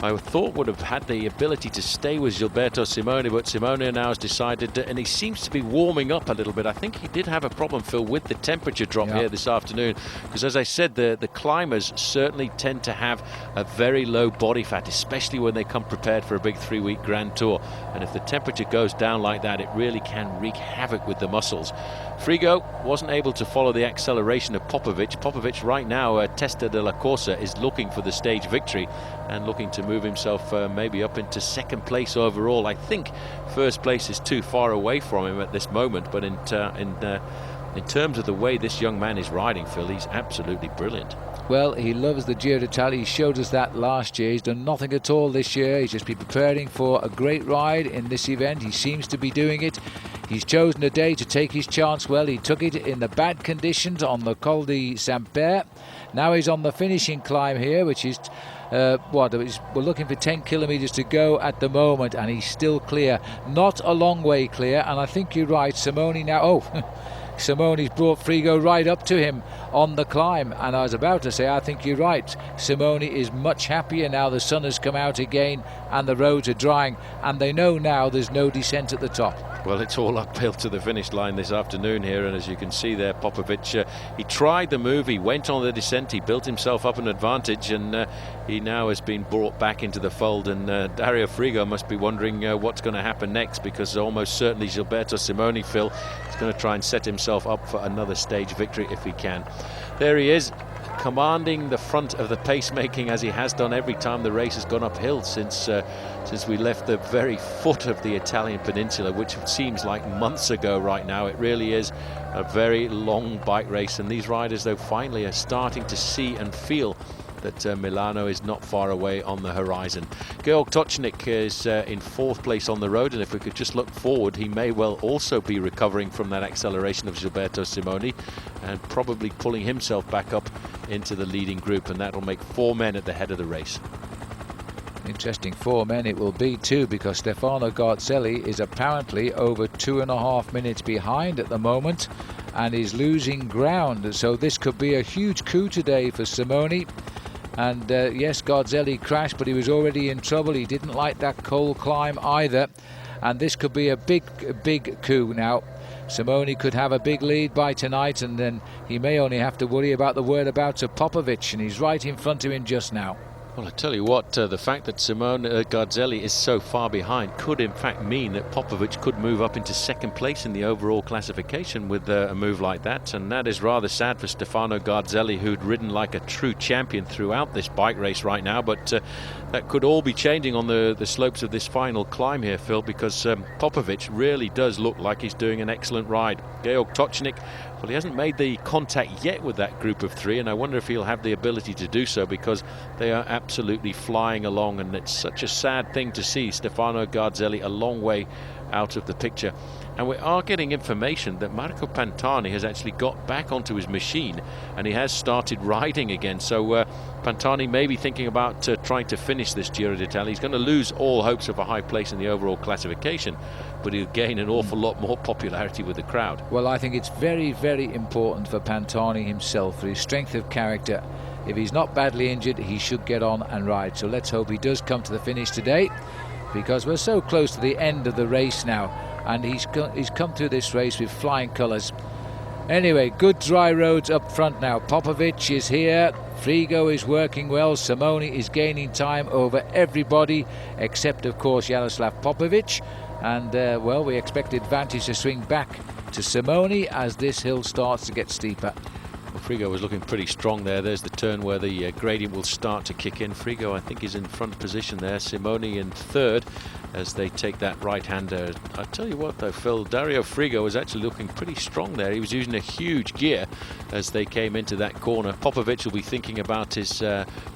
I thought, would have had the ability to stay with Gilberto Simoni, but Simone now has decided, and he seems to be warming up a little bit. I think he did have a problem, Phil, with the temperature drop here this afternoon, because as I said, the climbers certainly tend to have a very low body fat, especially when they come prepared for a big 3-week Grand Tour. And if the temperature goes down like that, it really can wreak havoc with the muscles. Frigo wasn't able to follow the acceleration of Popovych. Popovych right now, Testa de la Corsa, is looking for the stage victory and looking to move himself maybe up into second place overall. I think first place is too far away from him at this moment, but in terms of the way this young man is riding, Phil, he's absolutely brilliant. Well, he loves the Giro d'Italia. He showed us that last year. He's done nothing at all this year. He's just been preparing for a great ride in this event. He seems to be doing it. He's chosen a day to take his chance. Well, he took it in the bad conditions on the Col di Sampere. Now he's on the finishing climb here, which is we're looking for 10 kilometers to go at the moment, and he's still clear. Not a long way clear, and I think you're right. Simone now... Simone's brought Frigo right up to him on the climb, and I was about to say, I think you're right. Simone is much happier now. The sun has come out again and the roads are drying, and they know now there's no descent at the top. Well, it's all uphill to the finish line this afternoon here, and as you can see there, Popovych, he tried the move, he went on the descent, he built himself up an advantage, and he now has been brought back into the fold, and Dario Frigo must be wondering what's going to happen next, because almost certainly Gilberto Simoni, Phil, is going to try and set himself up for another stage victory if he can. There he is, commanding the front of the pacemaking, as he has done every time the race has gone uphill since we left the very foot of the Italian peninsula, which seems like months ago right now. It really is a very long bike race, and these riders, though, finally are starting to see and feel that Milano is not far away on the horizon. Georg Tocznik is in fourth place on the road, and if we could just look forward, he may well also be recovering from that acceleration of Gilberto Simoni and probably pulling himself back up into the leading group, and that will make 4 men at the head of the race. Interesting 4 men it will be too, because Stefano Garzelli is apparently over 2.5 minutes behind at the moment and is losing ground, so this could be a huge coup today for Simone. And yes, Garzelli crashed, but he was already in trouble. He didn't like that cold climb either, and this could be a big coup now. Simone could have a big lead by tonight, and then he may only have to worry about the whereabouts of Popovych, and he's right in front of him just now. Well, I tell you what, the fact that Simone Garzelli is so far behind could in fact mean that Popovych could move up into second place in the overall classification with a move like that, and that is rather sad for Stefano Garzelli, who'd ridden like a true champion throughout this bike race right now, but that could all be changing on the slopes of this final climb here, Phil, because Popovych really does look like he's doing an excellent ride. Georg Tocznik, well, he hasn't made the contact yet with that group of 3, and I wonder if he'll have the ability to do so, because they are absolutely flying along, and it's such a sad thing to see Stefano Garzelli a long way out of the picture. And we are getting information that Marco Pantani has actually got back onto his machine and he has started riding again. So Pantani may be thinking about trying to finish this Giro d'Italia. He's going to lose all hopes of a high place in the overall classification, but he'll gain an awful lot more popularity with the crowd. Well, I think it's very, very important for Pantani himself, for his strength of character. If he's not badly injured, he should get on and ride. So let's hope he does come to the finish today, because we're so close to the end of the race now, and he's come through this race with flying colours. Anyway, good dry roads up front now. Popovych is here, Frigo is working well, Simone is gaining time over everybody except of course Yaroslav Popovych, and well, we expect the advantage to swing back to Simone as this hill starts to get steeper. Well, Frigo was looking pretty strong there. There's the turn where the gradient will start to kick in. Frigo, I think, is in front position there. Simone in third as they take that right-hander. I tell you what, though, Phil, Dario Frigo was actually looking pretty strong there. He was using a huge gear as they came into that corner. Popovych will be thinking about his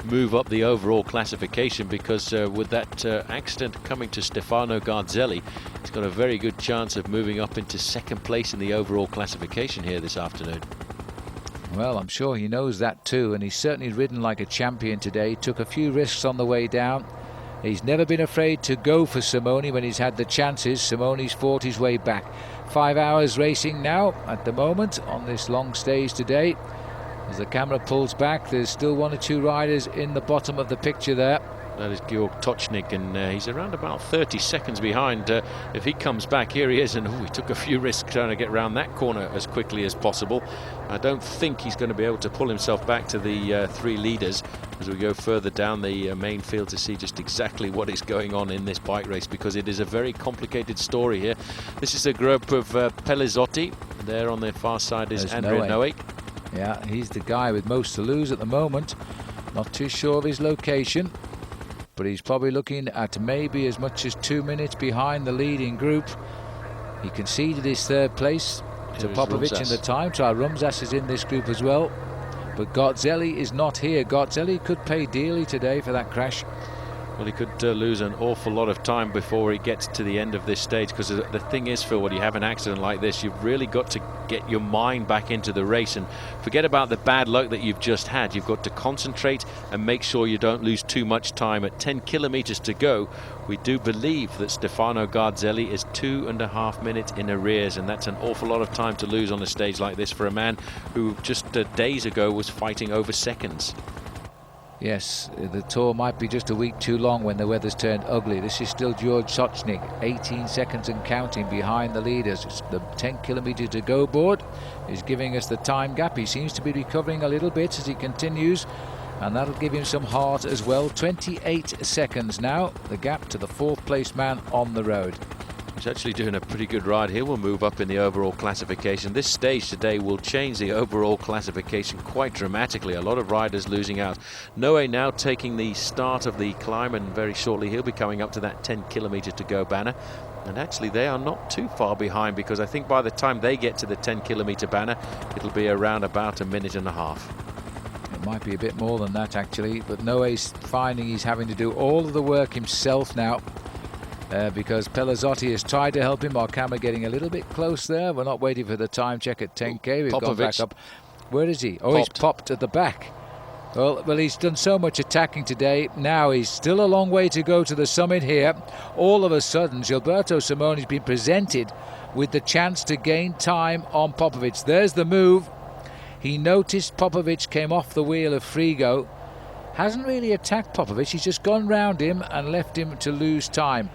move up the overall classification, because with that accident coming to Stefano Garzelli, he's got a very good chance of moving up into second place in the overall classification here this afternoon. Well, I'm sure he knows that too, and he's certainly ridden like a champion today. Took a few risks on the way down. He's never been afraid to go for Simone when he's had the chances. Simone's fought his way back. 5 hours racing now at the moment on this long stage today. As the camera pulls back, there's still one or two riders in the bottom of the picture there. That is Georg Tocznik, and he's around about 30 seconds behind. If he comes back, here he is, and he took a few risks trying to get around that corner as quickly as possible. I don't think he's going to be able to pull himself back to the three leaders as we go further down the main field to see just exactly what is going on in this bike race, because it is a very complicated story here. This is a group of Pellizotti. There on the far side is Andrea Noe. Yeah, he's the guy with most to lose at the moment. Not too sure of his location, but he's probably looking at maybe as much as 2 minutes behind the leading group. He conceded his third place to Popovych in the time trial. Rumšas is in this group as well, but Garzelli is not here. Garzelli could pay dearly today for that crash. Well, he could lose an awful lot of time before he gets to the end of this stage, because the thing is, Phil, when you have an accident like this, you've really got to get your mind back into the race and forget about the bad luck that you've just had. You've got to concentrate and make sure you don't lose too much time. At 10 kilometers to go, we do believe that Stefano Garzelli is 2.5 minutes in arrears, and that's an awful lot of time to lose on a stage like this for a man who just days ago was fighting over seconds. Yes, the tour might be just a week too long when the weather's turned ugly. This is still Georg Tocznik, 18 seconds and counting behind the leaders. It's the 10 kilometer to go board is giving us the time gap. He seems to be recovering a little bit as he continues, and that'll give him some heart as well. 28 seconds now, the gap to the fourth place man on the road. He's actually doing a pretty good ride here. We'll move up in the overall classification. This stage today will change the overall classification quite dramatically. A lot of riders losing out. Noe now taking the start of the climb, and very shortly he'll be coming up to that 10 kilometer to go banner. And actually they are not too far behind, because I think by the time they get to the 10 kilometer banner, it'll be around about 1.5 minutes. It might be a bit more than that actually, but Noe's finding he's having to do all of the work himself now. Because Pellizotti has tried to help him. Our camera getting a little bit close there. We're not waiting for the time check at 10k. We've gone back up. Where is he? Oh, he's popped at the back. Well, he's done so much attacking today. Now he's still a long way to go to the summit here. All of a sudden, Gilberto Simoni has been presented with the chance to gain time on Popovych. There's the move. He noticed Popovych came off the wheel of Frigo. Hasn't really attacked Popovych. He's just gone round him and left him to lose time.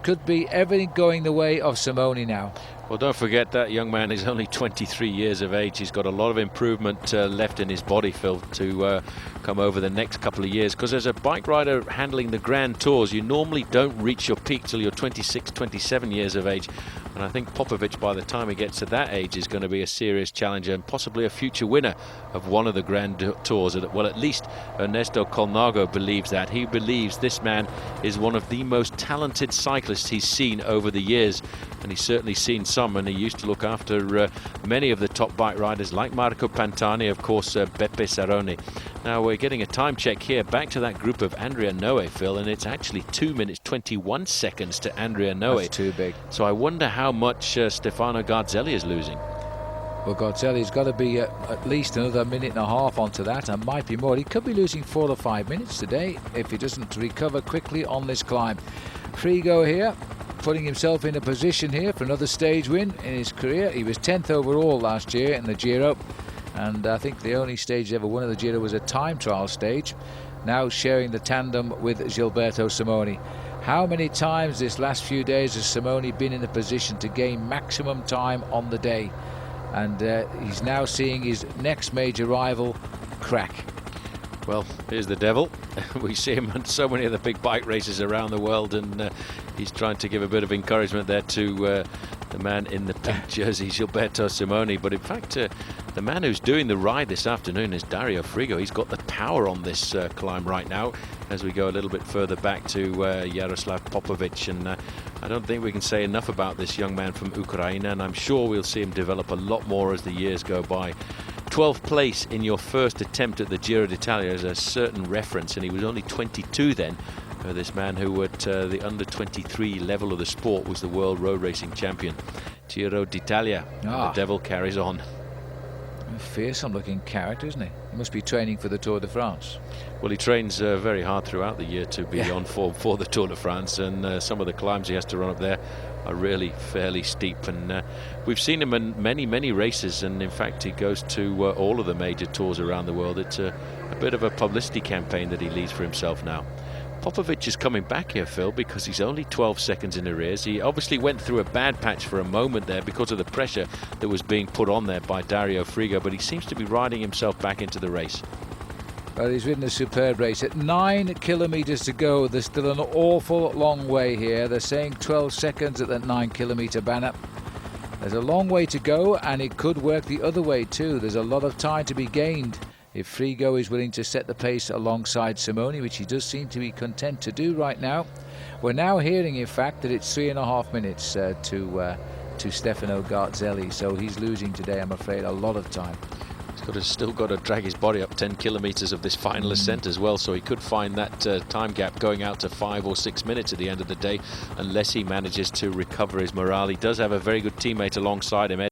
Could be everything going the way of Simone now. Well, don't forget that young man is only 23 years of age. He's got a lot of improvement left in his body, Phil, to come over the next couple of years. Because as a bike rider handling the Grand Tours, you normally don't reach your peak till you're 26, 27 years of age. And I think Popovych, by the time he gets to that age, is going to be a serious challenger and possibly a future winner of one of the Grand Tours. Well, at least Ernesto Colnago believes that. He believes this man is one of the most talented cyclists he's seen over the years. And he's certainly seen some, and he used to look after many of the top bike riders like Marco Pantani, of course, Beppe Saroni. Now we're getting a time check here, back to that group of Andrea Noe, Phil, and it's actually 2 minutes 21 seconds to Andrea Noe. That's too big. So I wonder how much Stefano Garzelli is losing. Well, Garzelli's got to be at least another minute and a half onto that, and might be more. He could be losing 4 or 5 minutes today if he doesn't recover quickly on this climb. Frigo here, putting himself in a position here for another stage win in his career. He was 10th overall last year in the Giro, and I think the only stage he ever won of the Giro was a time trial stage. Now sharing the tandem with Gilberto Simoni. How many times this last few days has Simone been in a position to gain maximum time on the day? And he's now seeing his next major rival crack. Well, here's the devil. We see him on so many of the big bike races around the world, and he's trying to give a bit of encouragement there to the man in the pink jersey, Gilberto Simoni. But in fact, the man who's doing the ride this afternoon is Dario Frigo. He's got the power on this climb right now as we go a little bit further back to Yaroslav Popovych. And I don't think we can say enough about this young man from Ukraine, and I'm sure we'll see him develop a lot more as the years go by. 12th place in your first attempt at the Giro d'Italia is a certain reference, and he was only 22 then. This man who at the under-23 level of the sport was the world road racing champion. Giro d'Italia. The devil carries on. A fearsome looking character, isn't he? He must be training for the Tour de France. Well, he trains very hard throughout the year to be on form for the Tour de France, and some of the climbs he has to run up there are really fairly steep. And we've seen him in many races, and in fact he goes to all of the major tours around the world. It's a bit of a publicity campaign that he leads for himself now. Popovych is coming back here, Phil, because he's only 12 seconds in arrears. He obviously went through a bad patch for a moment there because of the pressure that was being put on there by Dario Frigo, but he seems to be riding himself back into the race. Well, he's ridden a superb race. At 9 kilometres to go, there's still an awful long way here. They're saying 12 seconds at that 9 kilometre banner. There's a long way to go, and it could work the other way too. There's a lot of time to be gained if Frigo is willing to set the pace alongside Simone, which he does seem to be content to do right now. We're now hearing, in fact, that it's 3.5 minutes to Stefano Garzelli, so he's losing today, I'm afraid, a lot of time. He's still got to drag his body up 10 kilometres of this final ascent as well, so he could find that time gap going out to 5 or 6 minutes at the end of the day, unless he manages to recover his morale. He does have a very good teammate alongside him.